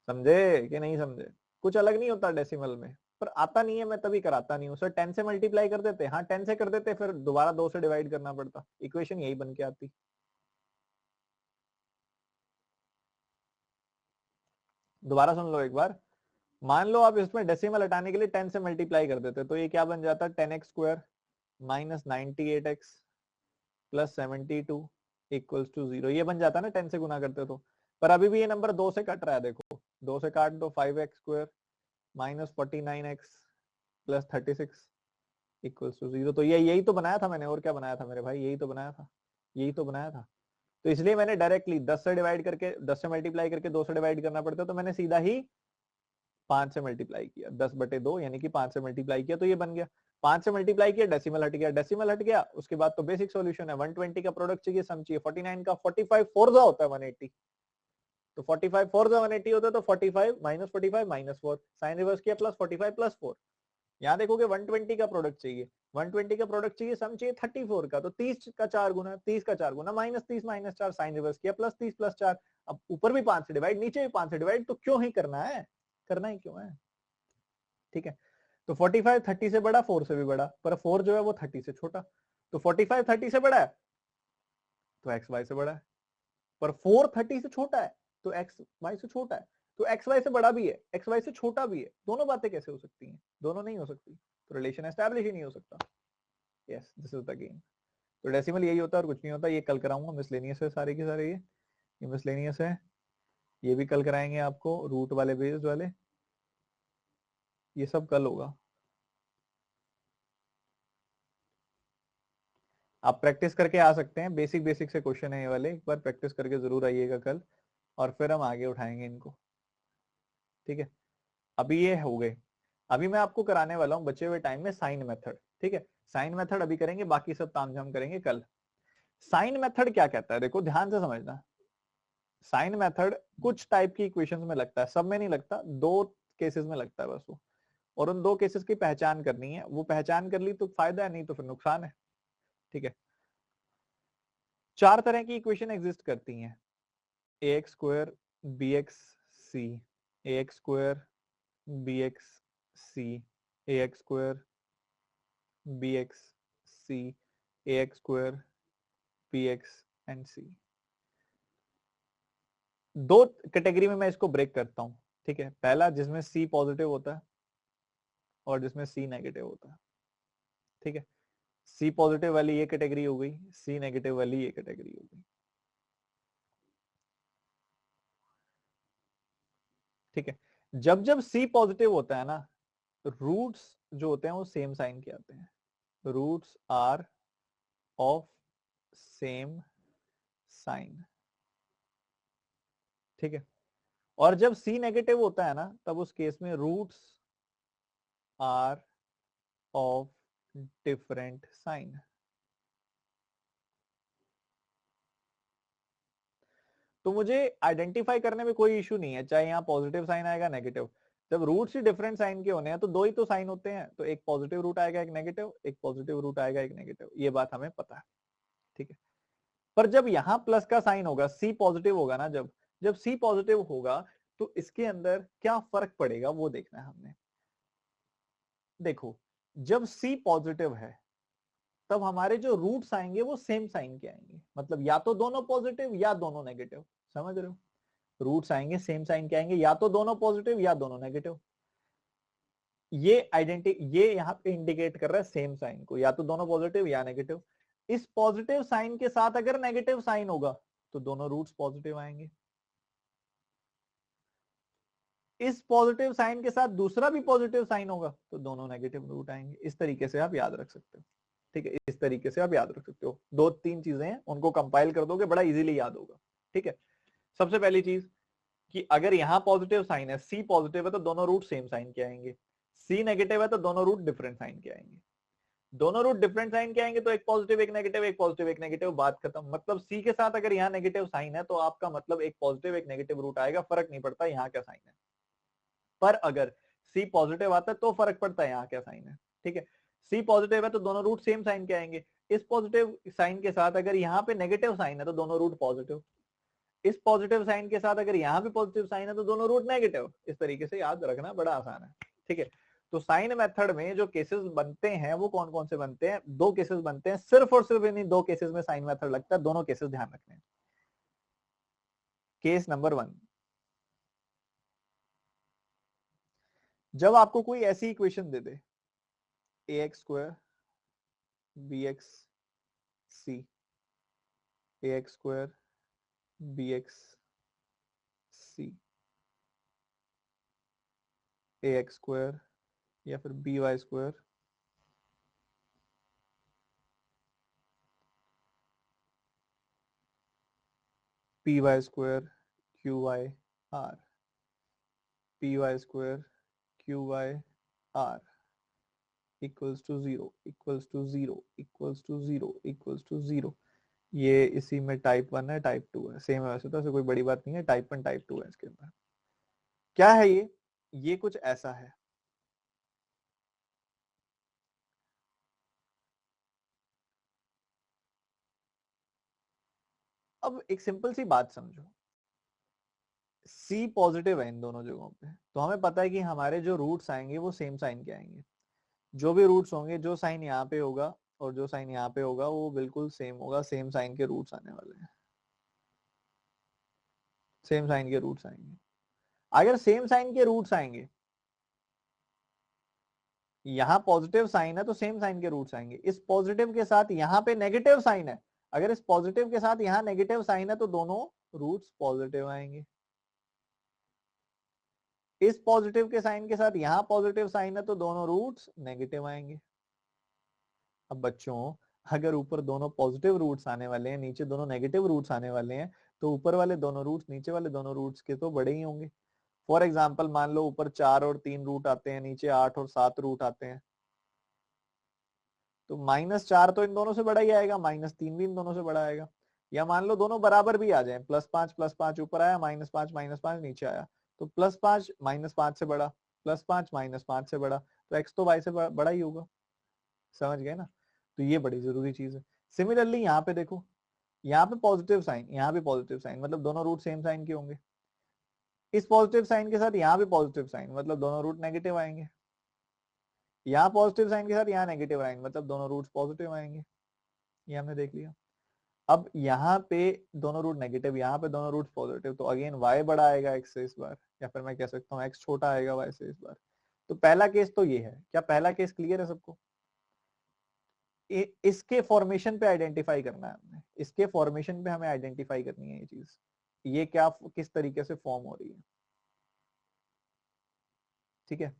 Speaker 1: समझे कि नहीं समझे, कुछ अलग नहीं होता डेसिमल में, पर आता नहीं है, मैं तभी कराता नहीं हूँ सर। 10 से मल्टीप्लाई कर देते, हाँ 10 से कर देते, फिर दोबारा 2 से डिवाइड करना पड़ता, इक्वेशन यही बन के आती। दोबारा सुन लो एक बार, मान लो आप इसमें डेसिमल हटाने के लिए 10 से मल्टीप्लाई कर देते, तो ये क्या बन जाता, 10x² -98x +72 इक्वल्स टू 0, ये बन जाता ना 10 से गुना करते तो। पर अभी भी ये नंबर 2 से कट रहा है, देखो 2 से काट दो 5x² minus 49x plus 36 equals to 0। तो यही तो बनाया था मैंने, और क्या बनाया था मेरे भाई, यही तो बनाया था, यही तो बनाया था। तो इसलिए मैंने डायरेक्टली 10 से डिवाइड करके, 10 से मल्टीप्लाई करके 2 से डिवाइड करना पड़ता, तो मैंने सीधा ही 5 से मल्टीप्लाई किया, 10/2 यानी कि 5 से मल्टीप्लाई किया तो ये बन गया। 5 से मल्टीप्लाई किया, डेसिमल हट गया, डेसिमल हट गया, उसके बाद तो बेसिक सॉल्यूशन है। 120 का प्रोडक्ट चाहिए, सम चाहिए, 49 का 45 फोर्जा होता है 180, तो 45 फोर्जा 180 होता है, तो 45 माइनस 45 माइनस 4, साइन रिवर्स किया, प्लस 45 प्लस 4। यहाँ देखोगे 120 का प्रोडक्ट चाहिए, 120 का प्रोडक्ट चाहिए, सम चाहिए 34 का, तो 30 का 4 गुना, 30 का 4 गुना, माइनस 30 माइनस 4, साइन रिवर्स किया, प्लस 30 प्लस 4। अब ऊपर भी 5 से डिवाइड, नीचे भी 5 से डिवाइड, तो क्यों ही करना है, करना ही क्यों है। ठीक है, तो 45 30 से बड़ा, 4 से भी बड़ा, पर 4 जो है वो 30 से छोटा। तो 45 30 से बड़ा है तो एक्स वाई से बड़ा है, पर 4 30 से छोटा है तो एक्स वाई से छोटा है। तो एक्स वाई से बड़ा भी है, एक्स वाई से छोटा भी है, दोनों बातें कैसे हो सकती हैं, दोनों नहीं हो सकती, तो रिलेशन एस्टैब्लिश ही नहीं हो सकता। Yes, this is the game. तो डेसिमल यही होता है और कुछ नहीं होता। ये कल कराऊंगा, मिसलेनियस है सारे के सारे, ये मिसलेनियस है, ये भी कल कराएंगे आपको, रूट वाले बेस्ड वाले, ये सब कल होगा। आप प्रैक्टिस करके आ सकते हैं, बेसिक बेसिक से क्वेश्चन है ये वाले, एक बार प्रैक्टिस करके जरूर आइएगा कल, और फिर हम आगे उठाएंगे इनको। ठीक है, अभी ये हो गए। अभी मैं आपको कराने वाला हूँ बचे हुए टाइम में साइन मेथड। ठीक है, साइन मेथड अभी करेंगे, बाकी सब तामझाम करेंगे कल। साइन मेथड क्या कहता है, देखो ध्यान से समझना। साइन मेथड कुछ टाइप की इक्वेशंस में लगता है, सब में नहीं लगता, 2 केसेस में लगता है बस वो, और उन 2 केसेस की पहचान करनी है। वो पहचान कर ली तो फायदा है, नहीं तो फिर नुकसान है। ठीक है, 4 तरह की इक्वेशन एग्जिस्ट करती हैं, A x square B x C, A x square B x C, A x square B x C, A x square B X and C. 2 category में मैं इसको ब्रेक करता हूं। ठीक है, पहला जिसमें सी पॉजिटिव होता है और जिसमें सी नेगेटिव होता है। ठीक है, सी पॉजिटिव वाली ये कैटेगरी हो गई, सी नेगेटिव वाली ये कैटेगरी हो गई। ठीक है, जब जब सी पॉजिटिव होता है ना, रूट्स जो होते हैं वो सेम साइन के आते हैं, roots are of same sign. ठीक है, और जब सी नेगेटिव होता है ना, तब उस केस में roots are of different sign. तो मुझे आइडेंटिफाई करने में कोई इशू नहीं है, चाहे यहाँ पॉजिटिव साइन आएगा नेगेटिव। जब रूट्स ही डिफरेंट साइन के होने हैं तो 2 ही तो साइन होते हैं, तो एक पॉजिटिव रूट आएगा, एक नेगेटिव, एक पॉजिटिव रूट आएगा, एक नेगेटिव, ये बात हमें पता है। ठीक है, पर जब यहाँ प्लस का साइन होगा, सी पॉजिटिव होगा ना, जब जब सी पॉजिटिव होगा तो इसके अंदर क्या फर्क पड़ेगा वो देखना है हमने। देखो, जब सी पॉजिटिव है तब हमारे जो रूट्स आएंगे वो सेम साइन के आएंगे, मतलब या तो दोनों पॉजिटिव या दोनों नेगेटिव। समझ रहे हो, रूट्स आएंगे सेम साइन के आएंगे, या तो दोनों पॉजिटिव या दोनों नेगेटिव। ये यहाँ पे इंडिकेट कर रहा है सेम साइन को, या तो दोनों पॉजिटिव या नेगेटिव। इस पॉजिटिव साइन के साथ अगर नेगेटिव साइन होगा तो दोनों रूट्स पॉजिटिव आएंगे। इस पॉजिटिव साइन के साथ दूसरा भी पॉजिटिव साइन होगा तो दोनों नेगेटिव रूट आएंगे। इस तरीके से आप याद रख सकते हो। ठीक है, इस तरीके से आप याद रख सकते हो। 2-3 चीजें हैं, उनको कंपाइल कर दोगे, बड़ा इजीली याद होगा। ठीक है, सबसे पहली चीज कि अगर यहाँ पॉजिटिव साइन है, सी पॉजिटिव है, तो दोनों रूट सेम साइन के आएंगे। सी नेगेटिव है तो दोनों रूट डिफरेंट साइन के आएंगे। दोनों रूट डिफरेंट साइन के आएंगे तो एक पॉजिटिव एक नेगेटिव, एक पॉजिटिव एक नेगेटिव, बात खत्म। मतलब सी के साथ अगर यहाँ नेगेटिव साइन है तो आपका मतलब एक पॉजिटिव एक नेगेटिव रूट आएगा, फर्क नहीं पड़ता यहाँ क्या साइन है। पर अगर सी पॉजिटिव आता है तो फर्क पड़ता है यहाँ क्या साइन है। ठीक है, सी पॉजिटिव है तो दोनों रूट सेम साइन के आएंगे। इस पॉजिटिव साइन के साथ अगर यहाँ पे नेगेटिव साइन है तो दोनों रूट पॉजिटिव। इस पॉजिटिव साइन के साथ अगर यहाँ भी पॉजिटिव साइन है तो दोनों रूट नेगेटिव। इस तरीके से याद रखना बड़ा आसान है। ठीक है, तो साइन मेथड में जो केसेस बनते हैं वो कौन कौन से बनते हैं, 2 केसेस बनते हैं, सिर्फ और सिर्फ इन्हीं 2 केसेस में साइन मेथड लगता है। दोनों केसेस ध्यान रखने हैं। केस नंबर 1, जब आपको कोई ऐसी इक्वेशन दे दे, a x square B x C, A x square B x C, A x square या फिर b y square, p y square q y r, p y square q y r equals to zero, equals to zero, equals to zero, equals to zero. ये इसी में type 1 है, type 2 है, same है वैसे तो, ऐसे कोई बड़ी बात नहीं है, टाइप 1 टाइप 2 है इसके अंदर। क्या है ये कुछ ऐसा है। अब एक सिंपल सी बात समझो, सी पॉजिटिव है इन दोनों जगहों पे, तो हमें पता है कि हमारे जो रूट्स आएंगे वो सेम साइन के आएंगे। जो भी रूट्स होंगे, जो साइन यहाँ पे होगा और जो साइन यहाँ पे होगा वो बिल्कुल सेम होगा, सेम साइन के रूट्स आने वाले हैं, सेम साइन के रूट्स आएंगे। अगर सेम साइन के रूट्स आएंगे, यहाँ पॉजिटिव साइन है तो सेम साइन के रूट्स आएंगे। इस पॉजिटिव के साथ यहाँ पे नेगेटिव साइन है, अगर इस पॉजिटिव के साथ यहाँ नेगेटिव साइन है तो दोनों रूट्स पॉजिटिव आएंगे। इस पॉजिटिव के साइन के साथ यहाँ पॉजिटिव साइन है तो दोनों रूट्स नेगेटिव आएंगे। अब बच्चों, अगर ऊपर दोनों पॉजिटिव रूट्स आने वाले हैं, नीचे दोनों नेगेटिव रूट्स आने वाले हैं, तो ऊपर वाले दोनों रूट्स नीचे वाले दोनों रूट्स के तो बड़े ही होंगे। फॉर एग्जाम्पल मान लो ऊपर 4 और 3 रूट आते हैं, नीचे 8 और 7 रूट आते हैं, तो -4 तो इन दोनों से बड़ा ही आएगा, -3 भी इन दोनों से बड़ा आएगा। या मान लो दोनों बराबर भी आ जाए, +5 ऊपर आया, -5 नीचे आया, तो +5 -5 से बड़ा, +5 -5 से बड़ा, तो x तो y से बड़ा ही होगा। समझ गए ना? तो ये बड़ी जरूरी चीज है। सिमिलरली यहाँ पे देखो, यहाँ पे पॉजिटिव साइन, यहाँ भी पॉजिटिव साइन, मतलब दोनों रूट सेम साइन के होंगे। इस पॉजिटिव साइन के साथ यहाँ भी पॉजिटिव साइन, मतलब दोनों रूट नेगेटिव आएंगे। यहाँ पॉजिटिव साइन के साथ यहाँ नेगेटिव आएंगे, मतलब दोनों रूट्स पॉजिटिव आएंगे। ये हमने देख लिया। अब यहाँ पे दोनों रूट नेगेटिव, यहाँ पे दोनों रूट पॉजिटिव, तो अगेन y बड़ा आएगा x से इस बार, या फिर मैं कह सकता हूँ x छोटा आएगा y से इस बार। तो पहला केस तो ये है। क्या पहला केस क्लियर है सबको? इसके फॉर्मेशन पे आइडेंटिफाई करना है हमने, इसके फॉर्मेशन पे हमें आइडेंटिफाई करनी है ये चीज, ये क्या किस तरीके से फॉर्म हो रही है। ठीक है,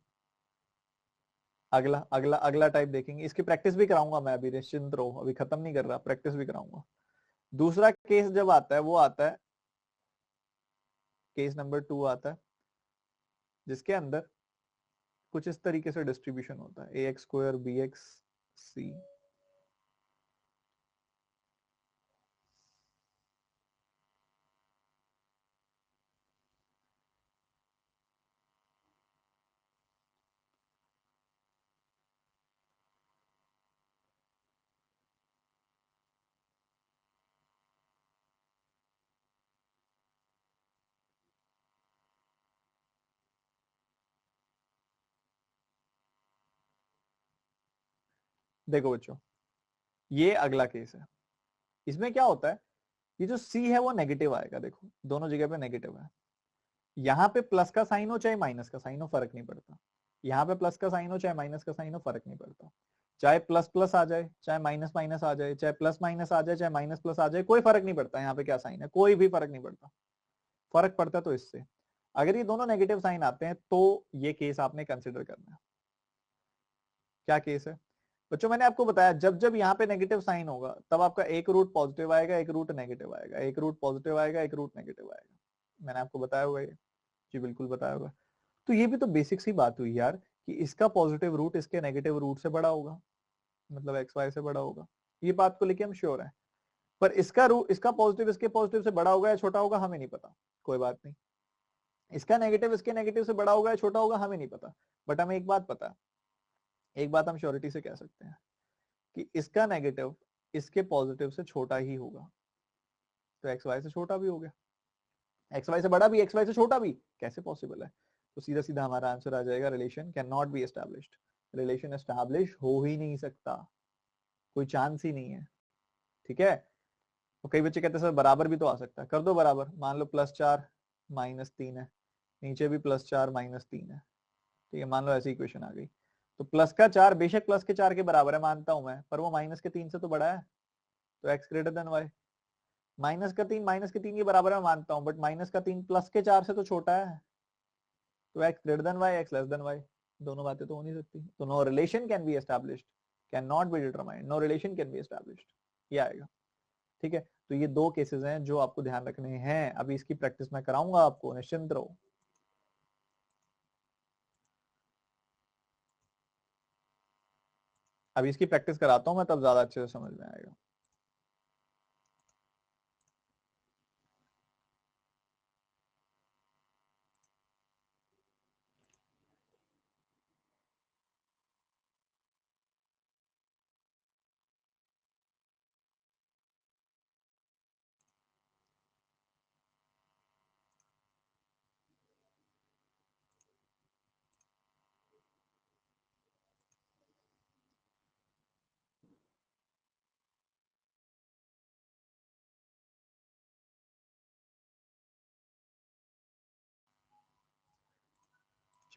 Speaker 1: अगला अगला अगला टाइप देखेंगे, इसकी प्रैक्टिस भी कराऊंगा मैं, अभी निश्चिंत रहो, अभी खत्म नहीं कर रहा, प्रैक्टिस भी कराऊंगा। दूसरा केस जब आता है वो आता है, केस नंबर 2 आता है, जिसके अंदर कुछ इस तरीके से डिस्ट्रीब्यूशन होता है, ax स्क्वायर बी एक्स सी। देखो बच्चों, ये अगला केस है। इसमें क्या होता है, ये जो c है वो नेगेटिव आएगा, देखो दोनों जगह पे नेगेटिव है। यहाँ पे प्लस का साइन हो चाहे माइनस का साइन हो, फर्क नहीं पड़ता। यहाँ पे प्लस का साइन हो चाहे माइनस का साइन हो, फर्क नहीं पड़ता। चाहे प्लस प्लस आ जाए, चाहे माइनस माइनस आ जाए, चाहे प्लस माइनस आ जाए, चाहे माइनस प्लस आ जाए, कोई फर्क नहीं पड़ता यहाँ पे क्या साइन है, कोई भी फर्क नहीं पड़ता। फर्क पड़ता तो इससे, अगर ये दोनों नेगेटिव साइन आते हैं तो ये केस आपने कंसिडर करना है। क्या केस है बच्चों? मैंने आपको बताया, जब जब यहाँ पे नेगेटिव साइन होगा तब आपका एक रूट पॉजिटिव आएगा, एक रूट नेगेटिव आएगा, एक रूट पॉजिटिव आएगा, एक रूट नेगेटिव आएगा। मैंने आपको बताया हुआ है जी, बिल्कुल बताया होगा। तो ये भी तो बेसिक सी बात हुई यार, कि इसका पॉजिटिव रूट इसके नेगेटिव रूट से बड़ा होगा, मतलब एक्स वाई से बड़ा होगा। ये बात को लेके हम श्योर हैं। पर इसका रूट, इसका पॉजिटिव इसके पॉजिटिव से बड़ा होगा या छोटा होगा, हमें नहीं पता, कोई बात नहीं। इसका नेगेटिव इसके नेगेटिव से बड़ा होगा या छोटा होगा, हमें नहीं पता। बट हमें एक बात पता है, एक बात हम श्योरिटी से कह सकते हैं कि इसका नेगेटिव इसके पॉजिटिव से छोटा ही होगा। तो एक्स वाई से छोटा भी हो गया, एक्स वाई से बड़ा भी, एक्स वाई से छोटा भी, कैसे पॉसिबल है? तो सीधा सीधा हमारा आंसर आ जाएगा, relation can not B established. Relation establish हो ही नहीं सकता, कोई चांस ही नहीं है। ठीक है। तो कई बच्चे कहते हैं सर बराबर भी तो आ सकता है, कर दो बराबर। मान लो +4 -3 है, नीचे भी +4 -3 है। ठीक है, मान लो ऐसी इक्वेशन आ गई। तो प्लस का 4 बेशक प्लस के 4 के बराबर है, मानता हूं मैं, पर वो -3 से तो बड़ा है, तो x ग्रेटर देन y। -3 -3 के बराबर है मानता हूं, बट -3 +4 से तो छोटा है। तो x greater than y, x less than y, दोनों बातें तो हो नहीं सकती। तो no relation can be established, can not be determined, no relation can be established, ये आएगा। ठीक है, तो ये दो केसेस हैं जो आपको ध्यान रखने हैं। अभी इसकी प्रैक्टिस मैं कराऊंगा आपको, निश्चिंत रहो। अभी इसकी प्रैक्टिस कराता हूं मैं, तब ज्यादा अच्छे से समझ में आएगा।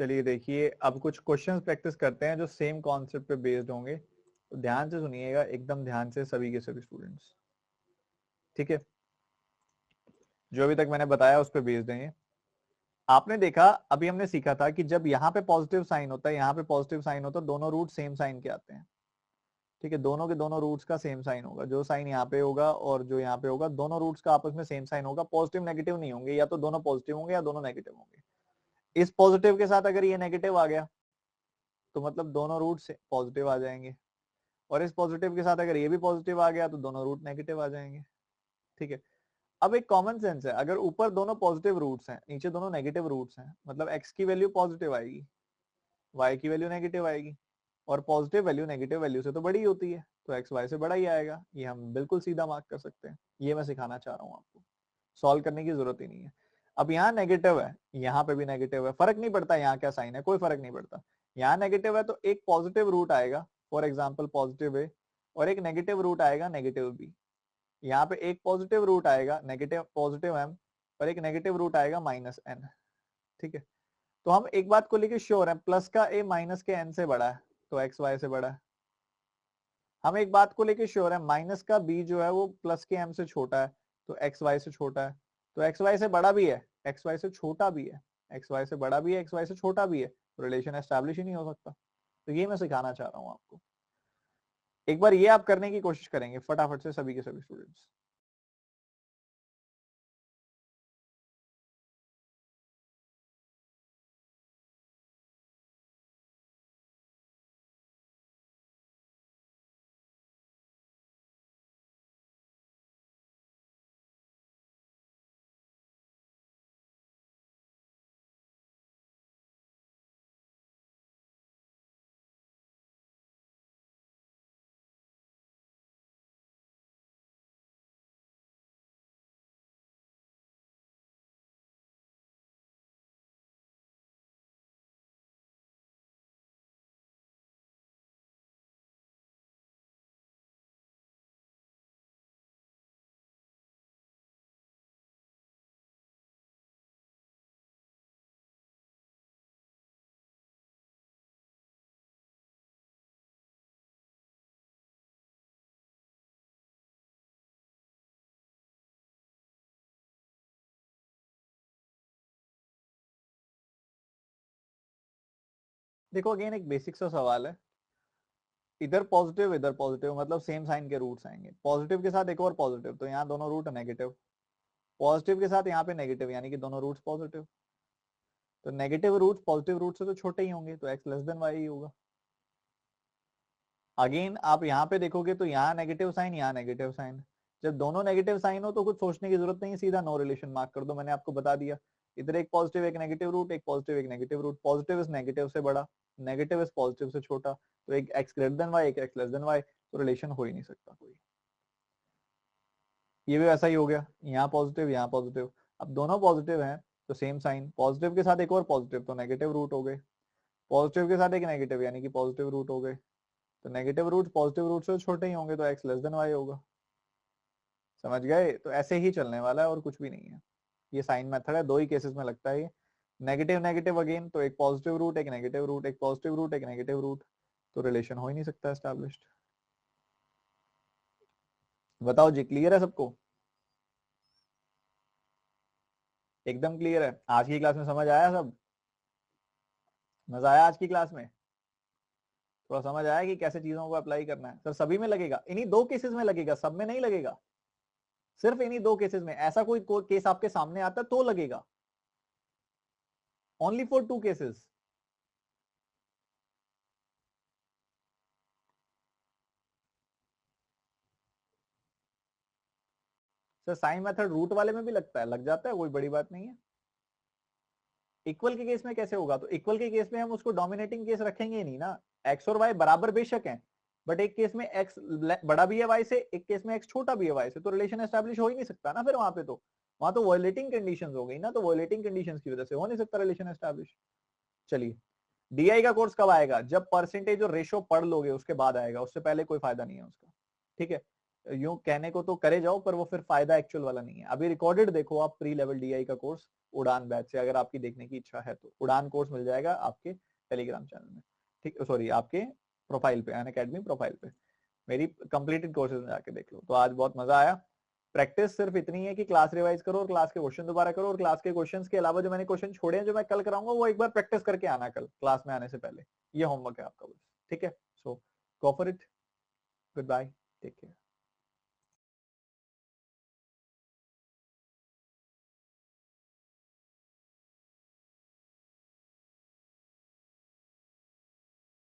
Speaker 1: चलिए देखिए, अब कुछ क्वेश्चंस प्रैक्टिस करते हैं जो सेम कॉन्सेप्ट पे बेस्ड होंगे, तो ध्यान से सुनिएगा, एकदम ध्यान से सभी के सभी स्टूडेंट्स। ठीक है, जो अभी तक मैंने बताया उस पर बेस्ड है ये। आपने देखा, अभी हमने सीखा था कि जब यहाँ पे पॉजिटिव साइन होता है, यहाँ पे पॉजिटिव साइन होता है, दोनों रूट सेम साइन के आते हैं। ठीक है, दोनों के दोनों रूट्स का सेम साइन होगा, जो साइन यहाँ पे होगा और जो यहाँ पे होगा, दोनों रूट्स का आपस में सेम साइन होगा। पॉजिटिव नेगेटिव नहीं होंगे, या तो दोनों पॉजिटिव होंगे या दोनों नेगेटिव होंगे। इस पॉजिटिव के साथ अगर ये नेगेटिव आ गया तो मतलब दोनों रूट से पॉजिटिव आ जाएंगे, और इस पॉजिटिव के साथ अगर ये भी पॉजिटिव आ गया तो दोनों रूट नेगेटिव आ जाएंगे। ठीक है, अब एक कॉमन सेंस है, अगर ऊपर दोनों पॉजिटिव रूट्स हैं, नीचे दोनों नेगेटिव रूट्स हैं, मतलब x की वैल्यू पॉजिटिव आएगी, y की वैल्यू नेगेटिव आएगी, और पॉजिटिव वैल्यू नेगेटिव वैल्यू से तो बड़ी होती है, तो x y से बड़ा ही आएगा। ये हम बिल्कुल सीधा मार्क कर सकते हैं, ये मैं सिखाना चाह रहा हूँ आपको, सॉल्व करने की जरूरत ही नहीं है। अब यहाँ नेगेटिव है, यहाँ पे भी नेगेटिव है, फर्क नहीं पड़ता यहाँ क्या साइन है, कोई फर्क नहीं पड़ता। यहाँ नेगेटिव है तो एक पॉजिटिव रूट आएगा, फॉर एग्जाम्पल पॉजिटिव ए, और एक नेगेटिव रूट आएगा नेगेटिव बी। यहाँ पे एक पॉजिटिव रूट आएगा नेगेटिव पॉजिटिव एम, और एक नेगेटिव रूट आएगा माइनस एन। ठीक है, तो हम एक बात को लेके श्योर है, प्लस का ए माइनस के एन से बड़ा है, तो एक्स वाई से बड़ा है। हम एक बात को लेके श्योर है, माइनस का बी जो है वो प्लस के एम से छोटा है, तो एक्स वाई से छोटा है। तो एक्स वाई से बड़ा भी है, एक्स वाई से छोटा भी है, एक्स वाई से बड़ा भी है, एक्स वाई से छोटा भी है, तो रिलेशन एस्टैब्लिश ही नहीं हो सकता। तो ये मैं सिखाना चाह रहा हूँ आपको। एक बार ये आप करने की कोशिश करेंगे फटाफट से सभी के सभी स्टूडेंट्स। देखो अगेन एक बेसिक सा सवाल है, इधर पॉजिटिव मतलब सेम साइन के रूट्स आएंगे, पॉजिटिव के साथ एक और पॉजिटिव, तो यहाँ दोनों रूट नेगेटिव, पॉजिटिव के साथ यहाँ पे नेगेटिव, यानी कि दोनों रूट्स पॉजिटिव, तो नेगेटिव रूट्स पॉजिटिव रूट से तो छोटे ही होंगे, तो x less than why he होगा। अगेन आप यहाँ पे देखोगे तो यहाँ नेगेटिव साइन, यहाँ नेगेटिव साइन, जब दोनों नेगेटिव साइन हो तो कुछ सोचने की जरूरत नहीं, सीधा नो रिलेशन मार्क कर दो, मैंने आपको बता दिया। इधर एक पॉजिटिव एक नेगेटिव रूट, एक पॉजिटिव एक नेगेटिव रूट, पॉजिटिव इस नेगेटिव से बड़ा, नेगेटिव इस पॉजिटिव से छोटा, तो एक एक्स ग्रेटर देन वाई, एक एक्स लेस देन वाई, तो रिलेशन हो ही नहीं सकता कोई। ये भी वैसा ही हो गया, यहाँ पॉजिटिव यहाँ पॉजिटिव, अब दोनों पॉजिटिव हैं तो सेम साइन, पॉजिटिव के साथ एक और पॉजिटिव तो नेगेटिव रूट हो गए, पॉजिटिव के साथ एक नेगेटिव यानी कि पॉजिटिव रूट हो गए, तो नेगेटिव रूट पॉजिटिव रूट से छोटे ही होंगे, तो एक्स लेस देन वाई होगा। समझ गए, तो ऐसे ही चलने वाला है और कुछ भी नहीं है। ये साइन मेथड है, दो ही केसेस में लगता है ये, नेगेटिव नेगेटिव अगेन, तो एक पॉजिटिव रूट एक नेगेटिव रूट, एक पॉजिटिव रूट एक नेगेटिव रूट, तो रिलेशन हो ही नहीं सकता एस्टैब्लिश्ड। बताओ जी, क्लियर है सबको? एकदम क्लियर है, आज की क्लास में समझ आया सब? मजा आया आज की क्लास में? थोड़ा समझ आया कि कैसे चीजों को अप्लाई करना है? सर सभी में लगेगा, इन्हीं 2 केसेस में लगेगा, सब में नहीं लगेगा, सिर्फ इन्हीं 2 केसेस में। ऐसा कोई केस आपके सामने आता तो लगेगा, only for 2 cases. Sir sign method root वाले में भी लगता है, लग जाता है, कोई बड़ी बात नहीं है। इक्वल के केस में कैसे होगा? तो इक्वल के केस में हम उसको डोमिनेटिंग केस रखेंगे नहीं ना, एक्स और वाई बराबर बेशक हैं, बट एक केस में एक्स बड़ा भी है वाई से, एक केस में एक्स छोटा भी है वाई से, तो रिलेशन एस्टैब्लिश हो ही नहीं सकता ना फिर वहां पे। तो वहां तो वायलेटिंग कंडीशंस हो गई ना, तो वायलेटिंग कंडीशंस की वजह से हो नहीं सकता रिलेशन एस्टैब्लिश। चलिए, डीआई का कोर्स कब आएगा? जब परसेंटेज और रेशो पढ़ लोगे उसके बाद आएगा, उससे पहले कोई फायदा नहीं है उसका, ठीक है? यूं कहने को तो करे जाओ, पर वो फिर फायदा एक्चुअल वाला नहीं है। अभी रिकॉर्डेड देखो आप प्री लेवल डीआई का कोर्स उड़ान बैच से, अगर आपकी देखने की इच्छा है तो उड़ान कोर्स मिल जाएगा आपके टेलीग्राम चैनल में, ठीक, सॉरी आपके प्रोफाइल पे, अनअकैडमी प्रोफाइल पे मेरी कंप्लीटेड कोर्सेज में जाके देख लो। तो आज बहुत मजा आया। प्रैक्टिस सिर्फ इतनी है कि क्लास रिवाइज करो और क्लास के क्वेश्चन दोबारा करो, और क्लास के क्वेश्चंस के अलावा जो मैंने क्वेश्चन छोड़े हैं जो मैं कल कराऊंगा वो एक बार प्रैक्टिस करके आना कल क्लास में आने से पहले। ये होमवर्क है आपका बस, ठीक है? So go for it, goodbye, take care.